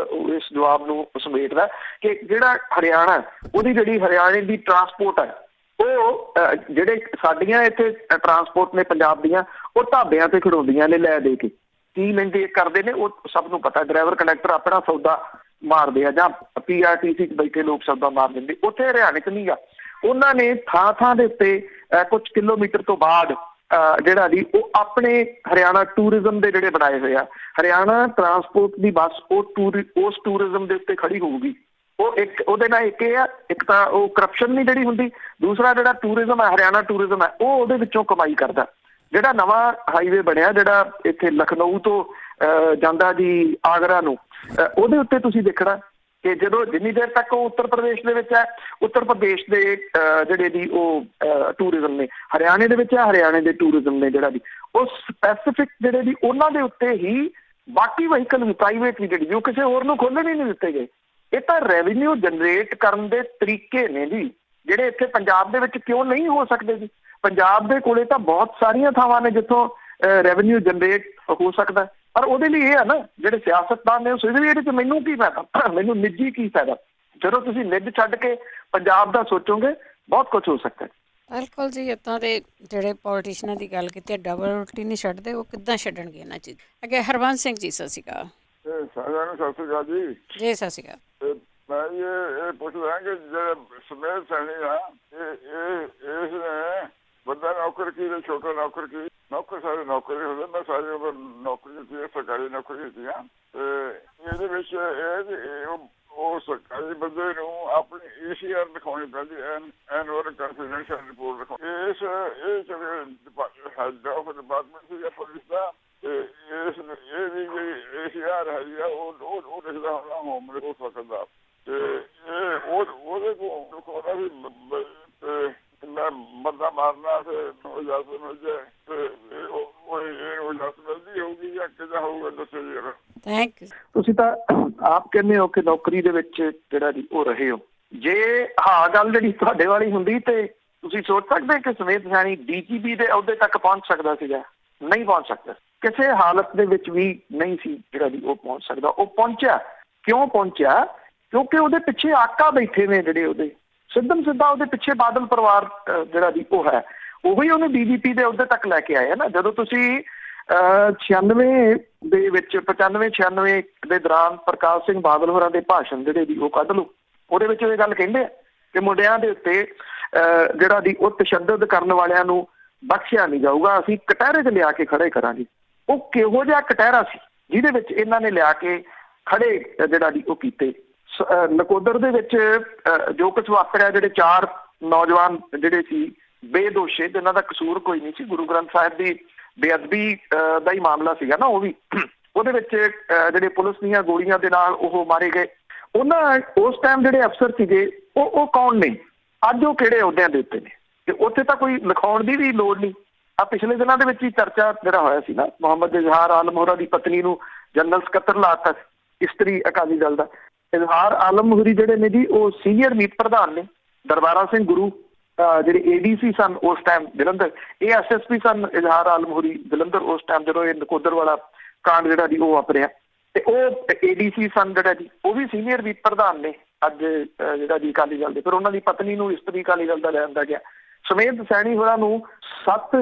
Speaker 2: ਇਸ ਜਵਾਬ ਨੂੰ ਸਮੇਟਦਾ ਕਿ ਜਿਹੜਾ ਹਰਿਆਣਾ, ਉਹਦੀ ਜਿਹੜੀ ਹਰਿਆਣੇ ਦੀ ਟਰਾਂਸਪੋਰਟ ਹੈ, ਉਹ ਜਿਹੜੇ ਸਾਡੀਆਂ ਇੱਥੇ ਟਰਾਂਸਪੋਰਟ ਨੇ ਪੰਜਾਬ ਦੀਆਂ, ਉਹ ਢਾਬਿਆਂ ਤੇ ਖੜਾਉਂਦੀਆਂ ਨੇ ਲੈ ਦੇ ਕੇ। ਕੀ ਲੈਂਦੇ ਕਰਦੇ ਨੇ ਉਹ ਸਭ ਨੂੰ ਪਤਾ। ਡਰਾਈਵਰ ਕੰਡਕਟਰ ਆਪਣਾ ਸੌਦਾ ਮਾਰਦੇ ਆ ਜਾਂ PRTC 'ਚ ਬੈਠੇ ਲੋਕ ਸੌਦਾ ਮਾਰ ਦਿੰਦੇ। ਉੱਥੇ ਹਰਿਆਣੇ 'ਚ ਨਹੀਂ ਆ। ਉਹਨਾਂ ਨੇ ਥਾਂ ਦੇ ਉੱਤੇ ਕੁਝ ਕਿਲੋਮੀਟਰ ਤੋਂ ਬਾਅਦ ਜਿਹੜਾ ਜੀ ਉਹ ਆਪਣੇ ਹਰਿਆਣਾ ਟੂਰਿਜ਼ਮ ਦੇ ਜਿਹੜੇ ਬਣਾਏ ਹੋਏ ਆ, ਹਰਿਆਣਾ ਟਰਾਂਸਪੋਰਟ ਦੀ ਬੱਸ ਉਸ ਟੂਰਿਜ਼ਮ ਦੇ ਉੱਤੇ ਖੜੀ ਹੋਊਗੀ। ਉਹ ਇੱਕ ਉਹਦੇ ਨਾਲ ਇੱਕ ਇਹ ਆ, ਇੱਕ ਤਾਂ ਉਹ ਕਰਪਸ਼ਨ ਨਹੀਂ ਜਿਹੜੀ ਹੁੰਦੀ, ਦੂਸਰਾ ਜਿਹੜਾ ਟੂਰਿਜ਼ਮ ਹੈ, ਹਰਿਆਣਾ ਟੂਰਿਜ਼ਮ ਹੈ, ਉਹ ਉਹਦੇ ਵਿੱਚੋਂ ਕਮਾਈ ਕਰਦਾ। ਜਿਹੜਾ ਨਵਾਂ ਹਾਈਵੇ ਬਣਿਆ ਜਿਹੜਾ ਇੱਥੇ ਲਖਨਊ ਤੋਂ ਜਾਂਦਾ ਜੀ ਆਗਰਾ ਨੂੰ, ਉਹਦੇ ਉੱਤੇ ਤੁਸੀਂ ਦੇਖਣਾ ਕਿ ਜਦੋਂ ਜਿੰਨੀ ਦੇਰ ਤੱਕ ਉਹ ਉੱਤਰ ਪ੍ਰਦੇਸ਼ ਦੇ ਵਿੱਚ ਹੈ, ਉੱਤਰ ਪ੍ਰਦੇਸ਼ ਦੇ ਜਿਹੜੇ ਦੀ ਉਹ ਟੂਰਿਜ਼ਮ ਨੇ, ਹਰਿਆਣੇ ਦੇ ਵਿੱਚ ਹੈ, ਹਰਿਆਣੇ ਦੇ ਟੂਰਿਜ਼ਮ ਨੇ ਜਿਹੜਾ ਵੀ ਉਹ ਸਪੈਸੀਫਿਕ ਜਿਹੜੇ ਦੀ ਉਹਨਾਂ ਦੇ ਉੱਤੇ ਹੀ ਬਾਕੀ ਵਹੀਕਲ ਵੀ ਪ੍ਰਾਈਵੇਟ ਵੀ ਜਿਹੜੀ ਉਹ ਕਿਸੇ ਹੋਰ ਨੂੰ ਖੋਲ੍ਹਣ ਹੀ ਨਹੀਂ ਦਿੱਤੇ ਗਏ। ਇਹ ਤਾਂ ਰੈਵਨਿਊ ਜਨਰੇਟ ਕਰਨ ਦੇ ਤਰੀਕੇ ਨੇ ਜੀ, ਜਿਹੜੇ ਇੱਥੇ ਪੰਜਾਬ ਦੇ ਵਿੱਚ ਕਿਉਂ ਨਹੀਂ ਹੋ ਸਕਦੇ ਜੀ? ਪੰਜਾਬ ਦੇ ਕੋਲੇ ਤਾਂ ਬਹੁਤ ਸਾਰੀਆਂ ਥਾਵਾਂ ਨੇ ਜਿੱਥੋਂ ਰੈਵਨਿਊ ਜਨਰੇਟ ਹੋ ਸਕਦਾ, ਪਰ ਉਹਦੇ ਲਈ ਇਹ ਆ ਨਾ ਜਿਹੜੇ ਸਿਆਸਤਦਾਨ ਨੇ ਉਹ ਸੋਚਦੇ ਵੀ ਇਹਦੇ 'ਚ ਮੈਨੂੰ ਕੀ ਫਾਇਦਾ, ਮੈਨੂੰ ਨਿੱਜੀ ਕੀ ਫਾਇਦਾ। ਜਦੋਂ ਤੁਸੀਂ ਨਿੱਜ ਛੱਡ ਕੇ ਪੰਜਾਬ ਦਾ ਸੋਚੋਗੇ ਬਹੁਤ ਕੁਝ ਹੋ ਸਕਦਾ।
Speaker 1: ਬਿਲਕੁਲ ਜੀ। ਇੱਦਾਂ ਦੇ ਜਿਹੜੇ ਪੋਲੀਟੀਸ਼ੀਅਨਾਂ ਦੀ ਗੱਲ ਕੀਤੀ, ਡਬਲ ਰੋਟੀ ਨਹੀਂ ਛੱਡਦੇ, ਉਹ ਕਿੱਦਾਂ ਛੱਡਣਗੇ ਇਹਨਾਂ ਚੀਜ਼? ਅੱਗੇ ਹਰਬੰਸ ਸਿੰਘ ਜੀ, ਸਤਿ ਸ਼੍ਰੀ ਅਕਾਲ।
Speaker 4: ਸਾਰਿਆਂ ਨੂੰ ਸਤਿ ਸ਼੍ਰੀ ਅਕਾਲ ਜੀ।
Speaker 1: ਜੀ ਸਤਿ ਸ਼੍ਰੀ ਅਕਾਲ।
Speaker 4: ਤੇ ਮੈਂ ਜੀ ਇਹ ਪੁੱਛਦਾ ਕਿ ਜਿਹੜਾ ਸਮੇਤ ਸੈਣੀ ਆ ਇਸ ਨੇ ਵੱਡਾ ਨੌਕਰ ਕੀ ਤੇ ਛੋਟਾ ਨੌਕਰ ਕੀ? ਨੌਕਰ ਸਾਰੇ ਨੌਕਰੀ ਹੁੰਦੇ, ਮੈਂ ਸਾਰੀ ਉਮਰ ਨੌਕਰੀ ਕੀਤੀ, ਸਰਕਾਰੀ ਨੌਕਰੀ ਕੀਤੀ ਆ। ਤੇ ਇਹਦੇ ਵਿੱਚ ਉਹ ਸਰਕਾਰੀ ਬੰਦੇ ਨੂੰ ਆਪਣੀ ECR ਦਿਖਾਉਣੀ ਪੈਂਦੀ, ਐਨੂਅਲ ਕਨਫੀਡੈਂਸ਼ੀਅਲ ਰਿਪੋਰਟ ਦਿਖਾਉਣੀ। ਇਹ ਜਿਹੜੇ ਡਿਪਾਰਟਮੈਂਟ ਸੀ ਜਾਂ ਪੁਲਿਸ ਦਾ, ਇਹਦੀ ਜਿਹੜੀ ECR ਹੈਗੀ ਆ ਉਹ ਲਿਖਦਾ ਹੋਣਾ ਹੋਮ ਰਿਪੋਰਟ ਸਕਦਾ। ਤੇ ਉਹਦੇ ਕੋਲ ਵੀ ਮੈਂ ਬੰਦਾ ਮਾਰਨਾ ਤੇ ਇਜਾਜ਼ਤ ਮਿਲ ਜਾਏ ਤੇ ਉਹ ਇਜਾਜ਼ਤ ਮਿਲਦੀ ਹੋਊਗੀ ਜਾਂ ਕਿੱਦਾਂ ਹੋਊਗਾ, ਦੱਸੋ ਜੀ।
Speaker 1: Thank you.
Speaker 2: ਤੁਸੀਂ ਤਾਂ ਆਪ ਕਹਿੰਦੇ ਹੋ ਕਿ ਨੌਕਰੀ ਦੇ ਵਿੱਚ ਜਿਹੜਾ ਜੀ ਉਹ ਰਹੇ ਹੋ। ਜੇ ਹਾਂ ਗੱਲ ਜਿਹੜੀ ਤੁਹਾਡੇ ਵਾਲੀ ਹੁੰਦੀ ਤੇ ਤੁਸੀਂ ਸੋਚ ਸਕਦੇ ਕਿ ਸਮੇਤ ਸੈਣੀ DGP ਦੇ ਅਹੁਦੇ ਤੱਕ ਪਹੁੰਚ ਸਕਦਾ ਸੀਗਾ? ਨਹੀਂ ਪਹੁੰਚ ਸਕਦਾ, ਕਿਸੇ ਹਾਲਤ ਦੇ ਵਿੱਚ ਵੀ ਨਹੀਂ ਸੀ ਜਿਹੜਾ ਜੀ ਉਹ ਪਹੁੰਚ ਸਕਦਾ। ਉਹ ਪਹੁੰਚਿਆ, ਕਿਉਂ ਪਹੁੰਚਿਆ? ਕਿਉਂਕਿ ਉਹਦੇ ਪਿੱਛੇ ਆਕਾ ਬੈਠੇ ਨੇ ਜਿਹੜੇ ਉਹਦੇ ਸਿੱਧਾ ਉਹਦੇ ਪਿੱਛੇ ਬਾਦਲ ਪਰਿਵਾਰ ਜਿਹੜਾ ਜੀ ਉਹ ਹੈ, ਉਹੀ ਉਹਨੂੰ DGP ਦੇ ਅਹੁਦੇ ਤੱਕ ਲੈ ਕੇ ਆਏ ਨਾ। ਜਦੋਂ ਤੁਸੀਂ 96 ਦੇ ਵਿੱਚ 95-96 ਦੇ ਦੌਰਾਨ ਪ੍ਰਕਾਸ਼ ਸਿੰਘ ਬਾਦਲ ਹੋਰਾਂ ਦੇ ਭਾਸ਼ਣ ਜਿਹੜੇ ਜੀ ਉਹ ਕੱਢ ਲਓ, ਉਹਦੇ ਵਿੱਚ ਇਹ ਗੱਲ ਕਹਿੰਦੇ ਆ ਕਿ ਮੁੰਡਿਆਂ ਦੇ ਉੱਤੇ ਜਿਹੜਾ ਜੀ ਉਹ ਤਸ਼ੱਦਦ ਕਰਨ ਵਾਲਿਆਂ ਨੂੰ ਬਖਸ਼ਿਆ ਨਹੀਂ ਜਾਊਗਾ, ਅਸੀਂ ਕਟਹਿਰੇ 'ਚ ਲਿਆ ਕੇ ਖੜੇ ਕਰਾਂਗੇ। ਉਹ ਕਿਹੋ ਜਿਹਾ ਕਟਹਿਰਾ ਸੀ ਜਿਹਦੇ ਵਿੱਚ ਇਹਨਾਂ ਨੇ ਲਿਆ ਕੇ ਖੜੇ ਜਿਹੜਾ ਜੀ ਉਹ ਕੀਤੇ? ਨਕੋਦਰ ਦੇ ਵਿੱਚ ਜੋ ਕੁਛ ਵਾਪਰਿਆ, ਜਿਹੜੇ 4 ਨੌਜਵਾਨ ਜਿਹੜੇ ਸੀ ਬੇਦੋਸ਼ੇ, ਜਿਨ੍ਹਾਂ ਦਾ ਕਸੂਰ ਕੋਈ ਨਹੀਂ ਸੀ, ਗੁਰੂ ਗ੍ਰੰਥ ਸਾਹਿਬ ਦੀ ਬੇਅਦਬੀ ਦਾ ਹੀ ਮਾਮਲਾ ਸੀਗਾ ਨਾ ਉਹ ਵੀ, ਉਹਦੇ ਵਿੱਚ ਜਿਹੜੇ ਪੁਲਿਸ ਦੀਆਂ ਗੋਲੀਆਂ ਦੇ ਨਾਲ ਉਹ ਮਾਰੇ ਗਏ। ਉਹਨਾਂ ਉਸ ਟਾਈਮ ਜਿਹੜੇ ਅਫਸਰ ਸੀਗੇ ਉਹ ਕੌਣ ਨੇ, ਅੱਜ ਉਹ ਕਿਹੜੇ ਅਹੁਦਿਆਂ ਦੇ ਉੱਤੇ ਨੇ? ਤੇ ਉੱਥੇ ਤਾਂ ਕੋਈ ਲਿਖਾਉਣ ਦੀ ਵੀ ਲੋੜ ਨਹੀਂ। ਆ ਪਿਛਲੇ ਦਿਨਾਂ ਦੇ ਵਿੱਚ ਹੀ ਚਰਚਾ ਜਿਹੜਾ ਹੋਇਆ ਸੀ ਨਾ, ਮੁਹੰਮਦ ਇਜ਼ਹਾਰ ਆਲਮ ਹੋਰਾਂ ਦੀ ਪਤਨੀ ਨੂੰ ਜਨਰਲ ਸਕੱਤਰ ਲਾਤਾ, ਇਸਤਰੀ ਅਕਾਲੀ ਦਲ ਦਾ। ਇਜ਼ਹਾਰ ਆਲਮ ਹੋਰੀ ਜਿਹੜੇ ਨੇ ਜੀ ਉਹ ਸੀਨੀਅਰ ਮੀਤ ਪ੍ਰਧਾਨ ਨੇ। ਦਰਬਾਰਾ ਸਿੰਘ ਗੁਰੂ ਜਿਹੜੇ ADC ਸਨ ਉਸ ਟਾਈਮ ਜਲੰਧਰ, ਇਹ SSP ਸਨ ਇਜ਼ਹਾਰ ਆਲਮ ਹੋਰੀ ਜਲੰਧਰ ਉਸ ਟਾਈਮ ਜਦੋਂ ਇਹ ਨਕੋਦਰ ਵਾਲਾ ਕਾਂਡ ਜਿਹੜਾ ਜੀ ਉਹ ਵਾਪਰਿਆ। ਤੇ ਉਹ ADC ਸਨ ਜਿਹੜਾ ਜੀ ਉਹ ਵੀ ਸੀਨੀਅਰ ਮੀਤ ਪ੍ਰਧਾਨ ਨੇ ਅੱਜ ਜਿਹੜਾ ਜੀ ਅਕਾਲੀ ਦਲ ਦੇ। ਫਿਰ ਉਹਨਾਂ ਦੀ ਪਤਨੀ ਨੂੰ ਇਸਤਰੀ ਅਕਾਲੀ ਦਲ ਦਾ ਲੈ ਆਂਦਾ ਗਿਆ। ਸਮੇਤ ਸੈਣੀ ਹੋਰਾਂ ਨੂੰ 7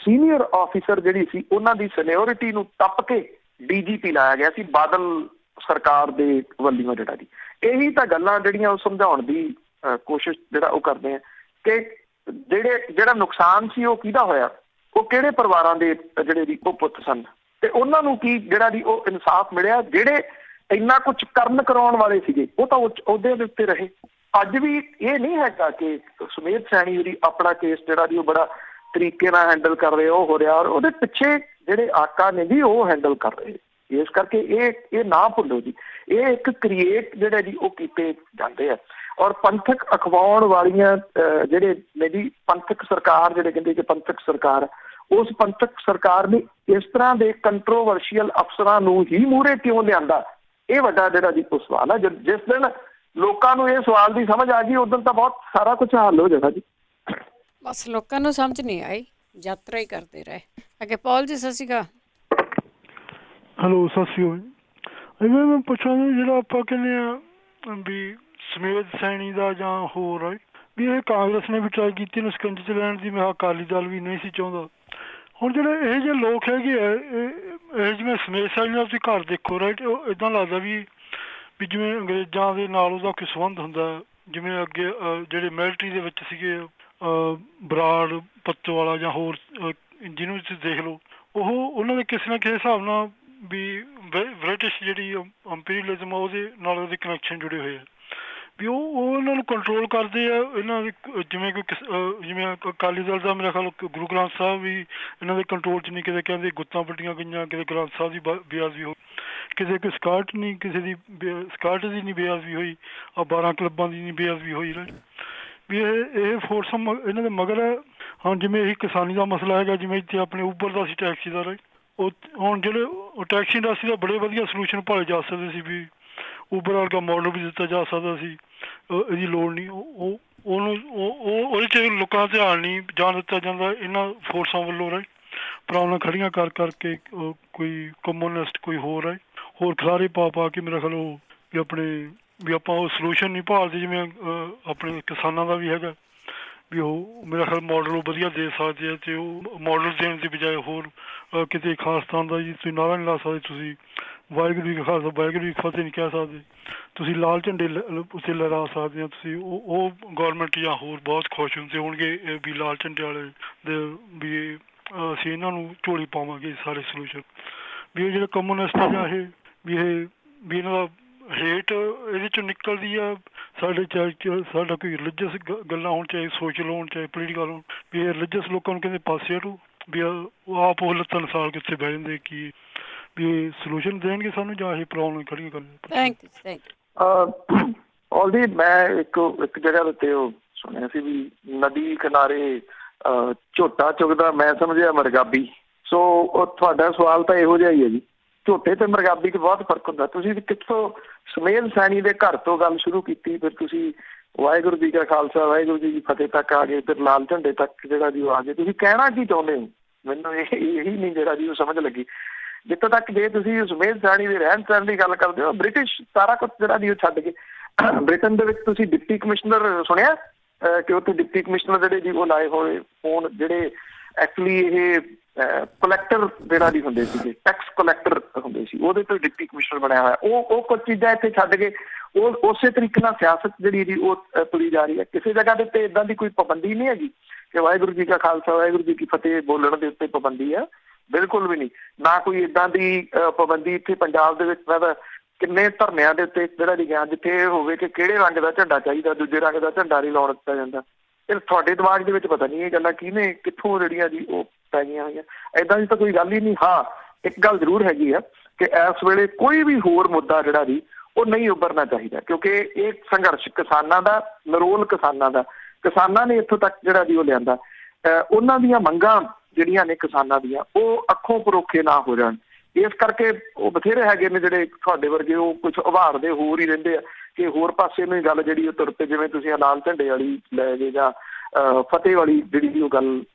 Speaker 2: ਸੀਨੀਅਰ ਆਫਿਸਰ ਜਿਹੜੀ ਸੀ ਉਹਨਾਂ ਦੀ ਸੀਨੀਅਰਿਟੀ ਨੂੰ ਟੱਪ ਕੇ DGP ਲਾਇਆ ਗਿਆ ਸੀ ਬਾਦਲ ਸਰਕਾਰ ਦੇ ਵੱਲੋਂ ਜਿਹੜਾ ਜੀ। ਇਹੀ ਤਾਂ ਗੱਲਾਂ ਜਿਹੜੀਆਂ ਉਹ ਸਮਝਾਉਣ ਦੀ ਕੋਸ਼ਿਸ਼ ਜਿਹੜਾ ਉਹ ਕਰਦੇ ਆ ਕਿ ਜਿਹੜਾ ਨੁਕਸਾਨ ਸੀ ਉਹ ਕਿਹਦਾ ਹੋਇਆ, ਉਹ ਕਿਹੜੇ ਪਰਿਵਾਰਾਂ ਦੇ ਜਿਹੜੇ ਜੀ ਉਹ ਪੁੱਤ ਸਨ, ਤੇ ਉਹਨਾਂ ਨੂੰ ਕੀ ਜਿਹੜਾ ਜੀ ਉਹ ਇਨਸਾਫ ਮਿਲਿਆ? ਜਿਹੜੇ ਇੰਨਾ ਕੁਛ ਕਰਾਉਣ ਵਾਲੇ ਸੀਗੇ ਉਹ ਤਾਂ ਅਹੁਦਿਆਂ ਦੇ ਉੱਤੇ ਰਹੇ। ਅੱਜ ਵੀ ਇਹ ਨਹੀਂ ਹੈਗਾ ਕਿ ਸਮੇਤ ਸੈਣੀ ਜਿਹੜੀ ਆਪਣਾ ਕੇਸ ਜਿਹੜਾ ਜੀ ਉਹ ਬੜਾ ਤਰੀਕੇ ਨਾਲ ਹੈਂਡਲ ਕਰ ਰਹੇ, ਉਹ ਹੋ ਰਿਹਾ, ਔਰ ਉਹਦੇ ਪਿੱਛੇ ਜਿਹੜੇ ਆਕਾ ਨੇ ਜੀ ਉਹ ਹੈਂਡਲ ਕਰ ਰਹੇ। ਇਸ ਕਰਕੇ ਇਹ ਨਾ ਭੁੱਲੋ ਜੀ, ਇਹ ਇੱਕ ਕ੍ਰੀਏਟ ਜਿਹੜੇ ਜੀ ਉਹ ਕੀਤੇ ਜਾਂਦੇ ਆ। ਔਰ ਪੰਥਕ ਅਖਵਾਉਣ ਵਾਲੀਆਂ ਜਿਹੜੇ ਨੇ ਜੀ ਪੰਥਕ ਸਰਕਾਰ, ਜਿਹੜੇ ਕਹਿੰਦੇ ਕਿ ਪੰਥਕ ਸਰਕਾਰ, ਉਸ ਪੰਥਕ ਸਰਕਾਰ ਨੇ ਇਸ ਤਰ੍ਹਾਂ ਦੇ ਕੰਟਰੋਵਰਸ਼ੀਅਲ ਅਫਸਰਾਂ ਨੂੰ ਹੀ ਮੂਹਰੇ ਕਿਉਂ ਲਿਆਂਦਾ? ਇਹ ਵੱਡਾ ਜਿਹੜਾ ਜੀ ਉਹ ਸਵਾਲ ਹੈ। ਜਿਸ ਦਿਨ ਲੋਕਾਂ ਨੂੰ ਇਹ ਸਵਾਲ ਦੀ ਸਮਝ ਆ ਗਈ ਉਦੋਂ ਤਾਂ ਬਹੁਤ ਸਾਰਾ ਕੁਝ ਹੱਲ ਹੋ ਜਾਣਾ ਜੀ।
Speaker 1: ਬਸ ਲੋਕਾਂ ਨੂੰ ਸਮਝ ਨਹੀਂ ਆਈ, ਯਾਤਰਾ ਹੀ ਕਰਦੇ ਰਹੇ ਅੱਗੇ। ਪੌਲ ਜੀ ਸਤਿ ਸ਼੍ਰੀ ਅਕਾਲ।
Speaker 5: ਹੈਲੋ ਸਤਿ ਸ਼੍ਰੀ ਅਕਾਲ। ਮੈਂ ਪੁੱਛਾਂਗਾ ਜਿਹੜਾ ਆਪਾਂ ਕਹਿੰਦੇ ਆ ਵੀ ਸਮੇਤ ਸੈਣੀ ਦਾ ਜਾਂ ਹੋਰ ਵੀ ਇਹ ਕਾਂਗਰਸ ਨੇ ਵੀ ਟਰਾਈ ਕੀਤੀ ਨੂੰ ਸਕੰਜ 'ਚ ਲੈਣ ਦੀ, ਮੈਂ ਅਕਾਲੀ ਦਲ ਵੀ ਨਹੀਂ ਸੀ ਚਾਹੁੰਦਾ। ਹੁਣ ਜਿਹੜੇ ਇਹ ਜਿਹੇ ਲੋਕ ਹੈਗੇ ਆ ਇਹ ਜਿਵੇਂ ਸਮੇਤ ਸੈਣੀ ਨਾਲ ਤੁਸੀਂ ਘਰ ਦੇਖੋ ਰਾਈਟ, ਉਹ ਇੱਦਾਂ ਲੱਗਦਾ ਵੀ ਜਿਵੇਂ ਅੰਗਰੇਜ਼ਾਂ ਦੇ ਨਾਲ ਉਹਦਾ ਕੋਈ ਸੰਬੰਧ ਹੁੰਦਾ। ਜਿਵੇਂ ਅੱਗੇ ਜਿਹੜੇ ਮਿਲਟਰੀ ਦੇ ਵਿੱਚ ਸੀਗੇ ਬਰਾੜ ਪੱਤੋਵਾਲਾ ਜਾਂ ਹੋਰ ਜਿਹਨੂੰ ਤੁਸੀਂ ਦੇਖ ਲਓ, ਉਹਨਾਂ ਦੇ ਕਿਸੇ ਨਾ ਕਿਸੇ ਹਿਸਾਬ ਨਾਲ ਵੀ ਬ੍ਰਿਟਿਸ਼ ਜਿਹੜੀ ਇੰਪੀਰੀਅਲਿਜ਼ਮ ਆ ਉਹਦੇ ਨਾਲ ਉਹਦੇ ਕਨੈਕਸ਼ਨ ਜੁੜੇ ਹੋਏ ਆ ਵੀ ਉਹ ਉਹਨਾਂ ਨੂੰ ਕੰਟਰੋਲ ਕਰਦੇ ਆ। ਇਹਨਾਂ ਦੇ ਜਿਵੇਂ ਜਿਵੇਂ ਅਕਾਲੀ ਦਲ ਦਾ ਮੇਰਾ ਖਿਆਲ ਗੁਰੂ ਗ੍ਰੰਥ ਸਾਹਿਬ ਵੀ ਇਹਨਾਂ ਦੇ ਕੰਟਰੋਲ 'ਚ ਨਹੀਂ। ਕਿਤੇ ਕਹਿੰਦੇ ਗੁੱਤਾਂ ਪੱਟੀਆਂ ਗਈਆਂ, ਕਿਤੇ ਗ੍ਰੰਥ ਸਾਹਿਬ ਦੀ ਬੇਅਦਬੀ ਹੋਈ, ਕਿਸੇ ਕੋਈ ਸਕਾਟ ਨਹੀਂ, ਕਿਸੇ ਦੀ ਸਕਾਟ ਦੀ ਨਹੀਂ ਬੇਅਦਬੀ ਹੋਈ, 12 ਕਲੱਬਾਂ ਦੀ ਨਹੀਂ ਬੇਅਦਬੀ ਹੋਈ ਵੀ ਇਹ ਫੋਰਸ ਇਹਨਾਂ ਦੇ ਮਗਰ। ਹੁਣ ਜਿਵੇਂ ਇਹ ਕਿਸਾਨੀ ਦਾ ਮਸਲਾ ਹੈਗਾ, ਜਿਵੇਂ ਇੱਥੇ ਆਪਣੇ ਉੱਬਰ ਦਾ ਸੀ ਟੈਕਸੀ ਦਾ ਰਾਈਟ, ਉਹ ਹੁਣ ਜਿਹੜੇ ਉਹ ਟੈਕਸੀ ਇੰਡਸਟਰੀ ਦਾ ਬੜੇ ਵਧੀਆ ਸਲਿਊਸ਼ਨ ਭਾਲੇ ਜਾ ਸਕਦੇ ਸੀ ਵੀ ਉਬਰ ਵਰਗਾ ਮਾਡਲ ਵੀ ਦਿੱਤਾ ਜਾ ਸਕਦਾ ਸੀ। ਇਹਦੀ ਲੋੜ ਨਹੀਂ, ਉਹਦੇ 'ਚ ਲੋਕਾਂ ਦਾ ਧਿਆਨ ਨਹੀਂ ਜਾਣ ਦਿੱਤਾ ਜਾਂਦਾ ਇਹਨਾਂ ਫੋਰਸਾਂ ਵੱਲੋਂ ਰਾਈਟ। ਪ੍ਰੋਬਲਮ ਖੜੀਆਂ ਕਰਕੇ ਕੋਈ ਕਮਿਊਨਿਸਟ ਕੋਈ ਹੋਰ ਹੋਰ ਖਿਲਾਰੇ ਪਾ ਕੇ ਮੇਰਾ ਖਿਆਲ ਉਹ ਵੀ ਆਪਣੇ ਵੀ ਆਪਾਂ ਉਹ ਸਲਿਊਸ਼ਨ ਨਹੀਂ ਭਾਲਦੇ। ਜਿਵੇਂ ਆਪਣੇ ਕਿਸਾਨਾਂ ਦਾ ਵੀ ਹੈਗਾ ਵੀ ਉਹ ਮੇਰਾ ਖਿਆਲ ਮਾਡਲ ਉਹ ਵਧੀਆ ਦੇ ਸਕਦੇ ਆ, ਅਤੇ ਉਹ ਮਾਡਲ ਦੇਣ ਦੀ ਬਜਾਏ ਹੋਰ ਕਿਤੇ ਖਾਲਿਸਤਾਨ ਦਾ ਜੀ ਤੁਸੀਂ ਨਾਅਰਾ ਨਹੀਂ ਲਾ ਸਕਦੇ, ਤੁਸੀਂ ਵਾਹਿਗੁਰੂ ਜੀ ਕਾ ਖਾਲਸਾ ਵਾਹਿਗੁਰੂ ਜੀ ਕੀ ਫਤਿਹ ਨਹੀਂ ਕਹਿ ਸਕਦੇ। ਤੁਸੀਂ ਲਾਲ ਝੰਡੇ ਉੱਤੇ ਲਹਿਰਾ ਸਕਦੇ ਹੋ। ਤੁਸੀਂ ਉਹ ਗੌਰਮੈਂਟ ਜਾਂ ਹੋਰ ਬਹੁਤ ਖੁਸ਼ ਹੁੰਦੇ ਹੋਣਗੇ ਵੀ ਲਾਲ ਝੰਡੇ ਵਾਲੇ ਦੇ ਵੀ ਅਸੀਂ ਇਹਨਾਂ ਨੂੰ ਝੋਲੀ ਪਾਵਾਂਗੇ ਸਾਰੇ ਸੋਲੂਸ਼ਨ। ਵੀ ਇਹ ਜਿਹੜੇ ਕਮਿਊਨਿਸਟ ਜਾਂ ਇਹ ਵੀ ਇਹਨਾਂ ਦਾ ਹੇਟ ਇਹਦੇ 'ਚੋਂ ਨਿਕਲਦੀ ਆ। ਸਾਡੇ ਚਾਹੇ ਸਾਡਾ ਕੋਈ ਰਿਲੀਜੀਅਸ ਗੱਲਾਂ ਹੋਣ, ਚਾਹੇ ਸੋਸ਼ਲ ਹੋਣ, ਚਾਹੇ ਪੋਲੀਟੀਕਲ ਹੋਣ, ਵੀ ਇਹ ਰਿਲੀਜੀਅਸ ਲੋਕਾਂ ਨੂੰ ਕਹਿੰਦੇ ਪਾਸੇ ਹਟੋ ਵੀ ਉਹ ਆਪ ਉਹ ਲੱਤਾਂ ਸਾਲ ਕਿੱਥੇ ਬਹਿ ਜਾਂਦੇ ਕਿ ਵੀ ਇਹ ਸੋਲੂਸ਼ਨ ਦੇਣਗੇ ਸਾਨੂੰ ਜਾਂ ਇਹ ਪ੍ਰੋਬਲਮ ਖੜੀਆਂ ਕਰਨਗੇ।
Speaker 1: Thank you.
Speaker 2: ਆਲਰੇਡੀ ਮੈਂ ਇੱਕ ਜਗ੍ਹਾ ਉੱਤੇ ਉਹ ਸੁਣਿਆ ਸੀ ਵੀ ਨਦੀ ਕਿਨਾਰੇ ਝੋਟਾ ਚੁਗਦਾ ਮੈਂ ਸਮਝਿਆ ਮਰਗਾਬੀ। ਸੋ ਉਹ ਤੁਹਾਡਾ ਸਵਾਲ ਤਾਂ ਇਹੋ ਜਿਹਾ ਹੀ ਹੈ ਜੀ। ਝੋਟੇ ਤੇ ਮਰਗਾਬੀ 'ਚ ਬਹੁਤ ਫਰਕ ਹੁੰਦਾ। ਤੁਸੀਂ ਕਿੱਥੋਂ ਸੁਮੇਧ ਸੈਣੀ ਦੇ ਘਰ ਤੋਂ ਗੱਲ ਸ਼ੁਰੂ ਕੀਤੀ, ਫਿਰ ਤੁਸੀਂ ਵਾਹਿਗੁਰੂ ਜੀ ਕਾ ਖਾਲਸਾ ਵਾਹਿਗੁਰੂ ਜੀ ਕੀ ਫਤਿਹ ਤੱਕ ਆ ਗਏ, ਫਿਰ ਲਾਲ ਝੰਡੇ ਤੱਕ ਜਿਹੜਾ ਜੀ ਉਹ ਆ ਗਏ। ਤੁਸੀਂ ਕਹਿਣਾ ਕੀ ਚਾਹੁੰਦੇ ਹੋ? ਮੈਨੂੰ ਇਹੀ ਨਹੀਂ ਜਿਹੜਾ ਜੀ ਉਹ ਸਮਝ ਲੱਗੀ। ਜਿੱਥੋਂ ਤੱਕ ਜੇ ਤੁਸੀਂ ਸੁਮੇਧ ਸੈਣੀ ਦੇ ਰਹਿਣ ਸਹਿਣ ਦੀ ਗੱਲ ਕਰਦੇ ਹੋ, ਬ੍ਰਿਟਿਸ਼ ਸਾਰਾ ਕੁਛ ਜਿਹੜਾ ਜੀ ਉਹ ਛੱਡ ਕੇ ਬ੍ਰਿਟਨ ਦੇ ਵਿੱਚ ਤੁਸੀਂ ਡਿਪਟੀ ਕਮਿਸ਼ਨਰ ਸੁਣਿਆ ਕਿ ਉੱਥੇ ਡਿਪਟੀ ਕਮਿਸ਼ਨਰ ਜਿਹੜੇ ਜੀ ਉਹ ਲਾਏ ਹੋਏ ਫੋਨ, ਜਿਹੜੇ ਐਕਚੁਅਲੀ ਇਹ ਕਲੈਕਟਰ ਜਿਹੜਾ ਜੀ ਹੁੰਦੇ ਸੀਗੇ, ਟੈਕਸ ਕਲੈਕਟਰ ਹੁੰਦੇ ਸੀ, ਉਹਦੇ ਤੋਂ ਡਿਪਟੀ ਕਮਿਸ਼ਨਰ ਬਣਿਆ ਹੋਇਆ। ਉਹ ਕੁਝ ਚੀਜ਼ਾਂ ਇੱਥੇ ਛੱਡ ਕੇ ਉਹ ਉਸੇ ਤਰੀਕੇ ਨਾਲ ਸਿਆਸਤ ਜਿਹੜੀ ਜੀ ਉਹ ਤੁਰੀ ਜਾ ਰਹੀ ਹੈ। ਕਿਸੇ ਜਗ੍ਹਾ ਦੇ ਉੱਤੇ ਇੱਦਾਂ ਦੀ ਕੋਈ ਪਾਬੰਦੀ ਨਹੀਂ ਹੈਗੀ ਕਿ ਵਾਹਿਗੁਰੂ ਜੀ ਕਾ ਖਾਲਸਾ ਵਾਹਿਗੁਰੂ ਜੀ ਕੀ ਫਤਿਹ ਬੋਲਣ ਦੇ ਉੱਤੇ ਪਾਬੰਦੀ ਹੈ, ਬਿਲਕੁਲ ਵੀ ਨਹੀਂ। ਨਾ ਕੋਈ ਇੱਦਾਂ ਦੀ ਪਾਬੰਦੀ ਇੱਥੇ ਪੰਜਾਬ ਦੇ ਵਿੱਚ। ਮੈਂ ਤਾਂ ਕਿੰਨੇ ਧਰਨਿਆਂ ਦੇ ਉੱਤੇ ਜਿਹੜਾ ਜੀ ਗਿਆ ਜਿੱਥੇ ਇਹ ਹੋਵੇ ਕਿ ਕਿਹੜੇ ਰੰਗ ਦਾ ਝੰਡਾ ਚਾਹੀਦਾ, ਦੂਜੇ ਰੰਗ ਦਾ ਝੰਡਾ ਨਹੀਂ ਲਾਉਣ ਦਿੱਤਾ ਜਾਂਦਾ। ਫਿਰ ਤੁਹਾਡੇ ਦਿਮਾਗ ਦੇ ਵਿੱਚ ਪਤਾ ਨਹੀਂ ਇਹ ਗੱਲਾਂ ਕਿਹਨੇ ਕਿੱਥੋਂ ਜਿਹੜੀਆਂ ਜੀ ਉਹ ਪੈ ਗਈਆਂ ਹੋਈਆਂ। ਏਦਾਂ ਦੀ ਤਾਂ ਕੋਈ ਗੱਲ ਹੀ ਨਹੀਂ। ਹਾਂ, ਇੱਕ ਗੱਲ ਜ਼ਰੂਰ ਹੈਗੀ ਆ ਕਿ ਇਸ ਵੇਲੇ ਕੋਈ ਵੀ ਹੋਰ ਮੁੱਦਾ ਜਿਹੜਾ ਜੀ ਉਹ ਨਹੀਂ ਉੱਭਰਨਾ ਚਾਹੀਦਾ, ਕਿਉਂਕਿ ਇਹ ਸੰਘਰਸ਼ ਕਿਸਾਨਾਂ ਦਾ, ਨਰੋਲ ਕਿਸਾਨਾਂ ਦਾ, ਕਿਸਾਨਾਂ ਨੇ ਇੱਥੋਂ ਤੱਕ ਜਿਹੜਾ ਜੀ ਉਹ ਲਿਆਂਦਾ। ਉਹਨਾਂ ਦੀਆਂ ਮੰਗਾਂ ਜਿਹੜੀਆਂ ਨੇ ਕਿਸਾਨਾਂ ਦੀਆਂ ਉਹ ਅੱਖੋਂ ਪਰੋਖੇ ਨਾ ਹੋ ਜਾਣ। ਇਸ ਕਰਕੇ ਉਹ ਬਥੇਰੇ ਹੈਗੇ ਨੇ ਜਿਹੜੇ ਤੁਹਾਡੇ ਵਰਗੇ ਉਹ ਕੁਛ ਉਭਾਰਦੇ ਹੋਰ ਹੀ ਰਹਿੰਦੇ ਆ ਕਿ ਹੋਰ ਪਾਸੇ ਨੂੰ ਹੀ ਗੱਲ ਜਿਹੜੀ ਉਹ ਤੁਰ ਪਏ। ਜਿਵੇਂ ਤੁਸੀਂ ਲਾਲ ਝੰਡੇ ਵਾਲੀ ਲੈ ਗਏ ਜਾਂ ਫਤਿਹ ਵਾਲੀ ਜਿਹੜੀ ਉਹ ਗੱਲ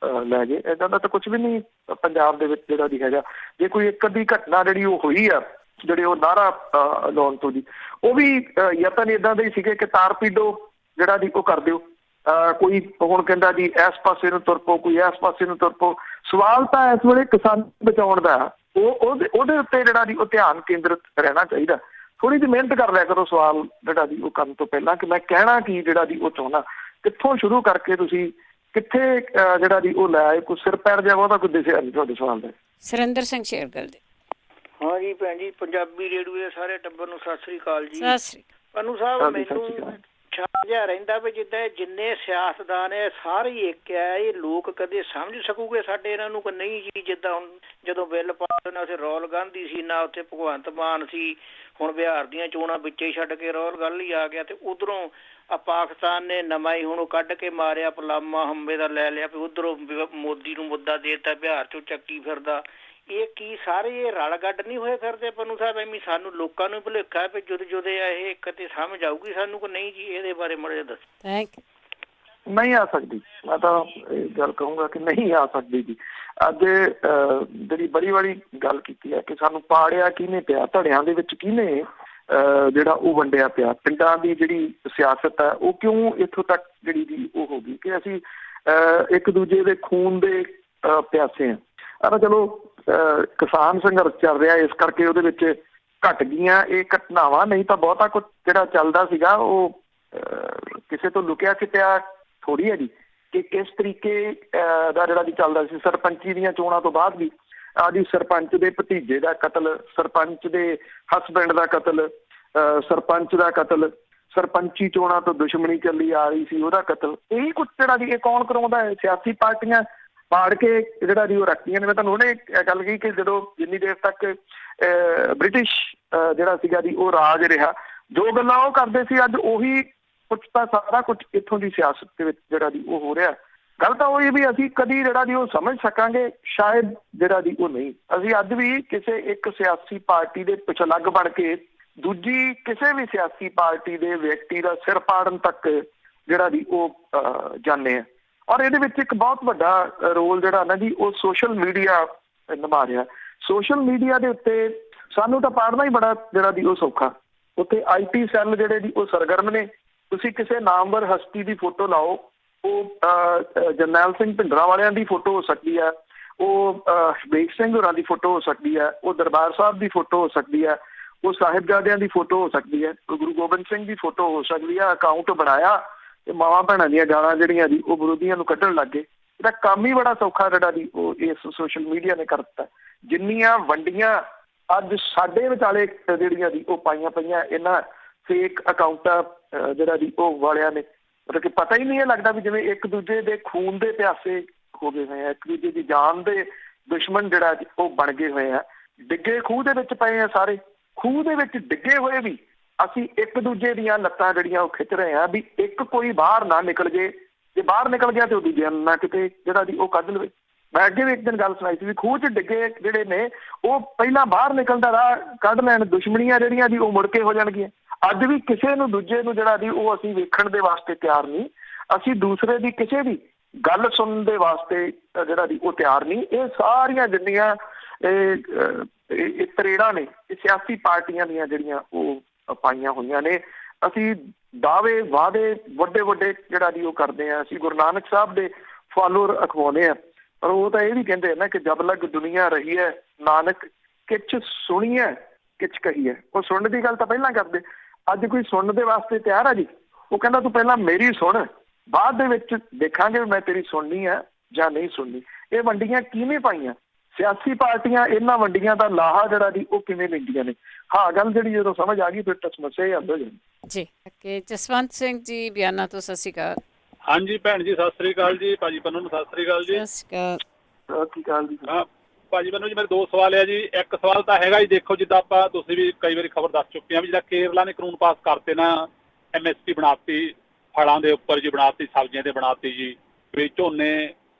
Speaker 2: ਲੈ ਗਏ, ਇੱਦਾਂ ਦਾ ਤਾਂ ਕੁਛ ਵੀ ਨਹੀਂ ਪੰਜਾਬ ਦੇ ਵਿੱਚ ਜਿਹੜਾ ਜੀ ਹੈਗਾ। ਜੇ ਕੋਈ ਇੱਕ ਅੱਧੀ ਘਟਨਾ ਜਿਹੜੀ ਉਹ ਹੋਈ ਆ, ਜਿਹੜੇ ਉਹ ਨਾਅਰਾ ਲਾਉਣ ਤੋਂ ਜੀ, ਉਹ ਵੀ ਯਤਨ ਇੱਦਾਂ ਦੇ ਸੀਗੇ ਕਿ ਤਾਰ ਪੀਡੋ ਜਿਹੜਾ ਜੀ ਉਹ ਕਰ ਦਿਓ। ਕੋਈ ਹੁਣ ਕਹਿੰਦਾ ਜੀ ਇਸ ਪਾਸੇ ਨੂੰ ਤੁਰ ਪਓ, ਕੋਈ ਇਸ ਪਾਸੇ ਨੂੰ ਤੁਰ ਪਓ। ਸਵਾਲ ਤਾਂ ਇਸ ਵੇਲੇ ਕਿਸਾਨ ਬਚਾਉਣ ਦਾ, ਉਹਦੇ ਉੱਤੇ ਜਿਹੜਾ ਜੀ ਉਹ ਧਿਆਨ ਕੇਂਦਰਿਤ ਰਹਿਣਾ ਚਾਹੀਦਾ। ਥੋੜ੍ਹੀ ਜਿਹੀ ਮਿਹਨਤ ਕਰ ਲਿਆ ਕਰੋ ਸਵਾਲ ਜਿਹੜਾ ਜੀ ਉਹ ਕਰਨ ਤੋਂ ਪਹਿਲਾਂ ਕਿ ਮੈਂ ਕਹਿਣਾ ਕੀ ਜਿਹੜਾ ਜੀ ਉਹ ਚਾਹੁੰਦਾ, ਕਿੱਥੋਂ ਸ਼ੁਰੂ ਕਰਕੇ ਤੁਸੀਂ ਕਿੱਥੇ ਜਿਹੜਾ ਜੀ ਉਹ ਲੈ ਆਏ। ਕੋਈ ਸਿਰ ਪੈਰ ਜਿਹਾ ਉਹਦਾ ਕੋਈ ਦਿਸਿਆ ਨਹੀਂ ਤੁਹਾਡੇ ਸਵਾਲ ਦਾ।
Speaker 1: ਸੁਰਿੰਦਰ ਸਿੰਘ ਸ਼ੇਰਗਿੱਲ ਦੇ।
Speaker 6: ਹਾਂ ਜੀ ਭੈਣ ਜੀ, ਪੰਜਾਬੀ ਰੇਡੀਓ ਦੇ ਸਾਰੇ ਟੱਬਰ ਨੂੰ ਸਤਿ ਸ੍ਰੀ ਅਕਾਲ ਜੀ।
Speaker 1: ਸਤਿ ਸ੍ਰੀ ਅਕਾਲ।
Speaker 6: ਪੰਨੂ ਸਾਹਿਬ, ਮੈਨੂੰ ਜਿਹਾ ਰਹਿੰਦਾ ਵੀ ਜਿੱਦਾਂ ਜਿੰਨੇ ਸਿਆਸਤਦਾਨ ਹੈ ਸਾਰੇ ਹੀ ਇੱਕ ਆ। ਇਹ ਲੋਕ ਕਦੇ ਸਮਝ ਸਕੂਗੇ ਸਾਡੇ ਇਹਨਾਂ ਨੂੰ ਕਿ ਨਹੀਂ ਜੀ? ਜਿੱਦਾਂ ਹੁਣ ਜਦੋਂ ਬਿੱਲ ਪਾਸ ਨਾ ਉੱਥੇ ਰਾਹੁਲ ਗਾਂਧੀ ਸੀ, ਨਾ ਉੱਥੇ ਭਗਵੰਤ ਮਾਨ ਸੀ। ਹੁਣ ਬਿਹਾਰ ਦੀਆਂ ਚੋਣਾਂ ਵਿੱਚੇ ਹੀ ਛੱਡ ਕੇ ਰਾਹੁਲ ਗਾਂਧੀ ਆ ਗਿਆ, ਤੇ ਉਧਰੋਂ ਪਾਕਿਸਤਾਨ ਨੇ ਨਵਾਂ ਹੀ ਹੁਣ ਕੱਢ ਕੇ ਮਾਰਿਆ, ਪਲਾਮਾ ਹੰਬੇ ਦਾ ਲੈ ਲਿਆ। ਵੀ ਉਧਰੋਂ ਮੋਦੀ ਨੂੰ ਮੁੱਦਾ ਦੇ ਦਿੱਤਾ, ਬਿਹਾਰ ਚੋਂ ਚੱਕੀ ਫਿਰਦਾ। ਇਹ ਕੀ ਸਾਰੇ ਇਹ ਰਲ ਗੱਡ ਨਹੀਂ ਹੋਏ ਫਿਰਦੇ ਪੰਨੂ ਸਾਹਿਬ? ਐਵੇਂ ਸਾਨੂੰ ਲੋਕਾਂ ਨੂੰ ਭੁਲੇਖਾ ਵੀ ਜੁਦੇ ਆ ਇਹ, ਕਿਤੇ ਸਮਝ ਆਊਗੀ ਸਾਨੂੰ ਕਿ ਨਹੀਂ ਜੀ? ਇਹਦੇ ਬਾਰੇ ਮਾੜਾ ਜਿਹਾ ਦੱਸੋ।
Speaker 1: Thank you.
Speaker 2: ਨਹੀਂ ਆ ਸਕਦੀ, ਮੈਂ ਤਾਂ ਇਹ ਗੱਲ ਕਹੂੰਗਾ ਕਿ ਨਹੀਂ ਆ ਸਕਦੀ ਜੀ। ਅੱਜ ਜਿਹੜੀ ਬੜੀ ਵਾਲੀ ਗੱਲ ਕੀਤੀ ਹੈ ਕਿ ਸਾਨੂੰ ਪਾੜਿਆ ਕਿਹਨੇ ਪਿਆ, ਧੜਿਆਂ ਦੇ ਵਿੱਚ ਕਿਹਨੇ ਜਿਹੜਾ ਉਹ ਵੰਡਿਆ ਪਿਆ। ਪਿੰਡਾਂ ਦੀ ਜਿਹੜੀ ਸਿਆਸਤ ਹੈ ਉਹ ਕਿਉਂ ਇੱਥੋਂ ਤੱਕ ਜਿਹੜੀ ਜੀ ਉਹ ਹੋ ਗਈ ਕਿ ਅਸੀਂ ਇੱਕ ਦੂਜੇ ਦੇ ਖੂਨ ਦੇ ਪਿਆਸੇ ਆ। ਤਾਂ ਚਲੋ ਕਿਸਾਨ ਸੰਘਰਸ਼ ਚੱਲ ਰਿਹਾ, ਇਸ ਕਰਕੇ ਉਹਦੇ ਵਿੱਚ ਘਟ ਗਈਆਂ ਇਹ ਘਟਨਾਵਾਂ, ਨਹੀਂ ਤਾਂ ਬਹੁਤਾ ਕੁਝ ਜਿਹੜਾ ਚੱਲਦਾ ਸੀਗਾ ਉਹ ਕਿਸੇ ਤੋਂ ਲੁਕਿਆ ਛਿਪਿਆ ਥੋੜ੍ਹੀ ਹੈ ਜੀ ਕਿ ਕਿਸ ਤਰੀਕੇ ਦਾ ਜਿਹੜਾ ਜੀ ਚੱਲਦਾ ਸੀ। ਸਰਪੰਚੀ ਦੀਆਂ ਚੋਣਾਂ ਤੋਂ ਬਾਅਦ ਵੀ ਆਦੀ ਸਰਪੰਚ ਦੇ ਭਤੀਜੇ ਦਾ ਕਤਲ, ਸਰਪੰਚ ਦੇ ਹਸਬੈਂਡ ਦਾ ਕਤਲ, ਸਰਪੰਚ ਦਾ ਕਤਲ, ਸਰਪੰਚੀ ਚੋਣਾਂ ਤੋਂ ਦੁਸ਼ਮਣੀ ਚੱਲੀ ਆ ਰਹੀ ਸੀ ਉਹਦਾ ਕਤਲ। ਇਹੀ ਕੁਛ ਜਿਹੜਾ ਜੀ ਇਹ ਕੌਣ ਕਰਾਉਂਦਾ ਹੈ? ਸਿਆਸੀ ਪਾਰਟੀਆਂ ਪਾੜ ਕੇ ਜਿਹੜਾ ਜੀ ਉਹ ਰੱਖਦੀਆਂ ਨੇ। ਮੈਂ ਤੁਹਾਨੂੰ ਉਹਨੇ ਗੱਲ ਕਹੀ ਕਿ ਜਦੋਂ ਜਿੰਨੀ ਦੇਰ ਤੱਕ ਬ੍ਰਿਟਿਸ਼ ਜਿਹੜਾ ਸੀਗਾ ਜੀ ਉਹ ਰਾਜ ਰਿਹਾ, ਜੋ ਗੱਲਾਂ ਉਹ ਕਰਦੇ ਸੀ ਅੱਜ ਉਹੀ ਕੁਛ ਤਾਂ ਸਾਰਾ ਕੁਛ ਇੱਥੋਂ ਦੀ ਸਿਆਸਤ ਦੇ ਵਿੱਚ ਜਿਹੜਾ ਜੀ ਉਹ ਹੋ ਰਿਹਾ। ਗੱਲ ਤਾਂ ਉਹ ਵੀ ਅਸੀਂ ਕਦੀ ਜਿਹੜਾ ਜੀ ਉਹ ਸਮਝ ਸਕਾਂਗੇ ਸ਼ਾਇਦ ਜਿਹੜਾ ਜੀ ਉਹ ਨਹੀਂ। ਅਸੀਂ ਅੱਜ ਵੀ ਕਿਸੇ ਇੱਕ ਸਿਆਸੀ ਪਾਰਟੀ ਦੇ ਪਿਛਲੱਗ ਬਣ ਕੇ ਦੂਜੀ ਕਿਸੇ ਵੀ ਸਿਆਸੀ ਪਾਰਟੀ ਦੇ ਵਿਅਕਤੀ ਦਾ ਸਿਰ ਪਾੜਨ ਤੱਕ ਜਿਹੜਾ ਜੀ ਉਹ ਜਾਂਦੇ ਆ। ਔਰ ਇਹਦੇ ਵਿੱਚ ਇੱਕ ਬਹੁਤ ਵੱਡਾ ਰੋਲ ਜਿਹੜਾ ਨਾ ਜੀ ਉਹ ਸੋਸ਼ਲ ਮੀਡੀਆ ਨਿਭਾ ਰਿਹਾ। ਸੋਸ਼ਲ ਮੀਡੀਆ ਦੇ ਉੱਤੇ ਸਾਨੂੰ ਤਾਂ ਪਾੜਨਾ ਹੀ ਬੜਾ ਜਿਹੜਾ ਜੀ ਉਹ ਸੌਖਾ। ਉੱਥੇ IT ਸੈੱਲ ਜਿਹੜੇ ਜੀ ਉਹ ਸਰਗਰਮ ਨੇ। ਤੁਸੀਂ ਕਿਸੇ ਨਾਮਵਰ ਹਸਤੀ ਦੀ ਫੋਟੋ ਲਾਓ, ਉਹ ਜਰਨੈਲ ਸਿੰਘ ਭਿੰਡਰਾਂ ਵਾਲਿਆਂ ਦੀ ਫੋਟੋ ਹੋ ਸਕਦੀ ਹੈ, ਉਹ ਹਰਬੇਕ ਸਿੰਘ ਹੋਰਾਂ ਦੀ ਫੋਟੋ ਹੋ ਸਕਦੀ ਹੈ, ਉਹ ਦਰਬਾਰ ਸਾਹਿਬ ਦੀ ਫੋਟੋ ਹੋ ਸਕਦੀ ਹੈ, ਉਹ ਸਾਹਿਬਜ਼ਾਦਿਆਂ ਦੀ ਫੋਟੋ ਹੋ ਸਕਦੀ ਹੈ, ਉਹ ਗੁਰੂ ਗੋਬਿੰਦ ਸਿੰਘ ਦੀ ਫੋਟੋ ਹੋ ਸਕਦੀ ਹੈ। ਅਕਾਊਂਟ ਬਣਾਇਆ ਤੇ ਮਾਵਾਂ ਭੈਣਾਂ ਦੀਆਂ ਗਾਲਾਂ ਜਿਹੜੀਆਂ ਜੀ ਉਹ ਵਿਰੋਧੀਆਂ ਨੂੰ ਕੱਢਣ ਲੱਗ ਗਏ। ਇਹਦਾ ਕੰਮ ਹੀ ਬੜਾ ਸੌਖਾ ਜਿਹੜਾ ਜੀ ਉਹ ਇਸ ਸੋਸ਼ਲ ਮੀਡੀਆ ਨੇ ਕਰ ਦਿੱਤਾ। ਜਿੰਨੀਆਂ ਵੰਡੀਆਂ ਅੱਜ ਸਾਡੇ ਵਿਚਾਲੇ ਜਿਹੜੀਆਂ ਜੀ ਉਹ ਪਾਈਆਂ ਪਈਆਂ ਇਹਨਾਂ ਫੇਕ ਅਕਾਊਂਟਾਂ ਜਿਹੜਾ ਜੀ ਉਹ ਵਾਲਿਆਂ ਨੇ, ਮਤਲਬ ਕਿ ਪਤਾ ਹੀ ਨਹੀਂ ਲੱਗਦਾ ਵੀ ਜਿਵੇਂ ਇੱਕ ਦੂਜੇ ਦੇ ਖੂਨ ਦੇ ਪਿਆਸੇ ਹੋ ਗਏ ਹੋਏ ਆ, ਇੱਕ ਦੂਜੇ ਦੀ ਜਾਨ ਦੇ ਦੁਸ਼ਮਣ ਜਿਹੜਾ ਉਹ ਬਣ ਗਏ ਹੋਏ ਆ। ਡਿੱਗੇ ਖੂਹ ਦੇ ਵਿੱਚ ਪਏ ਆ, ਸਾਰੇ ਖੂਹ ਦੇ ਵਿੱਚ ਡਿੱਗੇ ਹੋਏ ਵੀ ਅਸੀਂ ਇੱਕ ਦੂਜੇ ਦੀਆਂ ਲੱਤਾਂ ਜਿਹੜੀਆਂ ਉਹ ਖਿੱਚ ਰਹੇ ਆ ਵੀ ਇੱਕ ਕੋਈ ਬਾਹਰ ਨਾ ਨਿਕਲ ਜੇ, ਜੇ ਬਾਹਰ ਨਿਕਲ ਗਿਆ ਤੇ ਉਹ ਦੂਜਿਆਂ ਨੂੰ ਨਾ ਕਿਤੇ ਜਿਹੜਾ ਜੀ ਉਹ ਕੱਢ ਲਵੇ। ਮੈਂ ਅੱਗੇ ਵੀ ਇੱਕ ਦਿਨ ਗੱਲ ਸੁਣਾਈ ਸੀ ਵੀ ਖੂਹ 'ਚ ਡਿੱਗੇ ਜਿਹੜੇ ਨੇ ਉਹ ਪਹਿਲਾਂ ਬਾਹਰ ਨਿਕਲਣ ਦਾ ਰਾਹ ਕੱਢ ਲੈਣ, ਦੁਸ਼ਮਣੀਆਂ ਜਿਹੜੀਆਂ ਜੀ ਉਹ ਮੁੜ ਕੇ ਹੋ ਜਾਣਗੀਆਂ। ਅੱਜ ਵੀ ਕਿਸੇ ਨੂੰ ਦੂਜੇ ਨੂੰ ਜਿਹੜਾ ਜੀ ਉਹ ਅਸੀਂ ਵੇਖਣ ਦੇ ਵਾਸਤੇ ਤਿਆਰ ਨਹੀਂ, ਅਸੀਂ ਦੂਸਰੇ ਦੀ ਕਿਸੇ ਦੀ ਗੱਲ ਸੁਣਨ ਦੇ ਵਾਸਤੇ ਜਿਹੜਾ ਜੀ ਉਹ ਤਿਆਰ ਨਹੀਂ। ਇਹ ਸਾਰੀਆਂ ਜਿੰਨੀਆਂ ਇਹ ਤਰੇੜਾਂ ਨੇ ਇਹ ਸਿਆਸੀ ਪਾਰਟੀਆਂ ਦੀਆਂ ਜਿਹੜੀਆਂ ਉਹ ਪਾਈਆਂ ਹੋਈਆਂ ਨੇ। ਅਸੀਂ ਦਾਅਵੇ ਵਾਅਦੇ ਵੱਡੇ ਵੱਡੇ ਜਿਹੜਾ ਜੀ ਉਹ ਕਰਦੇ ਹਾਂ, ਅਸੀਂ ਗੁਰੂ ਨਾਨਕ ਸਾਹਿਬ ਦੇ ਫਾਲੋਅਰ ਅਖਵਾਉਂਦੇ ਹਾਂ, ਪਰ ਉਹ ਤਾਂ ਇਹ ਵੀ ਕਹਿੰਦੇ ਨਾ ਕਿ ਜਬ ਲਗ ਦੁਨੀਆ ਰਹੀ ਹੈ ਨਾਨਕ ਕਿਛ ਸੁਣੀ ਹੈ ਕਿਛ ਕਹੀ ਹੈ। ਉਹ ਸੁਣਨ ਦੀ ਗੱਲ ਤਾਂ ਪਹਿਲਾਂ ਕਰਦੇ, ਅੱਜ ਕੋਈ ਸੁਣਨ ਦੇ ਵਾਸਤੇ ਤਿਆਰ ਆ ਜੀ? ਉਹ ਕਹਿੰਦਾ ਤੂੰ ਪਹਿਲਾਂ ਮੇਰੀ ਸੁਣ, ਬਾਅਦ ਦੇ ਵਿੱਚ ਦੇਖਾਂਗੇ ਮੈਂ ਤੇਰੀ ਸੁਣਨੀ ਹੈ ਜਾਂ ਨਹੀਂ ਸੁਣਨੀ। ਇਹ ਵੰਡੀਆਂ ਕਿਵੇਂ ਪਾਈਆਂ ਸਿਆਸੀ ਪਾਰਟੀਆਂ, ਇਹਨਾਂ ਵੰਡੀਆਂ ਦਾ ਲਾਹਾ ਜਿਹੜਾ ਜੀ ਉਹ ਕਿਵੇਂ ਲੈਂਦੀਆਂ ਨੇ? ਹਾਂ, ਗੱਲ ਜਿਹੜੀ ਜਦੋਂ ਸਮਝ ਆ ਗਈ ਫਿਰ ਤਾਂ ਸਮੱਸਿਆ ਹੀ ਹੱਲ ਹੋ ਜਾਂਦੀ
Speaker 1: ਜੀ। ਕਿ ਜਸਵੰਤ ਸਿੰਘ ਜੀ ਬਿਆਨਾ ਤੋਂ ਸਤਿ ਸ਼੍ਰੀ ਅਕਾਲ।
Speaker 3: ਹਾਂਜੀ ਭੈਣ ਜੀ ਸਤਿ ਸ੍ਰੀ ਅਕਾਲ ਜੀ। ਭਾਜੀ ਪੰਨੂ ਨੂੰ ਸਤਿ ਸ੍ਰੀ ਅਕਾਲ ਜੀ।
Speaker 1: ਸਤਿ ਸ਼੍ਰੀ ਅਕਾਲ।
Speaker 2: ਸਤਿ ਸ਼੍ਰੀ ਅਕਾਲ ਜੀ।
Speaker 3: ਹਾਂ ਭਾਜੀ ਪੰਨੂ ਜੀ, ਮੇਰੇ ਦੋ ਸਵਾਲ ਹੈ ਜੀ। ਇੱਕ ਸਵਾਲ ਤਾਂ ਹੈਗਾ ਜੀ, ਦੇਖੋ ਜਿੱਦਾਂ ਆਪਾਂ ਤੁਸੀਂ ਵੀ ਕਈ ਵਾਰੀ ਖਬਰ ਦੱਸ ਚੁੱਕੇ ਆ ਵੀ ਜਿਹੜਾ ਕੇਰਲਾ ਨੇ ਕਾਨੂੰਨ ਪਾਸ ਕਰਤੇ ਨਾ, MSP ਬਣਾਤੀ ਫਲਾਂ ਦੇ ਉੱਪਰ ਜੀ, ਬਣਾਤੀ ਸਬਜ਼ੀਆਂ ਤੇ ਬਣਾਤੀ ਜੀ, ਵੀ ਝੋਨੇ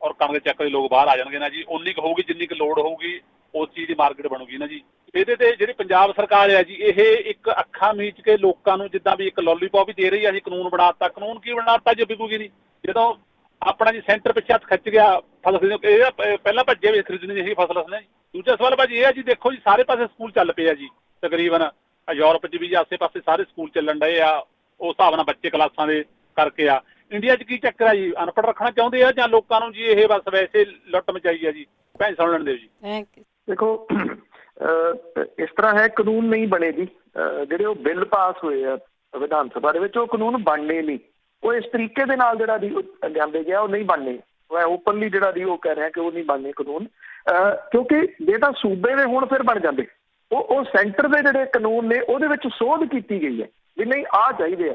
Speaker 3: ਔਰ ਕਣਕ ਦੇ ਚੱਕ ਦੇ ਲੋਕ ਬਾਹਰ ਆ ਜਾਣਗੇ ਨਾ ਜੀ, ਉਨੀ ਕੁ ਹੋਊਗੀ ਜਿੰਨੀ ਕੁ ਲੋੜ ਹੋਊਗੀ ਉਸ ਚੀਜ਼ ਦੀ ਮਾਰਕੀਟ ਬਣੂਗੀ ਨਾ ਜੀ। ਇਹਦੇ ਤੇ ਜਿਹੜੀ ਪੰਜਾਬ ਸਰਕਾਰ ਹੈ ਜੀ ਇਹ ਇੱਕ ਅੱਖਾਂ ਮੀਚ ਕੇ ਲੋਕਾਂ ਨੂੰ ਜਿੱਦਾਂ ਵੀ ਇੱਕ ਲੋਲੀਪੌਪ ਹੀ ਦੇ ਰਹੀ ਹੈ ਜੀ। ਕਾਨੂੰਨ ਬਣਾਤਾ, ਕਾਨੂੰਨ ਕੀ ਬਣਾਤਾ ਜੇ ਵਿਕੂਗੀ ਨਹੀਂ। ਜਦੋਂ ਆਪਣਾ ਜੀ ਸੈਂਟਰ ਪਿੱਛੇ ਹੱਥ ਖਿੱਚ ਗਿਆ ਫਸਲ ਇਹ ਪਹਿਲਾਂ ਭੱਜੇ ਵੀ ਖਰੀਦਣੀ ਨਹੀਂ ਸੀ ਫਸਲ ਉਸਨੇ। ਦੂਜਾ ਸਵਾਲ ਭਾਜੀ ਇਹ ਹੈ ਜੀ, ਦੇਖੋ ਜੀ ਸਾਰੇ ਪਾਸੇ ਸਕੂਲ ਚੱਲ ਪਏ ਆ ਜੀ, ਤਕਰੀਬਨ ਯੂਰਪ 'ਚ ਵੀ ਆਸੇ ਪਾਸੇ ਸਾਰੇ ਸਕੂਲ ਚੱਲਣ ਡਏ ਆ, ਉਸ ਹਿਸਾਬ ਨਾਲ ਬੱਚੇ ਕਲਾਸਾਂ ਦੇ ਕਰਕੇ ਆ। ਇੰਡੀਆ 'ਚ ਕੀ ਚੱਕਰ ਆ ਜੀ? ਅਨਪੜ੍ਹ ਰੱਖਣਾ ਚਾਹੁੰਦੇ ਆ ਜਾਂ ਲੋਕਾਂ ਨੂੰ ਜੀ ਇਹ ਬਸ ਵੈਸੇ ਲੁੱਟ ਮਚਾਈ ਆ ਜੀ? ਭੈਣ ਸੁਣ ਲੈਣ ਦਿਓ ਜੀ।
Speaker 1: Thank you.
Speaker 2: ਦੇਖੋ ਇਸ ਤਰ੍ਹਾਂ ਹੈ, ਕਾਨੂੰਨ ਨਹੀਂ ਬਣੇ ਜੀ। ਜਿਹੜੇ ਉਹ ਬਿੱਲ ਪਾਸ ਹੋਏ ਆ ਵਿਧਾਨ ਸਭਾ ਦੇ ਵਿੱਚ ਉਹ ਕਾਨੂੰਨ ਬਣਨੇ ਨਹੀਂ। ਉਹ ਇਸ ਤਰੀਕੇ ਦੇ ਨਾਲ ਜਿਹੜਾ ਦੀ ਲਿਆਂਦੇ ਗਿਆ ਉਹ ਨਹੀਂ ਬਣਨੇ। ਮੈਂ ਓਪਨਲੀ ਜਿਹੜਾ ਦੀ ਉਹ ਕਹਿ ਰਿਹਾ ਕਿ ਉਹ ਨਹੀਂ ਬਣਨੇ ਕਾਨੂੰਨ, ਕਿਉਂਕਿ ਜੇ ਤਾਂ ਸੂਬੇ ਦੇ ਹੁਣ ਫਿਰ ਬਣ ਜਾਂਦੇ। ਉਹ ਸੈਂਟਰ ਦੇ ਜਿਹੜੇ ਕਾਨੂੰਨ ਨੇ ਉਹਦੇ ਵਿੱਚ ਸੋਧ ਕੀਤੀ ਗਈ ਹੈ ਵੀ ਨਹੀਂ ਆਹ ਚਾਹੀਦੇ ਆ।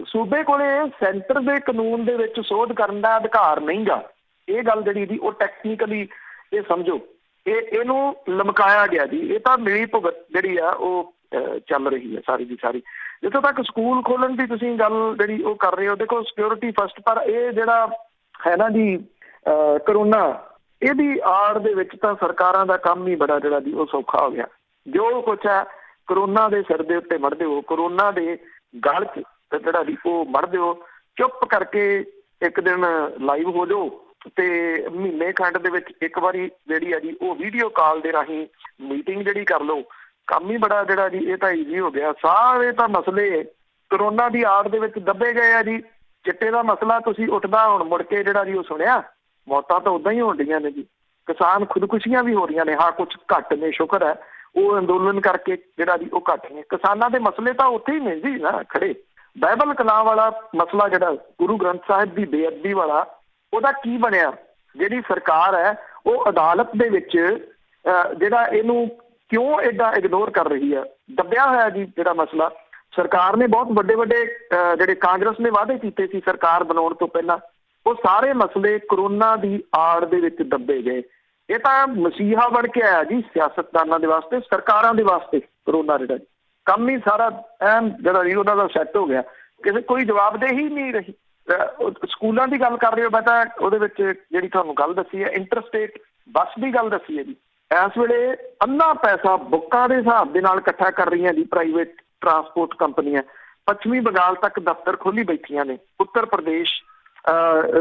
Speaker 2: ਸੂਬੇ ਕੋਲੇ ਸੈਂਟਰ ਦੇ ਕਾਨੂੰਨ ਦੇ ਵਿੱਚ ਸੋਧ ਕਰਨ ਦਾ ਅਧਿਕਾਰ ਨਹੀਂ ਗਾ। ਇਹ ਗੱਲ ਜਿਹੜੀ ਦੀ ਉਹ ਟੈਕਨੀਕਲੀ ਇਹ ਸਮਝੋ ਇਹਨੂੰ ਲਮਕਾਇਆ ਗਿਆ ਜੀ। ਇਹ ਤਾਂ ਮਿਲੀ ਭੁਗਤ ਜਿਹੜੀ ਆ ਉਹ ਚੱਲ ਰਹੀ ਹੈ ਸਾਰੀ ਦੀ ਸਾਰੀ। ਜਿੱਥੋਂ ਤੱਕ ਸਕੂਲ ਖੋਲਣ ਦੀ ਤੁਸੀਂ ਗੱਲ ਜਿਹੜੀ ਉਹ ਕਰ ਰਹੇ ਹੋ, ਦੇਖੋ ਸਿਕਿਉਰਿਟੀ ਫਸਟ, ਪਰ ਇਹ ਜਿਹੜਾ ਹੈ ਨਾ ਜੀ ਕਰੋਨਾ, ਇਹਦੀ ਆੜ ਦੇ ਵਿੱਚ ਤਾਂ ਸਰਕਾਰਾਂ ਦਾ ਕੰਮ ਹੀ ਬੜਾ ਜਿਹੜਾ ਜੀ ਉਹ ਸੌਖਾ ਹੋ ਗਿਆ। ਜੋ ਕੁਛ ਹੈ ਕਰੋਨਾ ਦੇ ਸਿਰ ਦੇ ਉੱਤੇ ਮੜ ਦਿਓ, ਕਰੋਨਾ ਦੇ ਗਲ 'ਚ ਜਿਹੜਾ ਜੀ ਉਹ ਮੜ ਦਿਓ। ਚੁੱਪ ਕਰਕੇ ਇੱਕ ਦਿਨ ਲਾਈਵ ਹੋ ਜਾਓ ਤੇ ਮਹੀਨੇ ਖੰਡ ਦੇ ਵਿੱਚ ਇੱਕ ਵਾਰੀ ਜਿਹੜੀ ਆ ਜੀ ਉਹ ਵੀਡੀਓ ਕਾਲ ਦੇ ਰਾਹੀਂ ਮੀਟਿੰਗ ਜਿਹੜੀ ਕਰ ਲਓ। ਕੰਮ ਹੀ ਬੜਾ ਜਿਹੜਾ ਜੀ ਇਹ ਤਾਂ ਈਜ਼ੀ ਹੋ ਗਿਆ। ਸਾਰੇ ਤਾਂ ਮਸਲੇ ਕਰੋਨਾ ਦੀ ਆੜ ਦੇ ਵਿੱਚ ਦੱਬੇ ਗਏ ਆ ਜੀ। ਚਿੱਟੇ ਦਾ ਮਸਲਾ ਤੁਸੀਂ ਉੱਠਦਾ ਹੁਣ ਮੁੜ ਕੇ ਜਿਹੜਾ ਜੀ ਉਹ ਸੁਣਿਆ, ਮੌਤਾਂ ਤਾਂ ਉਦਾਂ ਹੀ ਹੋਣ ਡੀਆਂ ਨੇ ਜੀ। ਕਿਸਾਨ ਖੁਦਕੁਸ਼ੀਆਂ ਵੀ ਹੋ ਰਹੀਆਂ ਨੇ। ਹਾਂ, ਕੁਛ ਘੱਟ ਨੇ, ਸ਼ੁਕਰ ਹੈ, ਉਹ ਅੰਦੋਲਨ ਕਰਕੇ ਜਿਹੜਾ ਜੀ ਉਹ ਘੱਟ ਨੇ। ਕਿਸਾਨਾਂ ਦੇ ਮਸਲੇ ਤਾਂ ਉੱਥੇ ਹੀ ਨੇ ਜੀ ਨਾ ਖੜੇ। ਬਾਈਬਲ ਕਲਾਮ ਵਾਲਾ ਮਸਲਾ ਜਿਹੜਾ ਗੁਰੂ ਗ੍ਰੰਥ ਸਾਹਿਬ ਦੀ ਬੇਅਦਬੀ ਵਾਲਾ, ਉਹਦਾ ਕੀ ਬਣਿਆ? ਜਿਹੜੀ ਸਰਕਾਰ ਹੈ ਉਹ ਅਦਾਲਤ ਦੇ ਵਿੱਚ ਜਿਹੜਾ ਇਹਨੂੰ ਕਿਉਂ ਏਡਾ ਇਗਨੋਰ ਕਰ ਰਹੀ ਹੈ? ਦੱਬਿਆ ਹੋਇਆ ਜੀ ਜਿਹੜਾ ਮਸਲਾ। ਸਰਕਾਰ ਨੇ ਬਹੁਤ ਵੱਡੇ ਵੱਡੇ ਜਿਹੜੇ ਕਾਂਗਰਸ ਨੇ ਵਾਅਦੇ ਕੀਤੇ ਸੀ ਸਰਕਾਰ ਬਣਾਉਣ ਤੋਂ ਪਹਿਲਾਂ, ਉਹ ਸਾਰੇ ਮਸਲੇ ਕਰੋਨਾ ਦੀ ਆੜ ਦੇ ਵਿੱਚ ਦੱਬੇ ਗਏ। ਇਹ ਤਾਂ ਮਸੀਹਾ ਬਣ ਕੇ ਆਇਆ ਜੀ ਸਿਆਸਤਦਾਨਾਂ ਦੇ ਵਾਸਤੇ, ਸਰਕਾਰਾਂ ਦੇ ਵਾਸਤੇ। ਕਰੋਨਾ ਜਿਹੜਾ ਕੰਮ ਹੀ ਸਾਰਾ ਐਨ ਜਿਹੜਾ ਜੀ ਉਹਨਾਂ ਦਾ ਸੈੱਟ ਹੋ ਗਿਆ। ਕਿਸੇ ਕੋਈ ਜਵਾਬਦੇਹੀ ਨਹੀਂ ਰਹੀ। ਸਕੂਲਾਂ ਦੀ ਗੱਲ ਕਰ ਰਹੇ ਹੋ, ਮੈਂ ਤਾਂ ਉਹਦੇ ਵਿੱਚ ਜਿਹੜੀ ਤੁਹਾਨੂੰ ਗੱਲ ਦੱਸੀ ਹੈ ਇੰਟਰਸਟੇਟ ਬੱਸ ਦੀ ਗੱਲ ਦੱਸੀ ਹੈ ਜੀ। ਇਸ ਵੇਲੇ ਅੰਨਾ ਪੈਸਾ ਬੁੱਕਾਂ ਦੇ ਹਿਸਾਬ ਦੇ ਨਾਲ ਇਕੱਠਾ ਕਰ ਰਹੀਆਂ ਜੀ ਪ੍ਰਾਈਵੇਟ ਟਰਾਂਸਪੋਰਟ ਕੰਪਨੀਆਂ। ਪੱਛਮੀ ਬੰਗਾਲ ਤੱਕ ਦਫ਼ਤਰ ਖੋਲੀ ਬੈਠੀਆਂ ਨੇ। ਉੱਤਰ ਪ੍ਰਦੇਸ਼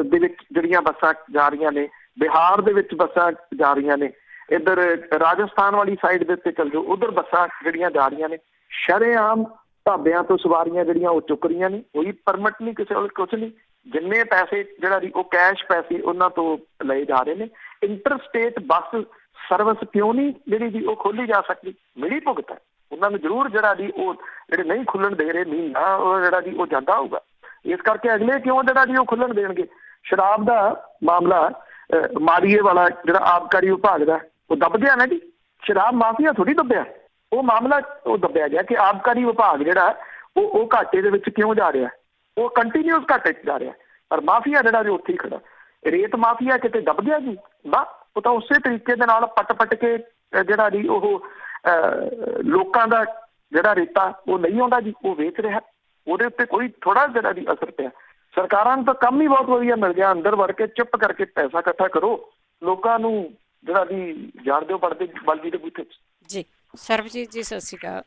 Speaker 2: ਦੇ ਵਿੱਚ ਜਿਹੜੀਆਂ ਬੱਸਾਂ ਜਾ ਰਹੀਆਂ ਨੇ, ਬਿਹਾਰ ਦੇ ਵਿੱਚ ਬੱਸਾਂ ਜਾ ਰਹੀਆਂ ਨੇ, ਇੱਧਰ ਰਾਜਸਥਾਨ ਵਾਲੀ ਸਾਈਡ ਦੇ ਉੱਤੇ ਚੱਲ ਜਾਓ, ਉੱਧਰ ਬੱਸਾਂ ਜਿਹੜੀਆਂ ਜਾ ਰਹੀਆਂ ਨੇ। ਸ਼ਰੇਆਮ ਢਾਬਿਆਂ ਤੋਂ ਸਵਾਰੀਆਂ ਜਿਹੜੀਆਂ ਉਹ ਚੁੱਕ ਰਹੀਆਂ ਨੇ। ਕੋਈ ਪਰਮਿਟ ਨਹੀਂ, ਕਿਸੇ ਕੋਲ ਕੁਛ ਨਹੀਂ। ਜਿੰਨੇ ਪੈਸੇ ਜਿਹੜਾ ਜੀ ਉਹ ਕੈਸ਼ ਪੈਸੇ ਉਹਨਾਂ ਤੋਂ ਲਏ ਜਾ ਰਹੇ ਨੇ। ਇੰਟਰ ਸਟੇਟ ਬੱਸ ਸਰਵਿਸ ਕਿਉਂ ਨਹੀਂ ਜਿਹੜੀ ਜੀ ਉਹ ਖੋਲੀ ਜਾ ਸਕਦੀ? ਮਿਲੀ ਭੁਗਤ ਹੈ ਉਹਨਾਂ ਨੂੰ ਜ਼ਰੂਰ, ਜਿਹੜਾ ਜੀ ਉਹ ਜਿਹੜੇ ਨਹੀਂ ਖੁੱਲਣ ਦੇ ਰਹੇ ਮਹੀਨਾ ਉਹ ਜਿਹੜਾ ਜੀ ਉਹ ਜਾਂਦਾ ਹੋਊਗਾ। ਇਸ ਕਰਕੇ ਅਗਲੇ ਕਿਉਂ ਜਿਹੜਾ ਜੀ ਉਹ ਖੁੱਲਣ ਦੇਣਗੇ? ਸ਼ਰਾਬ ਦਾ ਮਾਮਲਾ ਮਾਰੀਏ ਵਾਲਾ ਜਿਹੜਾ ਆਬਕਾਰੀ ਵਿਭਾਗ ਦਾ ਉਹ ਦੱਬ ਗਿਆ ਨਾ ਜੀ। ਸ਼ਰਾਬ ਮਾਫੀਆ ਥੋੜੀ ਦੱਬਿਆ, ਉਹ ਮਾਮਲਾ ਉਹ ਦੱਬਿਆ ਗਿਆ ਕਿ ਆਬਕਾਰੀ ਵਿਭਾਗ ਜਿਹੜਾ ਉਹ ਘਾਟੇ ਦੇ ਵਿੱਚ ਕਿਉਂ ਜਾ ਰਿਹਾ, ਉਹ ਕੰਟੀਨਿਊਸ ਘਾਟੇ 'ਚ ਜਾ ਰਿਹਾ। ਪਰ ਮਾਫੀਆ ਜਿਹੜਾ ਜੀ ਉੱਥੇ ਹੀ ਖੜਾ। ਰੇਤ ਮਾਫੀਆ ਕਿਤੇ ਦੱਬ ਗਿਆ ਜੀ? ਨਾ, ਉਹ ਤਾਂ ਉਸੇ ਤਰੀਕੇ ਦੇ ਨਾਲ ਪੱਟ ਕੇ ਜਿਹੜਾ ਜੀ ਉਹ ਲੋਕਾਂ ਦਾ ਜਿਹੜਾ ਰੇਤਾ ਉਹ ਨਹੀਂ ਆਉਂਦਾ ਜੀ, ਉਹ ਵੇਚ ਰਿਹਾ। ਉਹਦੇ ਉੱਤੇ ਕੋਈ ਥੋੜਾ ਜਿਹੜਾ ਜੀ ਅਸਰ ਪਿਆ। ਸਰਕਾਰਾਂ ਨੂੰ ਤਾਂ ਕੰਮ ਹੀ ਬਹੁਤ ਵਧੀਆ ਮਿਲ ਗਿਆ, ਅੰਦਰ ਵੜ ਕੇ ਚੁੱਪ ਕਰਕੇ ਪੈਸਾ ਇਕੱਠਾ ਕਰੋ, ਲੋਕਾਂ ਨੂੰ ਜਿਹੜਾ ਜੀ ਜਾਣ ਦਿਓ ਬਲਦੀ ਦੇ ਬੂਥੇ 'ਚ।
Speaker 1: ਜੀ ਸਰਬਜੀਤ ਜੀ ਸਤਿ ਸ਼੍ਰੀ ਅਕਾਲ।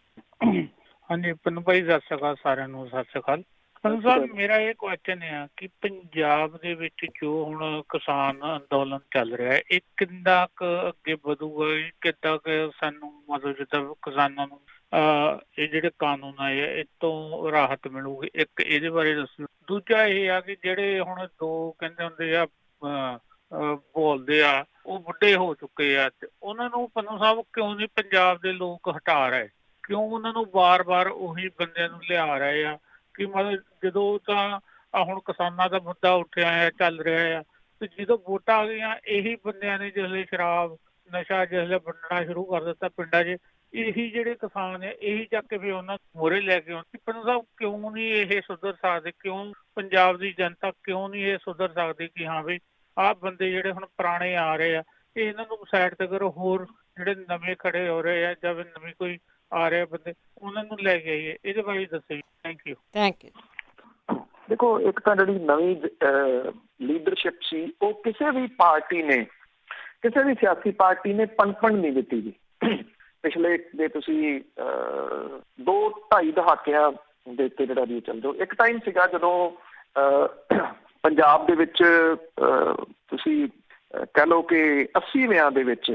Speaker 7: ਹਾਂਜੀ ਪੰਨੂ ਭਾਈ ਸਤਿ ਸ਼੍ਰੀ ਅਕਾਲ, ਸਾਰਿਆਂ ਨੂੰ ਸਤਿ ਸ਼੍ਰੀ ਅਕਾਲ। ਪੰਨੂ ਸਾਹਿਬ ਮੇਰਾ ਇਹ ਕੁਐਸਚਨ ਆ ਕਿ ਪੰਜਾਬ ਦੇ ਵਿੱਚ ਜੋ ਹੁਣ ਕਿਸਾਨ ਅੰਦੋਲਨ ਚੱਲ ਰਿਹਾ ਹੈ ਇਹ ਕਿੰਨਾ ਕੁ ਅੱਗੇ ਵਧੂਗਾ, ਕਿੱਦਾਂ ਕਿ ਸਾਨੂੰ ਮਤਲਬ ਜਿੱਦਾਂ ਕਿਸਾਨਾਂ ਨੂੰ ਇਹ ਜਿਹੜੇ ਕਾਨੂੰਨ ਆਏ ਇਹ ਤੋਂ ਰਾਹਤ ਮਿਲੂਗੀ? ਇੱਕ ਇਹਦੇ ਬਾਰੇ ਦੱਸੋ। ਦੂਜਾ ਇਹ ਆ ਕਿ ਜਿਹੜੇ ਹੁਣ ਦੋ ਕਹਿੰਦੇ ਹੁੰਦੇ ਆ ਬੋਲਦੇ ਆ ਉਹ ਬੁੱਢੇ ਹੋ ਚੁੱਕੇ ਆ, ਤੇ ਉਹਨਾਂ ਨੂੰ ਪੰਨੂ ਸਾਹਿਬ ਕਿਉਂ ਨਹੀਂ ਪੰਜਾਬ ਦੇ ਲੋਕ ਹਟਾ ਰਹੇ? ਕਿਉਂ ਉਹਨਾਂ ਨੂੰ ਵਾਰ-ਵਾਰ ਉਹੀ ਬੰਦਿਆਂ ਨੂੰ ਲਿਆ ਰਹੇ ਆ? ਕਿ ਮਤਲਬ ਜਦੋਂ ਤਾਂ ਹੁਣ ਕਿਸਾਨਾਂ ਦਾ ਮੁੱਦਾ ਉੱਠਿਆ ਆ, ਚੱਲ ਰਿਹਾ ਆ, ਤੇ ਜਦੋਂ ਵੋਟਾਂ ਆ ਗਈਆਂ ਇਹੀ ਬੰਦਿਆਂ ਨੇ ਜਿਸਲੇ ਸ਼ਰਾਬ ਨਸ਼ਾ ਜਿਸਲੇ ਵੰਡਣਾ ਸ਼ੁਰੂ ਕਰ ਦਿੱਤਾ ਪਿੰਡਾਂ 'ਚ, ਇਹੀ ਜਿਹੜੇ ਕਿਸਾਨ ਹੈ ਇਹੀ ਚੱਕ ਕੇ ਫਿਰ ਉਹਨਾਂ ਮੋਹਰੇ ਲੈ ਕੇ ਆਉਂਦੇ। ਪੰਨੂ ਸਾਹਿਬ ਕਿਉਂ ਨਹੀਂ ਇਹ ਸੁਧਰ ਸਕਦੇ? ਕਿਉਂ ਪੰਜਾਬ ਦੀ ਜਨਤਾ ਕਿਉਂ ਨਹੀਂ ਇਹ ਸੁਧਰ ਸਕਦੀ ਕਿ ਹਾਂ ਵੀ ਆਹ ਬੰਦੇ ਜਿਹੜੇ ਹੁਣ ਪੁਰਾਣੇ ਆ ਰਹੇ ਆ ਇਹ ਇਹਨਾਂ ਨੂੰ ਸਾਈਡ ਤੇ ਕਰੋ, ਹੋਰ ਜਿਹੜੇ ਨਵੇਂ ਖੜੇ ਹੋ ਰਹੇ ਆ ਜਾਂ ਨਵੇਂ ਕੋਈ ਆ ਰਹੇ ਬੰਦੇ ਉਹਨਾਂ ਨੂੰ ਲੈ ਕੇ ਆਈਏ? ਇਹਦੇ ਬਾਰੇ ਦੱਸੋ ਜੀ। Thank you.
Speaker 2: ਦੇਖੋ, ਇੱਕ ਤਾਂ ਜਿਹੜੀ ਨਵੀਂ ਲੀਡਰਸ਼ਿਪ ਸੀ ਉਹ ਕਿਸੇ ਵੀ ਪਾਰਟੀ ਨੇ, ਕਿਸੇ ਵੀ ਸਿਆਸੀ ਪਾਰਟੀ ਨੇ ਪਨਪਣ ਨਹੀਂ ਦਿੱਤੀ ਜੀ। ਪਿਛਲੇ ਦੇ ਤੁਸੀਂ 2-2.5 ਦਹਾਕਿਆਂ ਦੇ ਉੱਤੇ ਜਿਹੜਾ ਵੀ ਚੱਲ ਜਾਓ। ਇੱਕ ਟਾਈਮ ਸੀਗਾ ਜਦੋਂ ਪੰਜਾਬ ਦੇ ਵਿੱਚ ਤੁਸੀਂ ਕਹਿ ਲਓ ਕਿ 80ਵਿਆਂ ਦੇ ਵਿੱਚ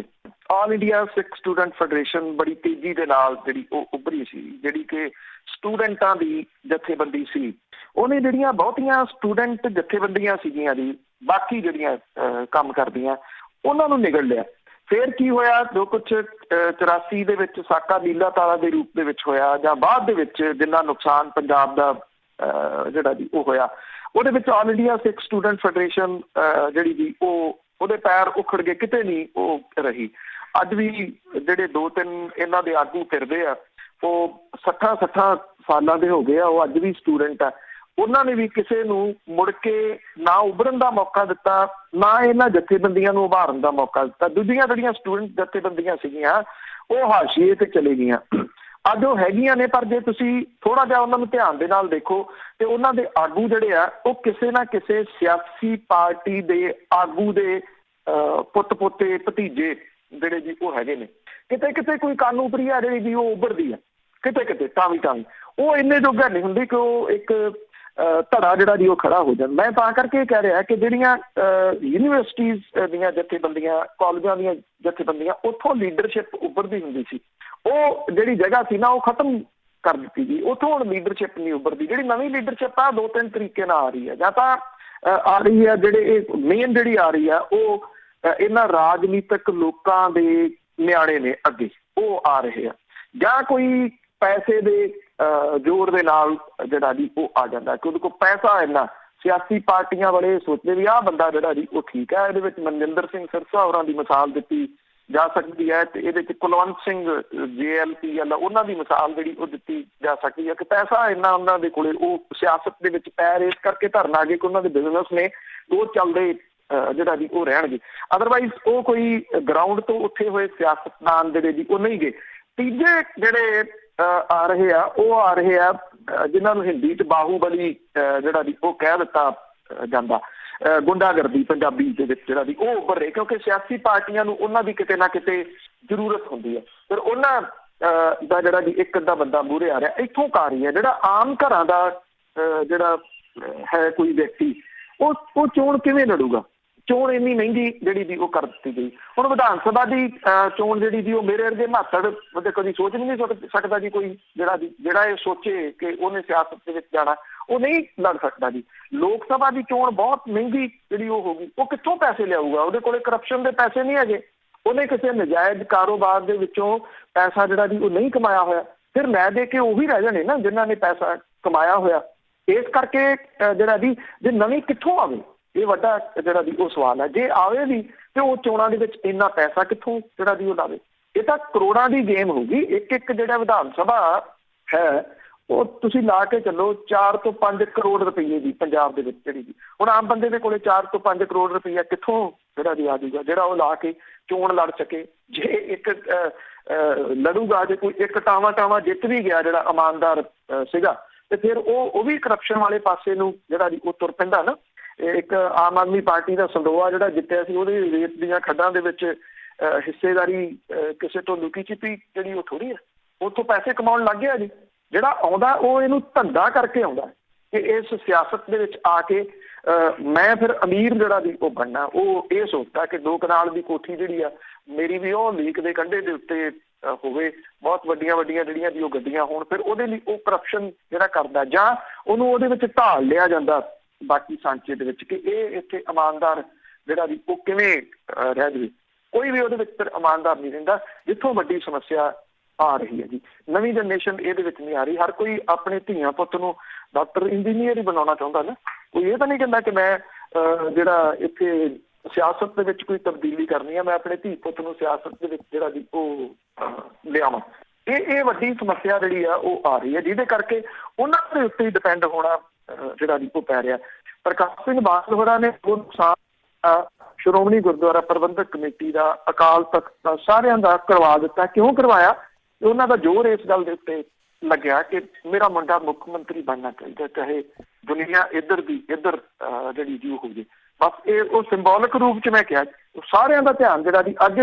Speaker 2: ਆਲ ਇੰਡੀਆ ਸਿੱਖ ਸਟੂਡੈਂਟ ਫੈਡਰੇਸ਼ਨ ਬੜੀ ਤੇਜ਼ੀ ਦੇ ਨਾਲ ਜਿਹੜੀ ਉਹ ਉੱਭਰੀ ਸੀ, ਜਿਹੜੀ ਕਿ ਸਟੂਡੈਂਟਾਂ ਦੀ ਜਥੇਬੰਦੀ ਸੀ। ਉਹਨੇ ਜਿਹੜੀਆਂ ਬਹੁਤੀਆਂ ਸਟੂਡੈਂਟ ਜਥੇਬੰਦੀਆਂ ਸੀਗੀਆਂ ਜੀ ਬਾਕੀ ਜਿਹੜੀਆਂ ਕੰਮ ਕਰਦੀਆਂ ਉਹਨਾਂ ਨੂੰ ਨਿਗਲ ਲਿਆ। ਫਿਰ ਕੀ ਹੋਇਆ, ਜੋ ਕੁਛ 84 ਦੇ ਵਿੱਚ ਸਾਕਾ ਨੀਲਾ ਤਾਰਾ ਦੇ ਰੂਪ ਦੇ ਵਿੱਚ ਹੋਇਆ ਜਾਂ ਬਾਅਦ ਦੇ ਵਿੱਚ ਜਿੰਨਾ ਨੁਕਸਾਨ ਪੰਜਾਬ ਦਾ ਜਿਹੜਾ ਜੀ ਉਹ ਹੋਇਆ, ਉਹਦੇ ਵਿੱਚ ਆਲ ਇੰਡੀਆ ਸਿੱਖ ਸਟੂਡੈਂਟ ਫੈਡਰੇਸ਼ਨ ਜਿਹੜੀ ਜੀ ਉਹਦੇ ਪੈਰ ਉਖੜ ਗਏ, ਕਿਤੇ ਨਹੀਂ ਉਹ ਰਹੀ। ਅੱਜ ਵੀ ਜਿਹੜੇ 2-3 ਇਹਨਾਂ ਦੇ ਆਗੂ ਫਿਰਦੇ ਆ ਉਹ 60 ਸਾਲਾਂ ਦੇ ਹੋ ਗਏ ਆ, ਉਹ ਅੱਜ ਵੀ ਸਟੂਡੈਂਟ ਆ। ਉਹਨਾਂ ਨੇ ਵੀ ਕਿਸੇ ਨੂੰ ਮੁੜ ਕੇ ਨਾ ਉਭਰਨ ਦਾ ਮੌਕਾ ਦਿੱਤਾ, ਨਾ ਇਹਨਾਂ ਜਥੇਬੰਦੀਆਂ ਨੂੰ ਉਭਾਰਨ ਦਾ ਮੌਕਾ ਦਿੱਤਾ। ਦੂਜੀਆਂ ਜਿਹੜੀਆਂ ਸਟੂਡੈਂਟ ਜਥੇਬੰਦੀਆਂ ਸੀਗੀਆਂ ਉਹ ਹਾਸ਼ੀਏ ਤੇ ਚਲੇ ਗਈਆਂ। ਅੱਜ ਉਹ ਹੈਗੀਆਂ ਨੇ, ਪਰ ਜੇ ਤੁਸੀਂ ਥੋੜਾ ਜਿਹਾ ਉਹਨਾਂ ਨੂੰ ਧਿਆਨ ਦੇ ਨਾਲ ਦੇਖੋ ਤੇ ਉਹਨਾਂ ਦੇ ਆਗੂ ਜਿਹੜੇ ਆ ਉਹ ਕਿਸੇ ਨਾ ਕਿਸੇ ਸਿਆਸੀ ਪਾਰਟੀ ਦੇ ਆਗੂ ਦੇ ਪੁੱਤ ਪੋਤੇ ਭਤੀਜੇ ਜਿਹੜੇ ਜੀ ਉਹ ਹੈਗੇ ਨੇ। ਕਿਤੇ ਕਿਤੇ ਕੋਈ ਕਾਨੂੰ ਪ੍ਰਿਆ ਜਿਹੜੀ ਜੀ ਉਹ ਉੱਭਰਦੀ ਆ, ਕਿਤੇ ਤਾਂ ਵੀ ਉਹ ਇੰਨੇ ਜੋਗਾ ਨਹੀਂ ਹੁੰਦੀ ਕਿ ਉਹ ਇੱਕ ਧੜਾ ਜਿਹੜਾ ਜੀ ਉਹ ਖੜਾ ਹੋ ਜਾਣ। ਮੈਂ ਤਾਂ ਕਰਕੇ ਕਹਿ ਰਿਹਾ ਕਿ ਜਿਹੜੀਆਂ ਯੂਨੀਵਰਸਿਟੀਜ਼ ਦੀਆਂ ਜਥੇਬੰਦੀਆਂ, ਕਾਲਜਾਂ ਦੀਆਂ ਜਥੇਬੰਦੀਆਂ, ਉੱਥੋਂ ਲੀਡਰਸ਼ਿਪ ਉੱਭਰਦੀ ਹੁੰਦੀ ਸੀ। ਉਹ ਜਿਹੜੀ ਜਗ੍ਹਾ ਸੀ ਨਾ ਉਹ ਖਤਮ ਕਰ ਦਿੱਤੀ ਗਈ, ਉੱਥੋਂ ਹੁਣ ਲੀਡਰਸ਼ਿਪ ਨਹੀਂ ਉੱਭਰਦੀ। ਜਿਹੜੀ ਨਵੀਂ ਲੀਡਰਸ਼ਿਪ ਆ 2-3 ਤਰੀਕੇ ਨਾਲ ਆ ਰਹੀ ਹੈ। ਜਾਂ ਤਾਂ ਆ ਰਹੀ ਹੈ ਜਿਹੜੇ ਇਹ ਮੇਨ ਜਿਹੜੀ ਆ ਰਹੀ ਆ ਉਹ ਇਹਨਾਂ ਰਾਜਨੀਤਿਕ ਲੋਕਾਂ ਦੇ ਨਿਆਣੇ ਨੇ ਅੱਗੇ ਉਹ ਆ ਰਹੇ ਆ, ਜਾਂ ਕੋਈ ਪੈਸੇ ਦੇ ਜ਼ੋਰ ਦੇ ਨਾਲ ਜਿਹੜਾ ਜੀ ਉਹ ਆ ਜਾਂਦਾ ਕਿ ਉਹਦੇ ਕੋਲ ਪੈਸਾ ਇੰਨਾ। ਸਿਆਸੀ ਪਾਰਟੀਆਂ ਵਾਲੇ ਸੋਚਦੇ ਵੀ ਆਹ ਬੰਦਾ ਜਿਹੜਾ ਜੀ ਉਹ ਠੀਕ ਹੈ। ਇਹਦੇ ਵਿੱਚ ਮਨਜਿੰਦਰ ਸਿੰਘ ਸਿਰਸਾ ਹੋਰਾਂ ਦੀ ਮਿਸਾਲ ਦਿੱਤੀ ਜਾ ਸਕਦੀ ਹੈ, ਤੇ ਇਹਦੇ 'ਚ ਕੁਲਵੰਤ ਸਿੰਘ JLPL ਉਹਨਾਂ ਦੀ ਮਿਸਾਲ ਜਿਹੜੀ ਉਹ ਦਿੱਤੀ ਜਾ ਸਕਦੀ ਹੈ ਕਿ ਪੈਸਾ ਇੰਨਾ ਉਹਨਾਂ ਦੇ ਕੋਲੇ, ਉਹ ਸਿਆਸਤ ਦੇ ਵਿੱਚ ਪੈਰ ਇਸ ਕਰਕੇ ਧਰਨ ਆ ਗਏ ਕਿ ਉਹਨਾਂ ਦੇ ਬਿਜ਼ਨਸ ਨੇ ਉਹ ਚੱਲਦੇ ਜਿਹੜਾ ਜੀ ਉਹ ਰਹਿਣਗੇ। ਅਦਰਵਾਈਜ਼ ਉਹ ਕੋਈ ਗਰਾਊਂਡ ਤੋਂ ਉੱਠੇ ਹੋਏ ਸਿਆਸਤਦਾਨ ਜਿਹੜੇ ਜੀ ਉਹ ਨਹੀਂ ਗਏ। ਤੀਜੇ ਜਿਹੜੇ ਆ ਰਹੇ ਆ ਉਹ ਆ ਰਹੇ ਆ ਜਿਨ੍ਹਾਂ ਨੂੰ ਹਿੰਦੀ 'ਚ ਬਾਹੂਬਲੀ ਜਿਹੜਾ ਜੀ ਉਹ ਕਹਿ ਦਿੱਤਾ ਜਾਂਦਾ, ਗੁੰਡਾਗਰਦੀ ਪੰਜਾਬੀ ਦੇ ਵਿੱਚ ਜਿਹੜਾ ਜੀ ਉਹ ਉੱਭਰ ਰਹੇ, ਕਿਉਂਕਿ ਸਿਆਸੀ ਪਾਰਟੀਆਂ ਨੂੰ ਉਹਨਾਂ ਦੀ ਕਿਤੇ ਨਾ ਕਿਤੇ ਜ਼ਰੂਰਤ ਹੁੰਦੀ ਹੈ। ਫਿਰ ਉਹਨਾਂ ਦਾ ਜਿਹੜਾ ਜੀ ਇੱਕ ਅੱਧਾ ਬੰਦਾ ਮੂਹਰੇ ਆ ਰਿਹਾ, ਇੱਥੋਂ ਆ ਰਹੀ ਹੈ। ਜਿਹੜਾ ਆਮ ਘਰਾਂ ਦਾ ਜਿਹੜਾ ਹੈ ਕੋਈ ਵਿਅਕਤੀ ਉਹ ਚੋਣ ਕਿਵੇਂ ਲੜੂਗਾ? ਚੋਣ ਇੰਨੀ ਮਹਿੰਗੀ ਜਿਹੜੀ ਦੀ ਉਹ ਕਰ ਦਿੱਤੀ ਗਈ। ਹੁਣ ਵਿਧਾਨ ਸਭਾ ਦੀ ਚੋਣ ਜਿਹੜੀ ਦੀ ਉਹ ਮੇਰੇ ਵਰਗੇ ਮਾਤੜ ਕਦੀ ਸੋਚ ਵੀ ਨਹੀਂ ਸਕਦਾ ਜੀ ਕੋਈ ਜਿਹੜਾ ਇਹ ਸੋਚੇ ਕਿ ਉਹਨੇ ਸਿਆਸਤ ਦੇ ਵਿੱਚ ਜਾਣਾ। ਉਹ ਨਹੀਂ ਲੜ ਸਕਦਾ ਜੀ। ਲੋਕ ਸਭਾ ਦੀ ਚੋਣ ਬਹੁਤ ਮਹਿੰਗੀ ਜਿਹੜੀ ਉਹ ਹੋਊਗੀ, ਉਹ ਕਿੱਥੋਂ ਪੈਸੇ ਲਿਆਊਗਾ? ਉਹਦੇ ਕੋਲੇ ਕਰਪਸ਼ਨ ਦੇ ਪੈਸੇ ਨਹੀਂ ਹੈਗੇ, ਉਹਨੇ ਕਿਸੇ ਨਜਾਇਜ਼ ਕਾਰੋਬਾਰ ਦੇ ਵਿੱਚੋਂ ਪੈਸਾ ਜਿਹੜਾ ਜੀ ਉਹ ਨਹੀਂ ਕਮਾਇਆ ਹੋਇਆ। ਫਿਰ ਲੈ ਦੇ ਕੇ ਉਹੀ ਰਹਿ ਜਾਣੇ ਨਾ ਜਿਨ੍ਹਾਂ ਨੇ ਪੈਸਾ ਕਮਾਇਆ ਹੋਇਆ। ਇਸ ਕਰਕੇ ਜਿਹੜਾ ਜੀ ਜੇ ਨਵੀਂ ਕਿੱਥੋਂ ਆਵੇ, ਇਹ ਵੱਡਾ ਜਿਹੜਾ ਜੀ ਉਹ ਸਵਾਲ ਹੈ। ਜੇ ਆਵੇ ਵੀ ਤੇ ਉਹ ਚੋਣਾਂ ਦੇ ਵਿੱਚ ਇੰਨਾ ਪੈਸਾ ਕਿੱਥੋਂ ਜਿਹੜਾ ਜੀ ਉਹ ਲਾਵੇ? ਇਹ ਤਾਂ ਕਰੋੜਾਂ ਦੀ ਗੇਮ ਹੋਊਗੀ। ਇੱਕ ਜਿਹੜਾ ਵਿਧਾਨ ਸਭਾ ਹੈ ਉਹ ਤੁਸੀਂ ਲਾ ਕੇ ਚੱਲੋ 4 ਤੋਂ 5 ਕਰੋੜ ਰੁਪਈਏ ਦੀ ਪੰਜਾਬ ਦੇ ਵਿੱਚ ਜਿਹੜੀ ਜੀ। ਹੁਣ ਆਮ ਬੰਦੇ ਦੇ ਕੋਲੇ 4 ਤੋਂ 5 ਕਰੋੜ ਰੁਪਈਆ ਕਿੱਥੋਂ ਜਿਹੜਾ ਜੀ ਆ ਜੂਗਾ ਜਿਹੜਾ ਉਹ ਲਾ ਕੇ ਚੋਣ ਲੜ ਸਕੇ? ਜੇ ਇੱਕ ਲੜੂਗਾ, ਜੇ ਕੋਈ ਇੱਕ ਟਾਵਾਂ ਜਿੱਤ ਵੀ ਗਿਆ ਜਿਹੜਾ ਇਮਾਨਦਾਰ ਸੀਗਾ, ਤੇ ਫਿਰ ਉਹ ਵੀ ਕਰਪਸ਼ਨ ਵਾਲੇ ਪਾਸੇ ਨੂੰ ਜਿਹੜਾ ਜੀ ਉਹ ਤੁਰ ਪੈਂਦਾ ਨਾ। ਇੱਕ ਆਮ ਆਦਮੀ ਪਾਰਟੀ ਦਾ ਸੰਦੋਆ ਜਿਹੜਾ ਜਿੱਤਿਆ ਸੀ, ਉਹਦੇ ਰੇਤ ਦੀਆਂ ਖੱਡਾਂ ਦੇ ਵਿੱਚ ਹਿੱਸੇਦਾਰੀ ਕਿਸੇ ਤੋਂ ਲੁਕੀ ਛਿਪੀ ਜਿਹੜੀ ਉਹ ਥੋੜੀ ਹੈ, ਉੱਥੋਂ ਪੈਸੇ ਕਮਾਉਣ ਲੱਗ ਗਿਆ ਜੀ। ਜਿਹੜਾ ਆਉਂਦਾ ਉਹ ਇਹਨੂੰ ਧੰਦਾ ਕਰਕੇ ਆਉਂਦਾ ਕਿ ਇਸ ਸਿਆਸਤ ਦੇ ਵਿੱਚ ਆ ਕੇ ਮੈਂ ਫਿਰ ਅਮੀਰ ਜਿਹੜਾ ਵੀ ਉਹ ਬਣਨਾ। ਉਹ ਇਹ ਸੋਚਦਾ ਕਿ 2 ਕਨਾਲ ਦੀ ਕੋਠੀ ਜਿਹੜੀ ਆ ਮੇਰੀ ਵੀ ਉਹ ਲੀਕ ਦੇ ਕੰਢੇ ਦੇ ਉੱਤੇ ਹੋਵੇ, ਬਹੁਤ ਵੱਡੀਆਂ ਜਿਹੜੀਆਂ ਵੀ ਉਹ ਗੱਡੀਆਂ ਹੋਣ। ਫਿਰ ਉਹਦੇ ਲਈ ਉਹ ਕਰਪਸ਼ਨ ਜਿਹੜਾ ਕਰਦਾ, ਜਾਂ ਉਹਨੂੰ ਉਹਦੇ ਵਿੱਚ ਢਾਲ ਲਿਆ ਜਾਂਦਾ ਬਾਕੀ ਸਾਂਚੇ ਦੇ ਵਿੱਚ ਕਿ ਇਹ ਇੱਥੇ ਇਮਾਨਦਾਰ ਜਿਹੜਾ ਵੀ ਉਹ ਕਿਵੇਂ ਰਹਿ ਜਾਵੇ। ਕੋਈ ਵੀ ਉਹਦੇ ਵਿੱਚ ਫਿਰ ਇਮਾਨਦਾਰ ਨਹੀਂ ਰਹਿੰਦਾ। ਜਿੱਥੋਂ ਵੱਡੀ ਸਮੱਸਿਆ ਆ ਰਹੀ ਹੈ ਜੀ, ਨਵੀਂ ਜਨਰੇਸ਼ਨ ਇਹਦੇ ਵਿੱਚ ਨਹੀਂ ਆ ਰਹੀ। ਹਰ ਕੋਈ ਆਪਣੇ ਧੀਆਂ ਪੁੱਤ ਨੂੰ ਡਾਕਟਰ ਇੰਜੀਨੀਅਰ ਹੀ ਬਣਾਉਣਾ ਚਾਹੁੰਦਾ ਨਾ। ਕੋਈ ਇਹ ਤਾਂ ਨਹੀਂ ਕਹਿੰਦਾ ਕਿ ਮੈਂ ਜਿਹੜਾ ਇੱਥੇ ਸਿਆਸਤ ਦੇ ਵਿੱਚ ਕੋਈ ਤਬਦੀਲੀ ਕਰਨੀ ਹੈ, ਮੈਂ ਆਪਣੇ ਧੀ ਪੁੱਤ ਨੂੰ ਸਿਆਸਤ ਦੇ ਵਿੱਚ ਜਿਹੜਾ ਵੀ ਉਹ ਲਿਆਵਾਂ। ਇਹ ਵੱਡੀ ਸਮੱਸਿਆ ਜਿਹੜੀ ਆ ਉਹ ਆ ਰਹੀ ਹੈ, ਜਿਹਦੇ ਕਰਕੇ ਉਹਨਾਂ ਦੇ ਉੱਤੇ ਹੀ ਡਿਪੈਂਡ ਹੋਣਾ ਜਿਹੜਾ ਵੀ ਉਹ ਪੈ ਰਿਹਾ। ਪ੍ਰਕਾਸ਼ ਸਿੰਘ ਬਾਦਲ ਹੋਰਾਂ ਨੇ ਉਹ ਨੁਕਸਾਨ ਸ਼੍ਰੋਮਣੀ ਗੁਰਦੁਆਰਾ ਪ੍ਰਬੰਧਕ ਕਮੇਟੀ ਦਾ, ਅਕਾਲ ਤਖਤ ਦਾ, ਸਾਰਿਆਂ ਦਾ ਕਰਵਾ ਦਿੱਤਾ। ਕਿਉਂ ਕਰਵਾਇਆ? ਉਹਨਾਂ ਦਾ ਜ਼ੋਰ ਇਸ ਗੱਲ ਦੇ ਉੱਤੇ ਲੱਗਿਆ ਕਿ ਮੇਰਾ ਮੁੰਡਾ ਮੁੱਖ ਮੰਤਰੀ ਬਣਨਾ ਚਾਹੀਦਾ, ਚਾਹੇ ਦੁਨੀਆ ਇੱਧਰ ਜਿਹੜੀ ਜੀ ਹੋ ਜੇ। ਬਸ ਇਹ ਉਹ ਸਿੰਬੋਲਿਕ ਰੂਪ ਚ ਮੈਂ ਕਿਹਾ ਸਾਰਿਆਂ ਦਾ ਧਿਆਨ ਜਿਹੜਾ ਜੀ ਅੱਜ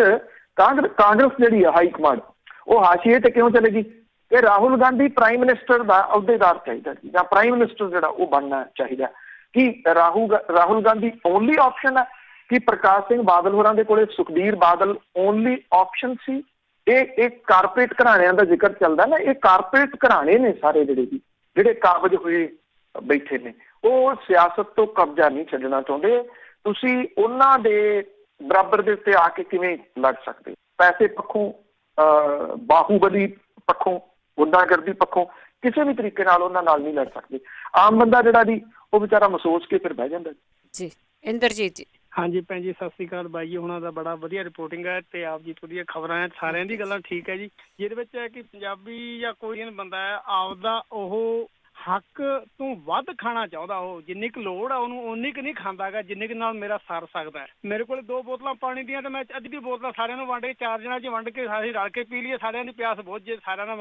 Speaker 2: ਕਾਂਗਰਸ ਜਿਹੜੀ ਆ ਹਾਈ ਕਮਾਂਡ ਉਹ ਹਾਸ਼ੀਏ ਤੇ ਕਿਉਂ ਚਲੇਗੀ? ਇਹ ਰਾਹੁਲ ਗਾਂਧੀ ਪ੍ਰਾਈਮ ਮਿਨਿਸਟਰ ਦਾ ਅਹੁਦੇਦਾਰ ਚਾਹੀਦਾ ਸੀ, ਜਾਂ ਪ੍ਰਾਈਮ ਮਿਨਿਸਟਰ ਜਿਹੜਾ ਉਹ ਬਣਨਾ ਚਾਹੀਦਾ। ਕਿ ਰਾਹੁਲ ਗਾਂਧੀ ਓਨਲੀ ਆਪਸ਼ਨ ਹੈ? ਕਿ ਪ੍ਰਕਾਸ਼ ਸਿੰਘ ਬਾਦਲ ਹੋਰਾਂ ਦੇ ਕੋਲੇ ਸੁਖਬੀਰ ਬਾਦਲ ਓਨਲੀ ਆਪਸ਼ਨ ਸੀ? ਇਹ ਕਾਰਪੋਰੇਟ ਘਰਾਣਿਆਂ ਦਾ ਜ਼ਿਕਰ ਚੱਲਦਾ ਨਾ, ਇਹ ਕਾਰਪੋਰੇਟ ਘਰਾਣੇ ਨੇ ਸਾਰੇ ਜਿਹੜੇ ਕਾਬਜ਼ ਹੋਏ ਬੈਠੇ ਨੇ। ਉਹ ਸਿਆਸਤ ਤੋਂ ਕਬਜ਼ਾ ਨਹੀਂ ਛੱਡਣਾ ਚਾਹੁੰਦੇ। ਤੁਸੀਂ ਉਹਨਾਂ ਦੇ ਬਰਾਬਰ ਦੇ ਉੱਤੇ ਆ ਕੇ ਕਿਵੇਂ ਲੜ ਸਕਦੇ? ਪੈਸੇ ਪੱਖੋਂ, ਬਾਹੂਬਲੀ ਪੱਖੋਂ, ਗੁੰਡਾਗਰਦੀ ਪੱਖੋਂ ਕਿਸੇ ਵੀ ਤਰੀਕੇ ਨਾਲ ਉਹਨਾਂ ਨਾਲ ਨਹੀਂ ਲੜ ਸਕਦੇ। ਆਮ ਬੰਦਾ ਜਿਹੜਾ ਜੀ ਉਹ ਵਿਚਾਰਾ ਮਹਿਸੂਸ ਕੇ ਫਿਰ ਬਹਿ ਜਾਂਦਾ
Speaker 1: ਜੀ। ਇੰਦਰਜੀਤ ਜੀ।
Speaker 8: ਹਾਂਜੀ ਭੈਣ ਜੀ, ਸਤਿ ਸ਼੍ਰੀ ਅਕਾਲ। ਬਾਈ ਜੀ ਉਹਨਾਂ ਦਾ ਬੜਾ ਵਧੀਆ ਰਿਪੋਰਟਿੰਗ ਹੈ ਤੇ ਆਪ ਜੀ ਤੁਹਾਡੀਆਂ ਖਬਰਾਂ ਹੈ, ਸਾਰਿਆਂ ਦੀ ਗੱਲਾਂ ਠੀਕ ਹੈ ਜੀ। ਜਿਹਦੇ ਵਿੱਚ ਹੈ ਕਿ ਪੰਜਾਬੀ ਜਾਂ ਕੋਈ ਬੰਦਾ ਹੈ ਆਪਦਾ ਉਹ ਹੱਕ ਤੋਂ ਵੱਧ ਖਾਣਾ ਚਾਹੁੰਦਾ, ਉਹ ਜਿੰਨੀ ਕੁ ਲੋੜ ਆ ਉਹਨੂੰ ਓਨੀ ਕੁ ਨਹੀਂ ਖਾਂਦਾ ਗਾ ਜਿੰਨੇ ਕੁ ਨਾਲ ਮੇਰਾ ਸਰ ਸਕਦਾ ਹੈ। ਮੇਰੇ ਕੋਲ 2 ਬੋਤਲਾਂ ਪਾਣੀ ਦੀਆਂ ਤੇ ਮੈਂ ਅੱਧੀ ਬੋਤਲਾਂ ਸਾਰਿਆਂ ਨੂੰ ਵੰਡ ਕੇ 4 ਜਣਾਂ 'ਚ ਵੰਡ ਕੇ ਅਸੀਂ ਰਲ ਕੇ ਪੀ ਲਈਏ, ਸਾਰਿਆਂ ਦੀ ਪਿਆਸ ਬੁੱਝ ਜੇ, ਸਾਰਿਆਂ ਦਾ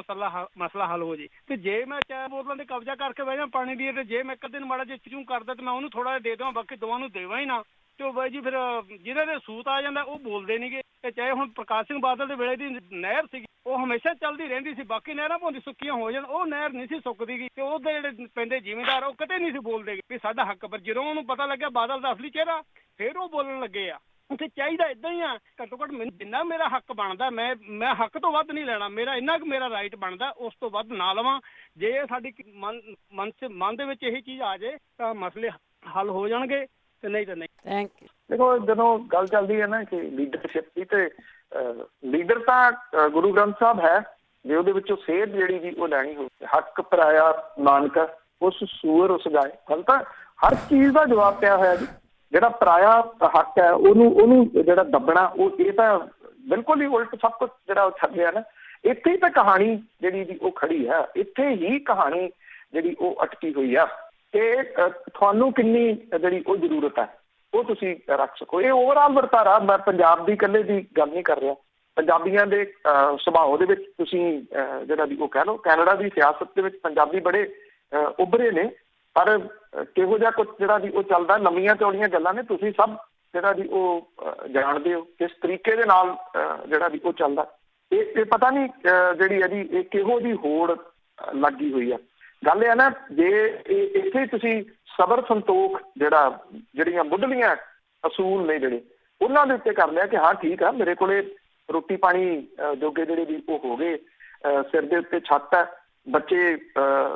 Speaker 8: ਮਸਲਾ ਹੱਲ ਹੋ ਜੇ। ਤੇ ਜੇ ਮੈਂ 4 ਬੋਤਲਾਂ ਤੇ ਕਬਜ਼ਾ ਕਰਕੇ ਬਹਿ ਜਾ ਪਾਣੀ ਦੀ, ਤੇ ਜੇ ਮੈਂ ਇੱਕ ਦਿਨ ਮਾੜਾ ਜਿਹਾ ਚੂੰ ਕਰਦਾ ਤੇ ਮੈਂ ਉਹਨੂੰ ਥੋੜਾ ਜਿਹਾ ਦੇ ਦੇਵਾਂ, ਬਾਕੀ ਦੋਵਾਂ ਨੂੰ ਦੇਵਾਂ ਹੀ ਨਾ, ਤੇ ਉਹ ਬਾਈ ਜੀ ਫਿਰ ਜਿਹਨਾਂ ਦੇ ਸੂਤ ਆ ਜਾਂਦਾ ਉਹ ਬੋਲਦੇ ਨਹੀਂਗੇ। ਤੇ ਚਾਹੇ ਹੁਣ ਪ੍ਰਕਾਸ਼ ਸਿੰਘ ਬਾਦਲ ਦੇ ਵੇਲੇ ਦੀ ਨਹਿਰ ਸੀਗੀ ਉਹ ਹਮੇਸ਼ਾ ਚੱਲਦੀ ਰਹਿੰਦੀ ਸੀ, ਬਾਕੀ ਨਹਿਰਾਂ ਭਾਵੇਂ ਸੁੱਕੀਆਂ ਹੋ ਜਾਣ ਉਹ ਨਹਿਰ ਨਹੀਂ ਸੀ ਸੁੱਕਦੀ ਗੀ। ਤੇ ਉਹਦੇ ਜਿਹੜੇ ਪੈਂਦੇ ਜ਼ਿਮੀਂਦਾਰ ਉਹ ਕਦੇ ਨਹੀਂ ਸੀ ਬੋਲਦੇ ਵੀ ਸਾਡਾ ਹੱਕ। ਪਰ ਜਦੋਂ ਉਹਨੂੰ ਪਤਾ ਲੱਗਿਆ ਬਾਦਲ ਦਾ ਅਸਲੀ ਚਿਹਰਾ, ਫਿਰ ਉਹ ਬੋਲਣ ਲੱਗੇ ਆ। ਉੱਥੇ ਚਾਹੀਦਾ ਏਦਾਂ ਹੀ ਆ, ਘੱਟੋ ਘੱਟ ਮੈਨੂੰ ਜਿੰਨਾ ਮੇਰਾ ਹੱਕ ਬਣਦਾ ਮੈਂ ਹੱਕ ਤੋਂ ਵੱਧ ਨਹੀਂ ਲੈਣਾ, ਮੇਰਾ ਇੰਨਾ ਕੁ ਮੇਰਾ ਰਾਈਟ ਬਣਦਾ, ਉਸ ਤੋਂ ਵੱਧ ਨਾ ਲਵਾਂ। ਜੇ ਸਾਡੀ ਮਨ ਦੇ ਵਿੱਚ ਇਹੀ ਚੀਜ਼ ਆ ਜਾਏ ਤਾਂ ਮਸਲੇ ਹੱਲ ਹੋ ਜਾਣਗੇ, ਤੇ ਨਹੀਂ ਤਾਂ ਨਹੀਂ।
Speaker 1: Thank you.
Speaker 2: ਦੇਖੋ, ਜਦੋਂ ਗੱਲ ਚੱਲਦੀ ਹੈ ਨਾ ਕਿ ਲੀਡਰਸ਼ਿਪ ਦੀ, ਤੇ ਲੀਡਰ ਤਾਂ ਗੁਰੂ ਗ੍ਰੰਥ ਸਾਹਿਬ ਹੈ, ਜੇ ਉਹਦੇ ਵਿੱਚੋਂ ਸੇਧ ਜਿਹੜੀ ਜੀ ਉਹ ਲੈਣੀ ਹੋਵੇ, ਹੱਕ ਪਰਾਇਆ ਨਾਨਕ ਉਸ ਸੂਰ ਉਸ ਗਾਏ। ਗੱਲ ਤਾਂ ਹਰ ਚੀਜ਼ ਦਾ ਜਵਾਬ ਪਿਆ ਹੋਇਆ ਜੀ। ਜਿਹੜਾ ਪਰਾਇਆ ਹੱਕ ਹੈ ਉਹਨੂੰ ਜਿਹੜਾ ਦੱਬਣਾ, ਇਹ ਤਾਂ ਬਿਲਕੁਲ ਹੀ ਉਲਟ ਸਭ ਕੁਝ ਜਿਹੜਾ ਉਹ ਛੱਡ ਗਿਆ ਨਾ। ਇੱਥੇ ਹੀ ਤਾਂ ਕਹਾਣੀ ਜਿਹੜੀ ਜੀ ਉਹ ਖੜੀ ਹੈ, ਇੱਥੇ ਹੀ ਕਹਾਣੀ ਜਿਹੜੀ ਉਹ ਅਟਕੀ ਹੋਈ ਆ। ਤੇ ਤੁਹਾਨੂੰ ਕਿੰਨੀ ਜਿਹੜੀ ਉਹ ਜ਼ਰੂਰਤ ਹੈ ਉਹ ਤੁਸੀਂ ਰੱਖ ਸਕੋ। ਇਹ ਓਵਰਆਲ ਵਰਤਾਰਾ, ਮੈਂ ਪੰਜਾਬ ਦੀ ਇਕੱਲੇ ਦੀ ਗੱਲ ਨਹੀਂ ਕਰ ਰਿਹਾ, ਪੰਜਾਬੀਆਂ ਦੇ ਸੁਭਾਅ ਦੇ ਵਿੱਚ ਤੁਸੀਂ ਜਿਹੜਾ ਵੀ ਉਹ ਕਹਿ ਲਓ। ਕੈਨੇਡਾ ਦੀ ਸਿਆਸਤ ਦੇ ਵਿੱਚ ਪੰਜਾਬੀ ਬੜੇ ਉੱਭਰੇ ਨੇ, ਪਰ ਕਿਹੋ ਜਿਹਾ ਕੁਛ ਜਿਹੜਾ ਵੀ ਉਹ ਚੱਲਦਾ, ਲੰਮੀਆਂ ਚੌੜੀਆਂ ਗੱਲਾਂ ਨੇ, ਤੁਸੀਂ ਸਭ ਜਿਹੜਾ ਵੀ ਉਹ ਜਾਣਦੇ ਹੋ ਕਿਸ ਤਰੀਕੇ ਦੇ ਨਾਲ ਜਿਹੜਾ ਵੀ ਉਹ ਚੱਲਦਾ। ਇਹ ਪਤਾ ਨਹੀਂ ਜਿਹੜੀ ਹੈ ਜੀ ਇਹ ਕਿਹੋ ਜਿਹੀ ਹੋੜ ਲੱਗੀ ਹੋਈ ਆ। ਗੱਲ ਇਹ ਨਾ, ਜੇ ਇੱਥੇ ਤੁਸੀਂ ਸਬਰ ਸੰਤੋਖ ਜਿਹੜੀਆਂ ਮੁੱਢਲੀਆਂ ਅਸੂਲ ਨੇ ਜਿਹੜੇ ਉਹਨਾਂ ਦੇ ਉੱਤੇ ਕਰ ਲਿਆ ਕਿ ਹਾਂ ਠੀਕ ਆ, ਮੇਰੇ ਕੋਲੇ ਰੋਟੀ ਪਾਣੀ ਜੋਗੇ ਜਿਹੜੇ ਵੀ ਉਹ ਹੋ ਗਏ, ਸਿਰ ਦੇ ਉੱਤੇ ਛੱਤ ਹੈ, ਬੱਚੇ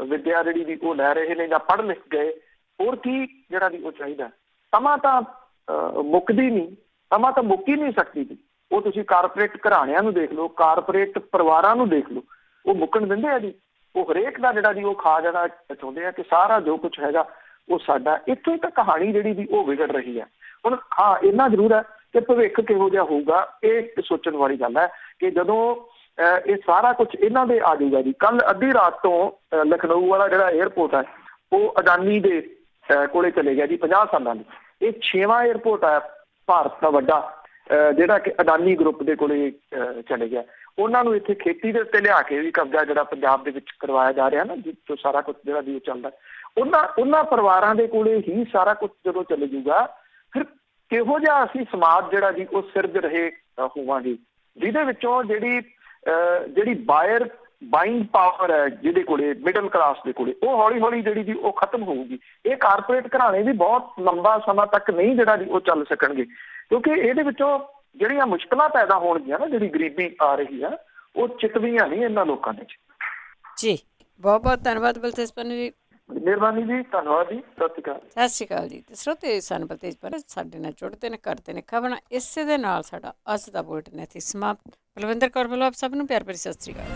Speaker 2: ਵਿੱਦਿਆ ਜਿਹੜੀ ਵੀ ਉਹ ਲੈ ਰਹੇ ਨੇ ਜਾਂ ਪੜ੍ਹ ਲਿਖ ਗਏ। ਹੋਰ ਕੀ ਜਿਹੜਾ ਵੀ ਉਹ ਚਾਹੀਦਾ। ਸਮਾਂ ਤਾਂ ਮੁੱਕਦੀ ਨਹੀਂ, ਸਮਾਂ ਤਾਂ ਮੁੱਕ ਹੀ ਨਹੀਂ ਸਕਦੀ ਜੀ। ਉਹ ਤੁਸੀਂ ਕਾਰਪੋਰੇਟ ਘਰਾਣਿਆਂ ਨੂੰ ਦੇਖ ਲਓ, ਕਾਰਪੋਰੇਟ ਪਰਿਵਾਰਾਂ ਨੂੰ ਦੇਖ ਲਓ, ਉਹ ਮੁੱਕਣ ਦਿੰਦੇ ਆ ਜੀ। ਉਹ ਹਰੇਕ ਦਾ ਜਿਹੜਾ ਜੀ ਉਹ ਖਾ ਜਾਣਾ ਚਾਹੁੰਦੇ ਆ ਕਿ ਸਾਰਾ ਜੋ ਕੁਛ ਹੈਗਾ ਉਹ ਸਾਡਾ। ਇੱਥੋਂ ਹੀ ਤਾਂ ਕਹਾਣੀ ਜਿਹੜੀ ਵੀ ਉਹ ਵਿਗੜ ਰਹੀ ਹੈ। ਹੁਣ ਹਾਂ ਇੰਨਾ ਜ਼ਰੂਰ ਹੈ ਕਿ ਭਵਿੱਖ ਕਿਹੋ ਜਿਹਾ ਹੋਊਗਾ ਇਹ ਸੋਚਣ ਵਾਲੀ ਗੱਲ ਹੈ ਕਿ ਜਦੋਂ ਇਹ ਸਾਰਾ ਕੁਝ ਇਹਨਾਂ ਦੇ ਆ ਜਾਊਗਾ ਜੀ। ਕੱਲ ਅੱਧੀ ਰਾਤ ਤੋਂ ਲਖਨਊ ਵਾਲਾ ਜਿਹੜਾ ਏਅਰਪੋਰਟ ਹੈ ਉਹ ਅਡਾਨੀ ਦੇ ਕੋਲੇ ਚਲੇ ਗਿਆ ਜੀ 50 ਸਾਲਾਂ ਲਈ। ਇਹ 6ਵਾਂ ਏਅਰਪੋਰਟ ਹੈ ਭਾਰਤ ਦਾ ਵੱਡਾ ਜਿਹੜਾ ਕਿ ਅਡਾਨੀ ਗਰੁੱਪ ਦੇ ਕੋਲੇ ਚਲੇ ਗਿਆ। ਉਹਨਾਂ ਨੂੰ ਇੱਥੇ ਖੇਤੀ ਦੇ ਉੱਤੇ ਲਿਆ ਕੇ ਵੀ ਕਬਜ਼ਾ ਜਿਹੜਾ ਪੰਜਾਬ ਦੇ ਵਿੱਚ ਕਰਵਾਇਆ ਜਾ ਰਿਹਾ ਨਾ, ਜਿੱਥੋਂ ਸਾਰਾ ਕੁਝ ਜਿਹੜਾ ਵੀ ਉਹ ਚੱਲਦਾ, ਉਹਨਾਂ ਪਰਿਵਾਰਾਂ ਦੇ ਕੋਲੇ ਹੀ ਸਾਰਾ ਕੁਝ ਜਦੋਂ ਚਲੇ ਜਾਊਗਾ, ਫਿਰ ਕਿਹੋ ਜਿਹਾ ਅਸੀਂ ਸਮਾਜ ਜਿਹੜਾ ਜੀ ਉਹ ਸਿਰਜ ਰਹੇ ਹੋਵਾਂਗੇ, ਜਿਹਦੇ ਵਿੱਚੋਂ ਜਿਹੜੀ ਬਾਇੰਗ ਪਾਵਰ ਹੈ ਜਿਹਦੇ ਕੋਲੇ ਮਿਡਲ ਕਲਾਸ ਦੇ ਕੋਲੇ, ਉਹ ਹੌਲੀ ਹੌਲੀ ਜਿਹੜੀ ਜੀ ਉਹ ਖਤਮ ਹੋਊਗੀ। ਇਹ ਕਾਰਪੋਰੇਟ ਘਰਾਣੇ ਵੀ ਬਹੁਤ ਲੰਬਾ ਸਮਾਂ ਤੱਕ ਨਹੀਂ ਜਿਹੜਾ ਜੀ ਉਹ ਚੱਲ ਸਕਣਗੇ, ਕਿਉਂਕਿ ਇਹਦੇ ਵਿੱਚੋਂ ਜਿਹੜੀਆਂ ਮੁਸ਼ਕਲਾਂ ਪੈਦਾ ਹੋਣਗੀਆਂ ਨਾ, ਜਿਹੜੀ ਗਰੀਬੀ ਆ ਰਹੀ ਆ, ਉਹ ਚਿਤਵੀਆਂ ਨਹੀਂ ਇਹਨਾਂ ਲੋਕਾਂ ਦੇ ਚ
Speaker 1: ਜੀ। ਬਹੁਤ ਬਹੁਤ ਧੰਨਵਾਦ ਬਲਤੇਜ ਪੰਨੂ ਜੀ।
Speaker 2: ਮਿਹਰਬਾਨੀ ਜੀ, ਧੰਨਵਾਦ ਜੀ, ਸਤਿ ਸ਼੍ਰੀ ਅਕਾਲ।
Speaker 1: ਸਤਿ ਸ਼੍ਰੀ ਅਕਾਲ ਜੀ। ਤੇ ਸਰੋਤੇ ਸਨ ਬਲਤੇਜ ਪੰਨੂ ਸਾਡੇ ਨਾਲ ਜੁੜਦੇ ਨੇ, ਕਰਦੇ ਨੇ ਖਬਰਾਂ। ਇਸੇ ਦੇ ਨਾਲ ਸਾਡਾ ਅੱਜ ਦਾ ਬੁਲੇਟਿਨ ਇੱਥੇ ਸਮਾਪਤ। ਬਲਵਿੰਦਰ ਕੌਰ ਵੱਲੋਂ ਆਪ ਸਭ ਨੂੰ ਪਿਆਰ ਭਰੀ ਸਤਿ ਸ਼੍ਰੀ ਅਕਾਲ।